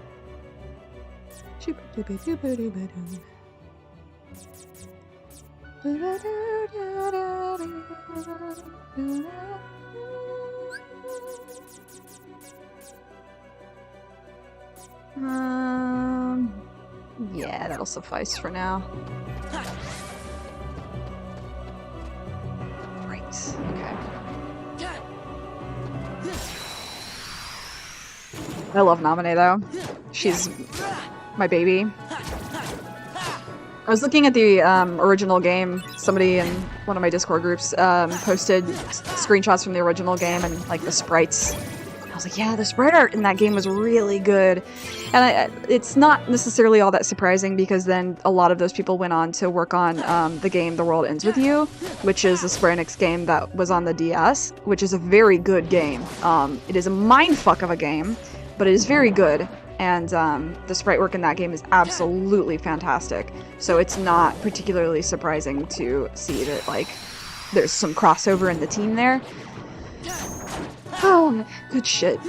Yeah, that'll suffice for now. Right, okay. I love Naminé though. She's my baby. I was looking at the original game. Somebody in one of my Discord groups posted screenshots from the original game and like the sprites. I was like, yeah, the sprite art in that game was really good. And it's not necessarily all that surprising because then a lot of those people went on to work on the game The World Ends With You, which is a Square Enix game that was on the DS, which is a very good game. It is a mindfuck of a game, but it is very good. And the sprite work in that game is absolutely fantastic. So it's not particularly surprising to see that, like, there's some crossover in the team there. Oh, good shit.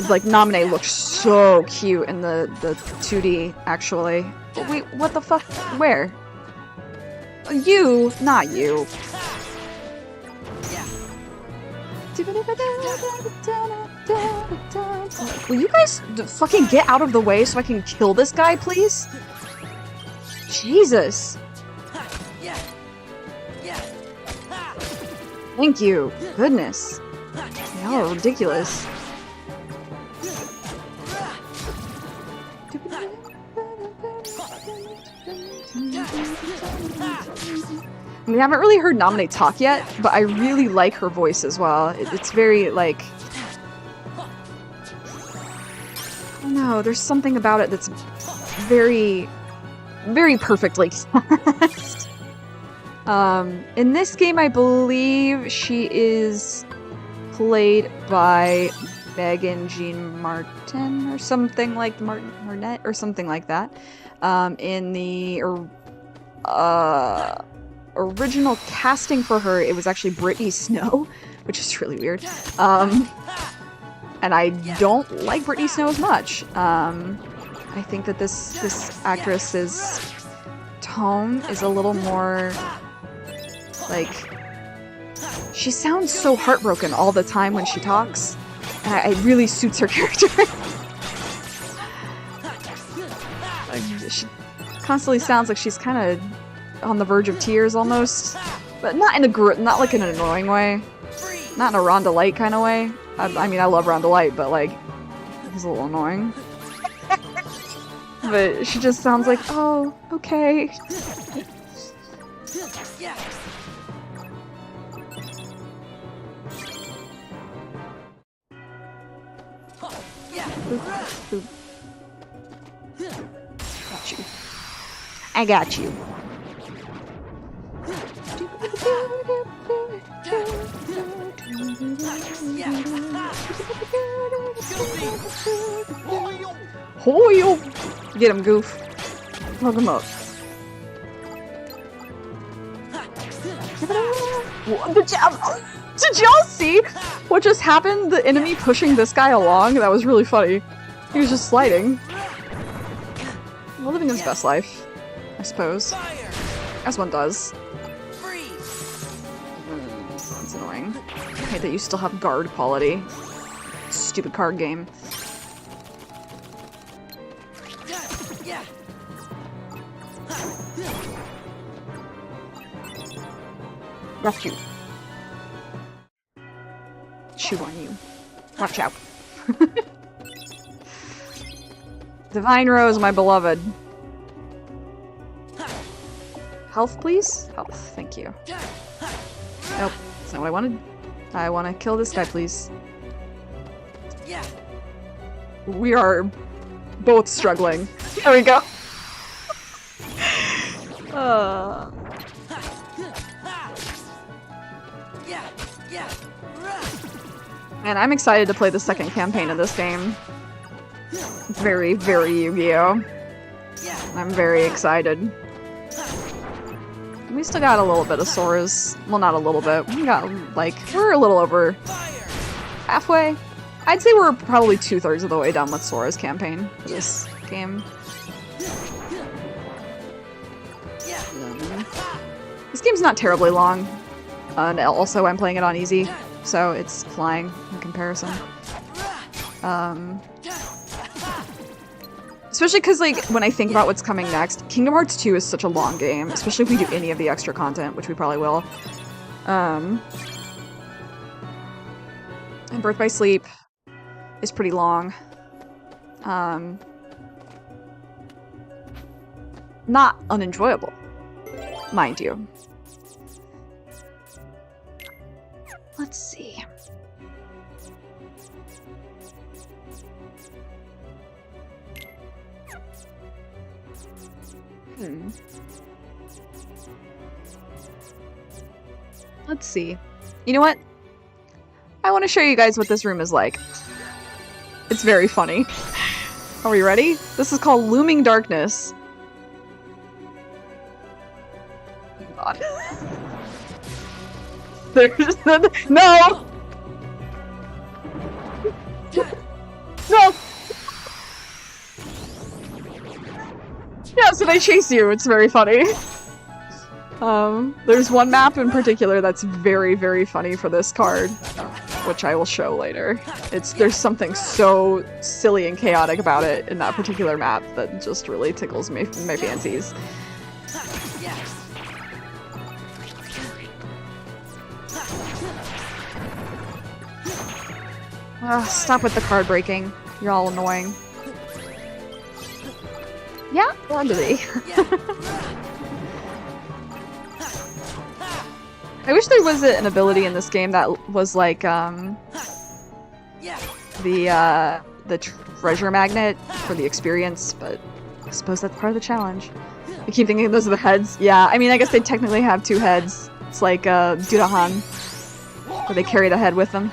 Like, Naminé looks so cute in the 2D, actually. Wait, what the fuck? Where? You, not you. Will you guys fucking get out of the way so I can kill this guy, please? Jesus. Thank you. Goodness. Y'all are ridiculous. We haven't really heard Naminé talk yet, but I really like her voice as well. It's very, like... I don't know, there's something about it that's very, very perfectly cast. In this game, I believe she is played by Megan Jean Martin or something like Marnette or something like that. In the original casting for her, it was actually Brittany Snow, which is really weird. And I don't like Brittany Snow as much. I think that this actress's tone is a little more like, she sounds so heartbroken all the time when she talks. It really suits her character. She constantly sounds like she's kind of on the verge of tears almost, but not in a not like in an annoying way, not in a Rhonda Light kind of way. I mean, I love Rhonda Light, but like, it's a little annoying. But she just sounds like, oh, okay. Boop. Got you. I got you. Hoyo! Get him, Goof. Plug him up. Did y'all see what just happened? The enemy pushing this guy along? That was really funny. He was just sliding. Living his best life, I suppose. As one does. It's annoying. I hate that you still have guard quality. Stupid card game. Left you. Chew on you. Watch out. Divine Rose, my beloved. Health, please? Health, thank you. Nope, that's not what I wanted. I want to kill this guy, please. We are both struggling. There we go. And I'm excited to play the second campaign of this game. It's very, very Yu-Gi-Oh! I'm very excited. We still got a little bit of Sora's. Well, not a little bit. We got, like, we're a little over halfway. I'd say we're probably 2/3 of the way done with Sora's campaign for this game. This game's not terribly long. And also, I'm playing it on easy, so it's flying in comparison. Especially because, like, when I think about what's coming next, Kingdom Hearts 2 is such a long game, especially if we do any of the extra content, which we probably will. And Birth by Sleep is pretty long. Not unenjoyable, mind you. Let's see. Let's see. You know what? I want to show you guys what this room is like. It's very funny. Are we ready? This is called Looming Darkness. God. There's no! No! Yeah, so they chase you. It's very funny. There's one map in particular that's very, very funny for this card, which I will show later. There's something so silly and chaotic about it in that particular map that just really tickles my fancies. Stop with the card breaking. You're all annoying. Yeah, Blondie. I wish there was an ability in this game that was like, the treasure magnet for the experience, but I suppose that's part of the challenge. I keep thinking those are the heads. Yeah, I mean, I guess they technically have two heads. It's like, Durahan, where they carry the head with them.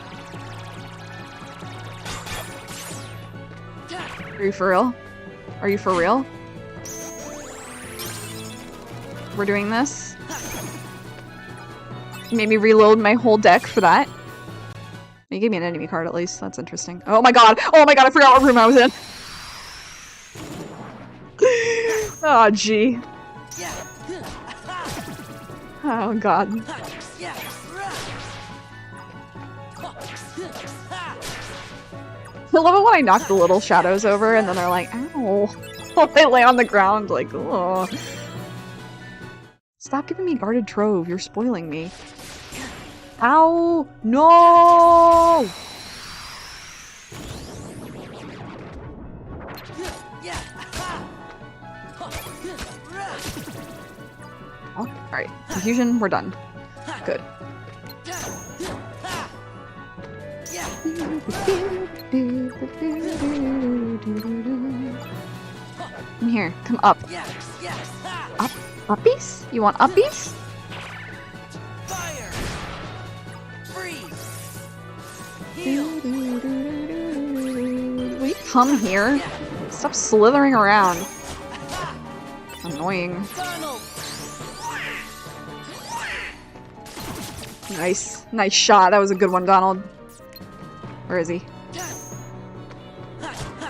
Are you for real? Are you for real? We're doing this? Made me reload my whole deck for that. You gave me an enemy card at least. That's interesting. Oh my god! Oh my god, I forgot what room I was in! Oh, gee. Oh god. I love it when I knock the little shadows over and then they're like, ow. They lay on the ground like, oh. Stop giving me guarded trove, you're spoiling me. Ow! No! Oh, alright. Confusion, we're done. Good. Come here, come up. Up? Uppies? You want uppies? Fire! Freeze! Will you come here? Stop slithering around. Annoying. Nice. Nice shot. That was a good one, Donald. Where is he?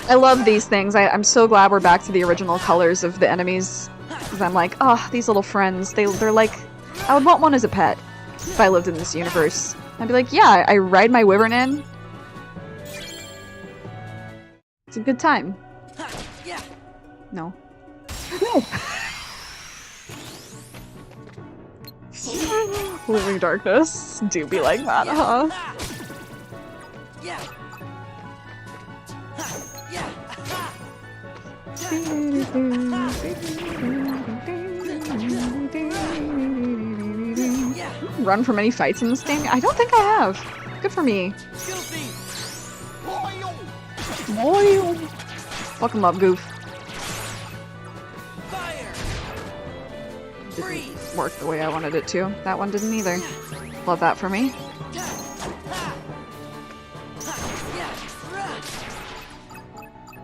I love these things. I'm so glad we're back to the original colors of the enemies. Because I'm like, oh, these little friends. They're like... I would want one as a pet if I lived in this universe. I'd be like, yeah, I ride my wyvern in. It's a good time. No. No! Living darkness. Do be like that, huh? Run from any fights in this game? I don't think I have. Good for me. Boy. Fuck him up, Goof. Didn't work the way I wanted it to. That one didn't either. Love that for me.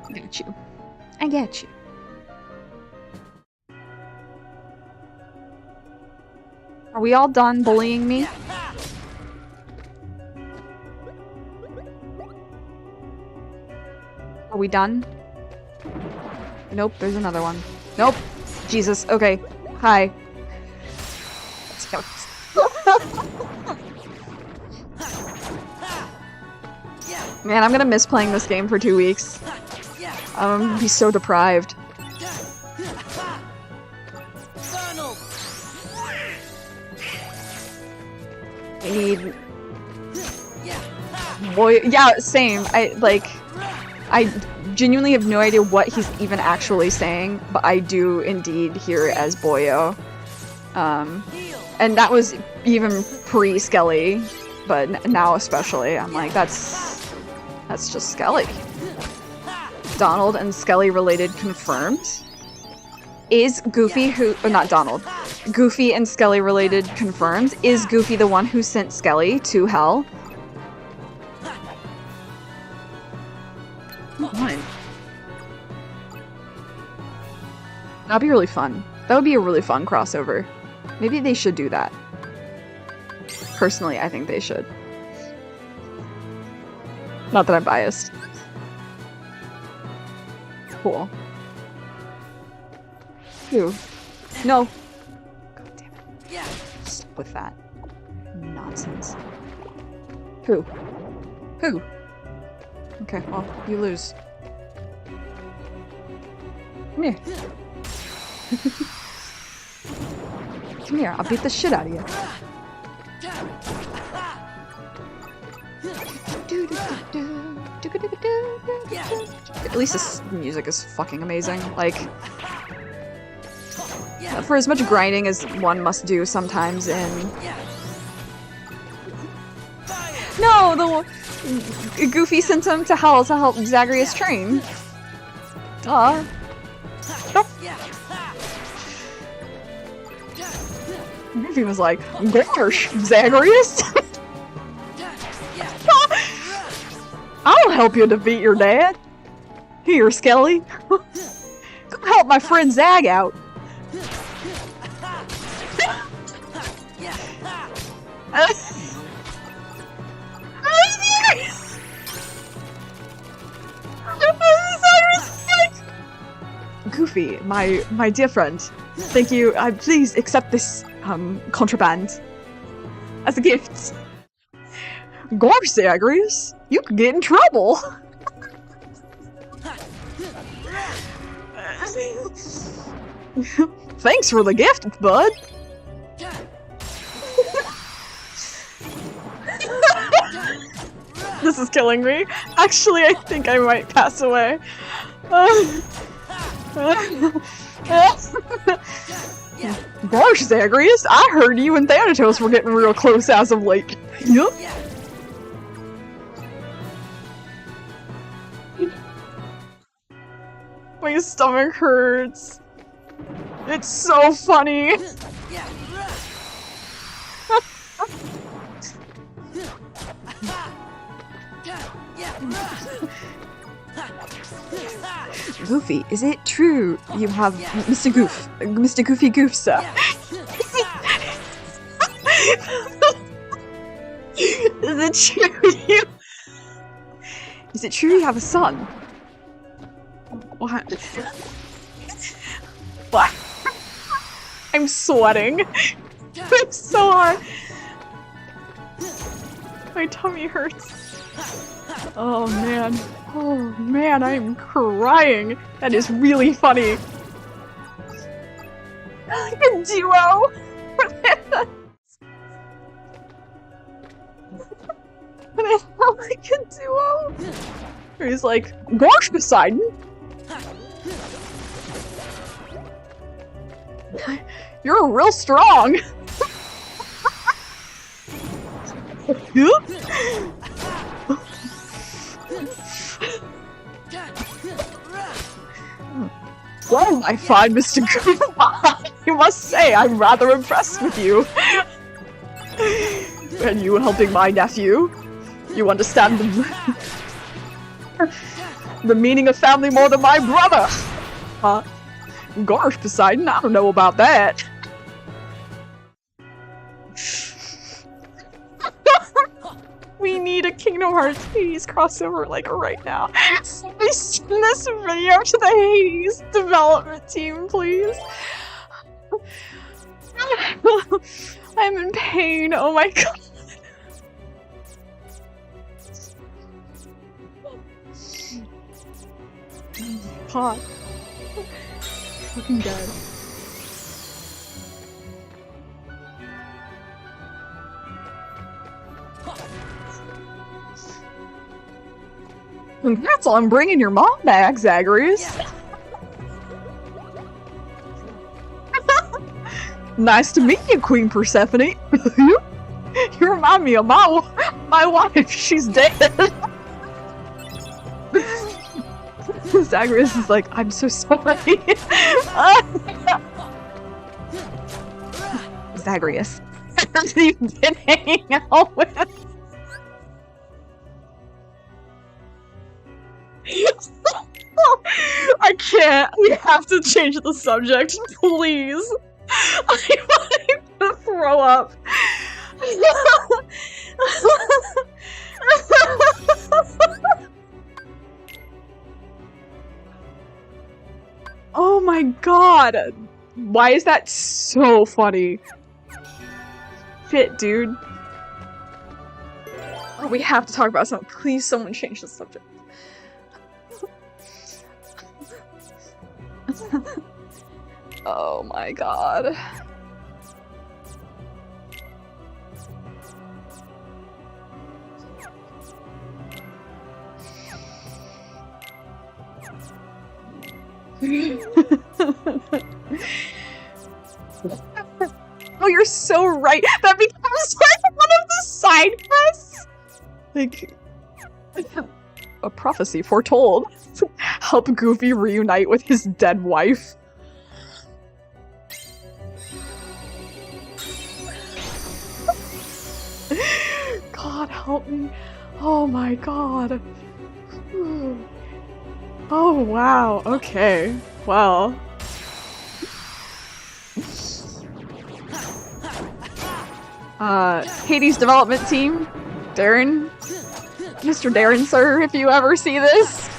I get you. I get you. Are we all done bullying me? Are we done? Nope, there's another one. Nope. Jesus, okay. Hi. Let's go. Man, I'm gonna miss playing this game for 2 weeks. I'm gonna be so deprived. I need... Boy, yeah, same. I genuinely have no idea what he's even actually saying, but I do indeed hear it as Boyo. And that was even pre-Skelly, but now especially, I'm like, that's just Skelly. Donald and Skelly related confirmed. Is Goofy not Donald. Goofy and Skelly related confirmed. Is Goofy the one who sent Skelly to hell? Fine. That'd be really fun. That would be a really fun crossover. Maybe they should do that. Personally, I think they should. Not that I'm biased. Cool. Who? No. God damn it. Stop with that nonsense. Who? Who? Okay, well, you lose. Come here. Come here, I'll beat the shit out of you. At least this music is fucking amazing. Like, for as much grinding as one must do sometimes in... No! The Goofy sent him to hell to help Zagreus train. Duh. Nope. Goofy was like, gosh, Zagreus! I'll help you defeat your dad. Here, Skelly. Go help my friend Zag out. Goofy, my dear friend, thank you. Please accept this contraband as a gift. Gosh, Zagreus, you could get in trouble. Thanks for the gift, bud. This is killing me. Actually, I think I might pass away. Gosh, Zagreus, I heard you and Thanatos were getting real close as of late. Yup. My stomach hurts. It's so funny. Goofy, is it true you have Mr. Goofy Goofster? Is it true you have a son? What? What? I'm sweating. It's so hard. My tummy hurts. Oh man, I'm crying. That is really funny. A duo. It felt like a duo. He's like, gosh, Poseidon. You're real strong. Well, I find Mr. Goof, I must say I'm rather impressed with you. And you helping my nephew. You understand the meaning of family more than my brother. Gosh, Poseidon, I don't know about that. We need a Kingdom Hearts Hades crossover like right now. Somebody send this video to the Hades development team, please. I'm in pain. Oh my god. God. Fucking dead. Congrats on bringing your mom back, Zagreus. Nice to meet you, Queen Persephone. You remind me of my wife. She's dead. Zagreus is like, I'm so sorry. Zagreus. You've been hanging out with. I can't. We have to change the subject, please. I want to throw up. Oh my god. Why is that so funny? Shit, dude. Oh, we have to talk about something. Please, someone change the subject. Oh my god. Oh, you're so right. That becomes like one of the side quests. Like a prophecy foretold. Help Goofy reunite with his dead wife. God help me. Oh my god. Oh wow, okay. Well. Hades development team. Darren. Mr. Darren, sir, if you ever see this.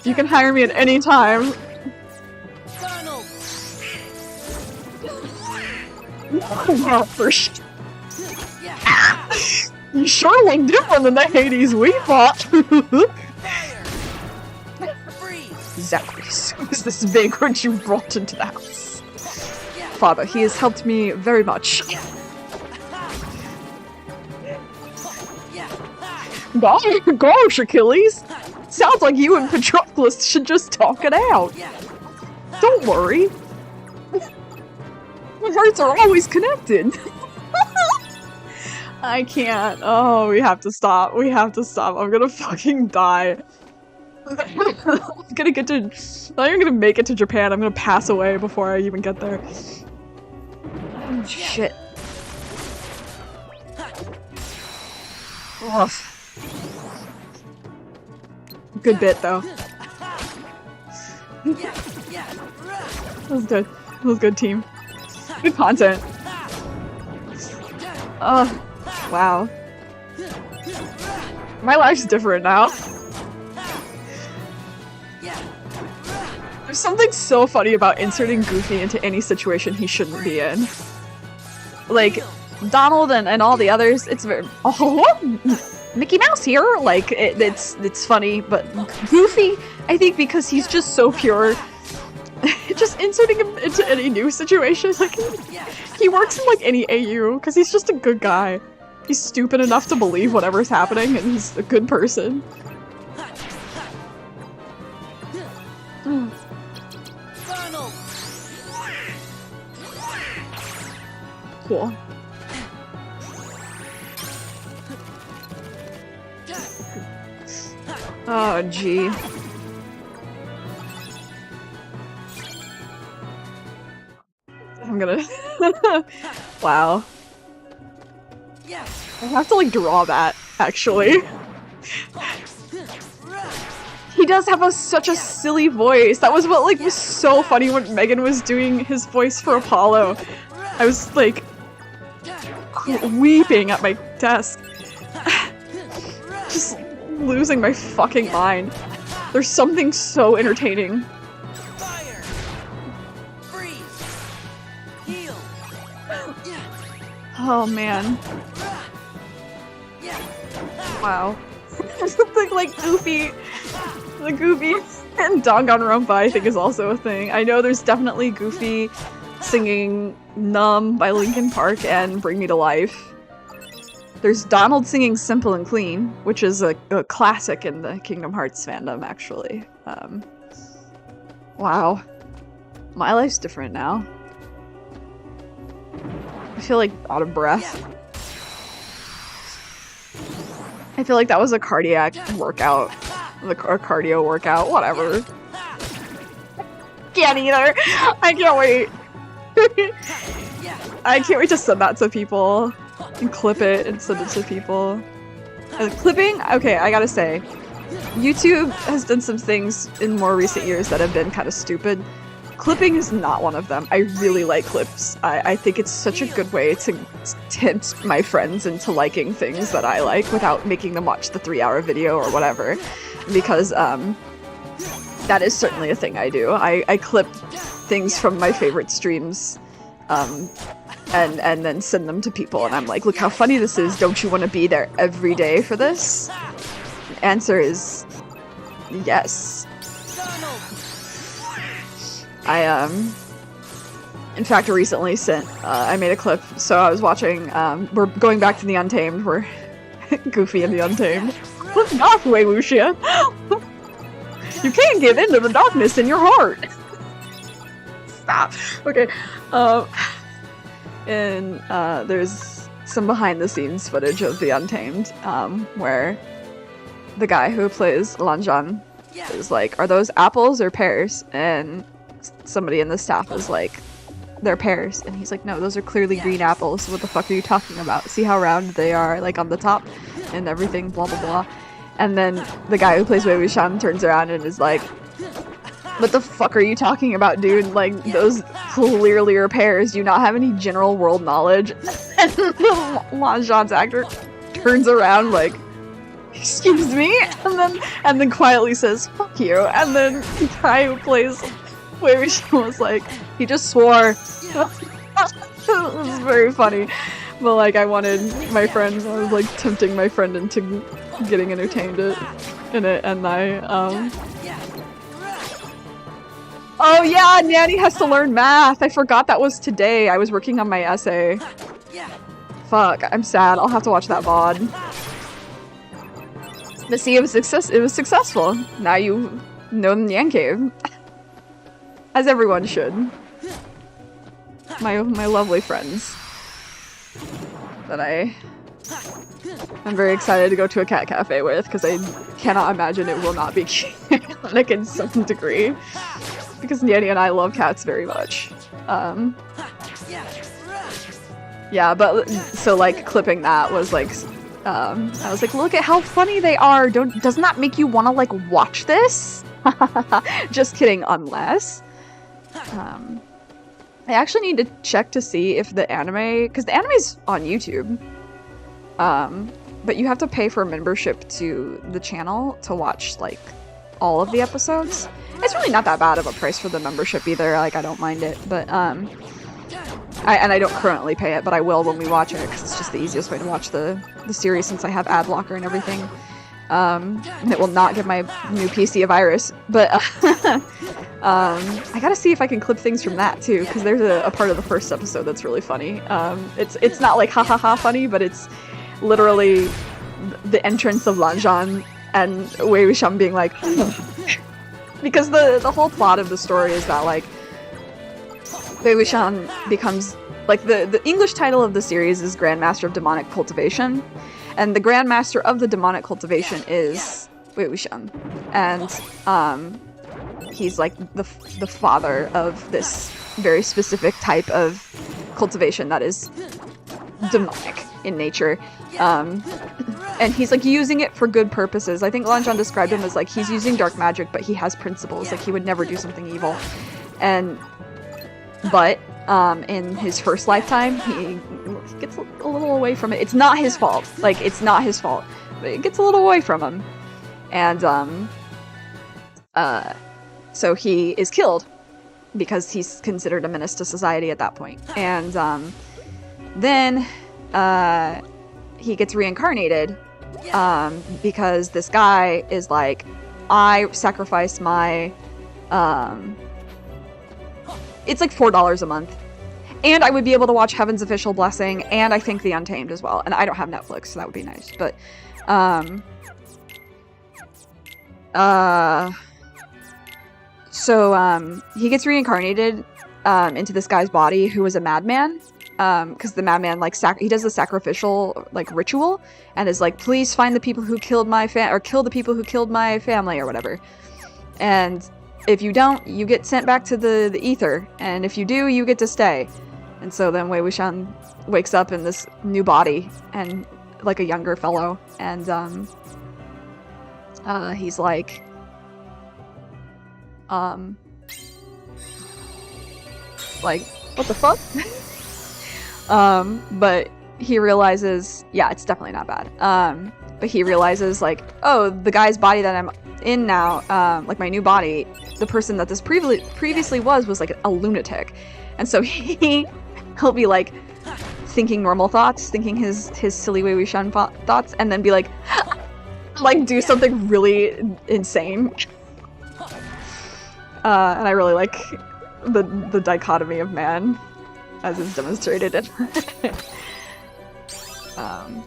You can hire me at any time. Oh, for sure. You sure look different than the Hades we fought. Zagreus. this vagrant you brought into the house? Father, he has helped me very much. Gosh, Achilles! Sounds like you and Patroclus should just talk it out. Don't worry. The hearts are always connected. I can't. Oh, we have to stop. We have to stop. I'm gonna fucking die. I'm gonna get to... I'm not even gonna make it to Japan. I'm gonna pass away before I even get there. Oh, shit. Ugh. Good bit, though. That was good. That was good, team. Good content. Oh, wow. My life's different now. There's something so funny about inserting Goofy into any situation he shouldn't be in. Like, Donald and all the others, it's very... Oh, Mickey Mouse here! Like, it's funny, but Goofy, I think because he's just so pure, just inserting him into any new situation, like, he works in, like, any AU, because he's just a good guy. He's stupid enough to believe whatever's happening, and he's a good person. Cool. Oh, gee. I'm gonna... Wow. I have to, like, draw that, actually. He does have such a silly voice. That was what, like, was so funny when Megan was doing his voice for Apollo. I was, like, weeping at my desk. Just losing my fucking mind. There's something so entertaining. Fire! Freeze! Heal! Oh man. Wow. Something like Goofy. The Goofy and Danganronpa I think is also a thing. I know there's definitely Goofy singing Numb by Linkin Park and Bring Me to Life. There's Donald singing Simple and Clean, which is a classic in the Kingdom Hearts fandom, actually. Wow. My life's different now. I feel like out of breath. I feel like that was a cardiac workout. Or cardio workout, whatever. Can't either! I can't wait! I can't wait to send that to people. And clip it and send it to people. Clipping? Okay, I gotta say. YouTube has done some things in more recent years that have been kind of stupid. Clipping is not one of them. I really like clips. I think it's such a good way to tempt my friends into liking things that I like without making them watch the 3-hour video or whatever. Because, that is certainly a thing I do. I clip things from my favorite streams, and then send them to people, and I'm like, look how funny this is, don't you want to be there every day for this? The answer is yes. In fact, recently I made a clip, so I was watching, we're going back to the Untamed, we're Goofy and the Untamed. Look off, Wei Wuxia! You can't give in to the darkness in your heart! Stop! Okay, and there's some behind-the-scenes footage of the Untamed, where the guy who plays Lanjan is like, are those apples or pears? And somebody in the staff is like, they're pears. And he's like, no, those are clearly green apples. What the fuck are you talking about? See how round they are, like, on the top and everything, blah blah blah. And then the guy who plays Wei Wuxian turns around and is like, what the fuck are you talking about, dude? Like, those clearly are pears. Do you not have any general world knowledge? And Lanjan's actor turns around like, excuse me? And then quietly says, fuck you. And then the guy who plays Wei Wuxian was like, he just swore. It was very funny. But, like, I wanted my friend, I was, like, tempting my friend into getting entertained in it, and I, Oh yeah, Nanny has to learn math. I forgot that was today. I was working on my essay. Fuck, I'm sad. I'll have to watch that VOD. But see, it was successful. Now you know the Nyan Cave. As everyone should. My lovely friends. That I'm very excited to go to a cat cafe with, because I cannot imagine it will not be chaotic in some degree. Because Nanny and I love cats very much. Yeah, but so like clipping that was like, I was like, look at how funny they are. Doesn't that make you want to like watch this? Just kidding, unless. I actually need to check to see if the anime, because the anime's on YouTube. But you have to pay for a membership to the channel to watch like all of the episodes. It's really not that bad of a price for the membership either. Like, I don't mind it, but I don't currently pay it, but I will when we watch it, because it's just the easiest way to watch the series since I have ad blocker and everything. And it will not give my new PC a virus, but I gotta see if I can clip things from that too, because there's a part of the first episode that's really funny. It's not like ha ha ha funny, but it's literally the entrance of Lanjan and Wei Wuxian being like, because the whole plot of the story is that like Wei Wuxian becomes like the English title of the series is Grandmaster of Demonic Cultivation, and the Grandmaster of the Demonic Cultivation is Wei Wuxian, and he's like the father of this very specific type of cultivation that is demonic in nature. And he's like using it for good purposes. I think Lanjan described him as like he's using dark magic, but he has principles. Like he would never do something evil. But in his first lifetime, he gets a little away from it. It's not his fault. Like, it's not his fault. But it gets a little away from him. And so he is killed because he's considered a menace to society at that point. And then he gets reincarnated because this guy is like, I sacrifice my it's like $4 a month, and I would be able to watch Heaven's Official Blessing, and I think The Untamed as well. And I don't have Netflix, so that would be nice. But so he gets reincarnated into this guy's body who was a madman, because the madman like he does the sacrificial like ritual and is like, please find the people who killed my or kill the people who killed my family or whatever, and if you don't, you get sent back to the ether, and if you do, you get to stay. And so then Wei Wuxian wakes up in this new body and like a younger fellow, and he's like what the fuck? But he realizes, yeah, it's definitely not bad. But he realizes like, oh, the guy's body that I'm in now, like my new body, the person that this previously was like a lunatic, and so he'll be like thinking normal thoughts, thinking his silly Wei Wuxian thoughts, and then be like do something really insane. And I really like the dichotomy of man as is demonstrated in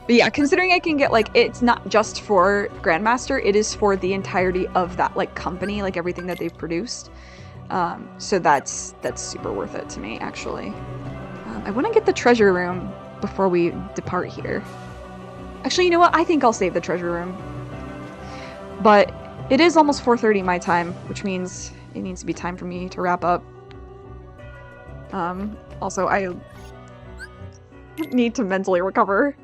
but yeah, considering I can get like, it's not just for Grandmaster, it is for the entirety of that like company, like everything that they've produced. So that's super worth it to me, actually. I want to get the treasure room before we depart here. Actually, you know what? I think I'll save the treasure room. But it is almost 4:30 my time, which means it needs to be time for me to wrap up. Also, I need to mentally recover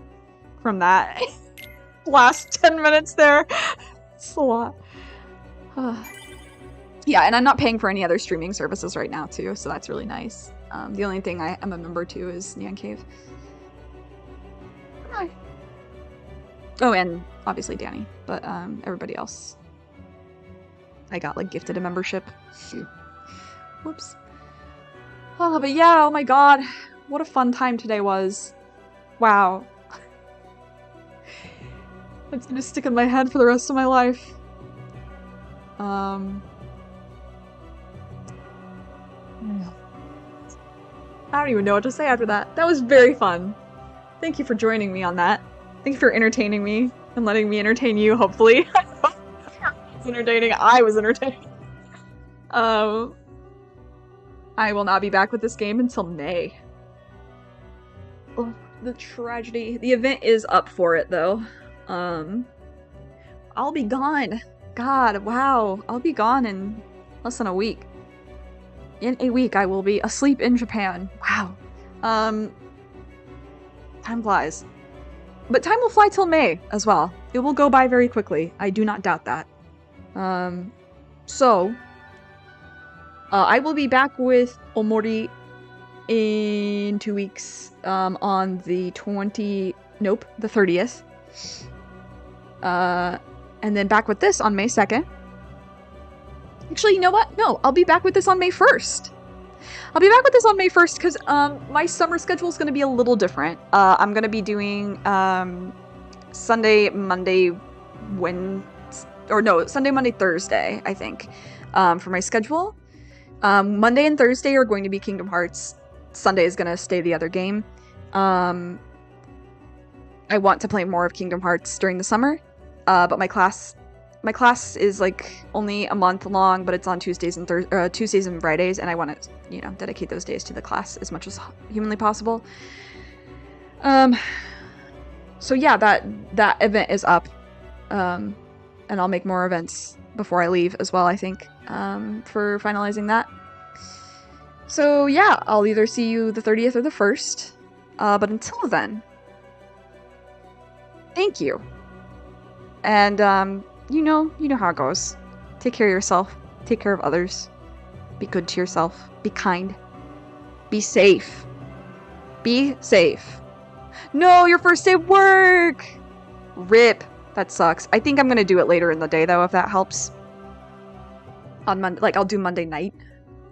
from that last 10 minutes there. It's a lot. Yeah, and I'm not paying for any other streaming services right now too, so that's really nice. The only thing I am a member to is Nyan Cave. Hi. Oh, and obviously Danny, but everybody else I got like gifted a membership. Whoops. Oh, but yeah, oh my god, what a fun time today was. Wow. It's gonna stick in my head for the rest of my life. I don't even know what to say after that. That was very fun. Thank you for joining me on that. Thank you for entertaining me and letting me entertain you, hopefully. It's entertaining. I was entertained. I will not be back with this game until May. Oh, the tragedy. The event is up for it, though. I'll be gone. God, wow. I'll be gone in less than a week. In a week, I will be asleep in Japan. Wow. Time flies. But time will fly till May as well. It will go by very quickly. I do not doubt that. I will be back with Omori in 2 weeks, on the 30th. And then back with this on May 2nd. Actually, you know what? No, I'll be back with this on May 1st. I'll be back with this on May 1st because my summer schedule is going to be a little different. I'm going to be doing Sunday, Monday, Sunday, Monday, Thursday, I think, for my schedule. Monday and Thursday are going to be Kingdom Hearts. Sunday is going to stay the other game. I want to play more of Kingdom Hearts during the summer, but my class is like only a month long, but it's on Tuesdays and Fridays, and I want to, dedicate those days to the class as much as humanly possible. So yeah, that event is up, and I'll make more events before I leave as well, I think, for finalizing that. So yeah, I'll either see you the 30th or the 1st, but until then, thank you. And, you know how it goes. Take care of yourself. Take care of others. Be good to yourself. Be kind. Be safe. Be safe. No, your first day of work! RIP. That sucks. I think I'm gonna do it later in the day, though, if that helps. On Monday, I'll do Monday night.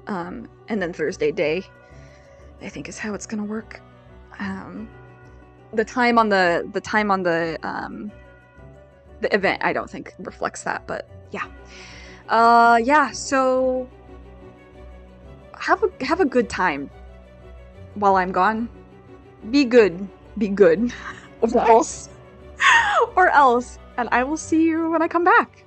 And then Thursday day, I think is how it's gonna work. The time on the event, I don't think reflects that, but yeah. Yeah, so have a good time while I'm gone. Be good. Be good. Or else. And I will see you when I come back.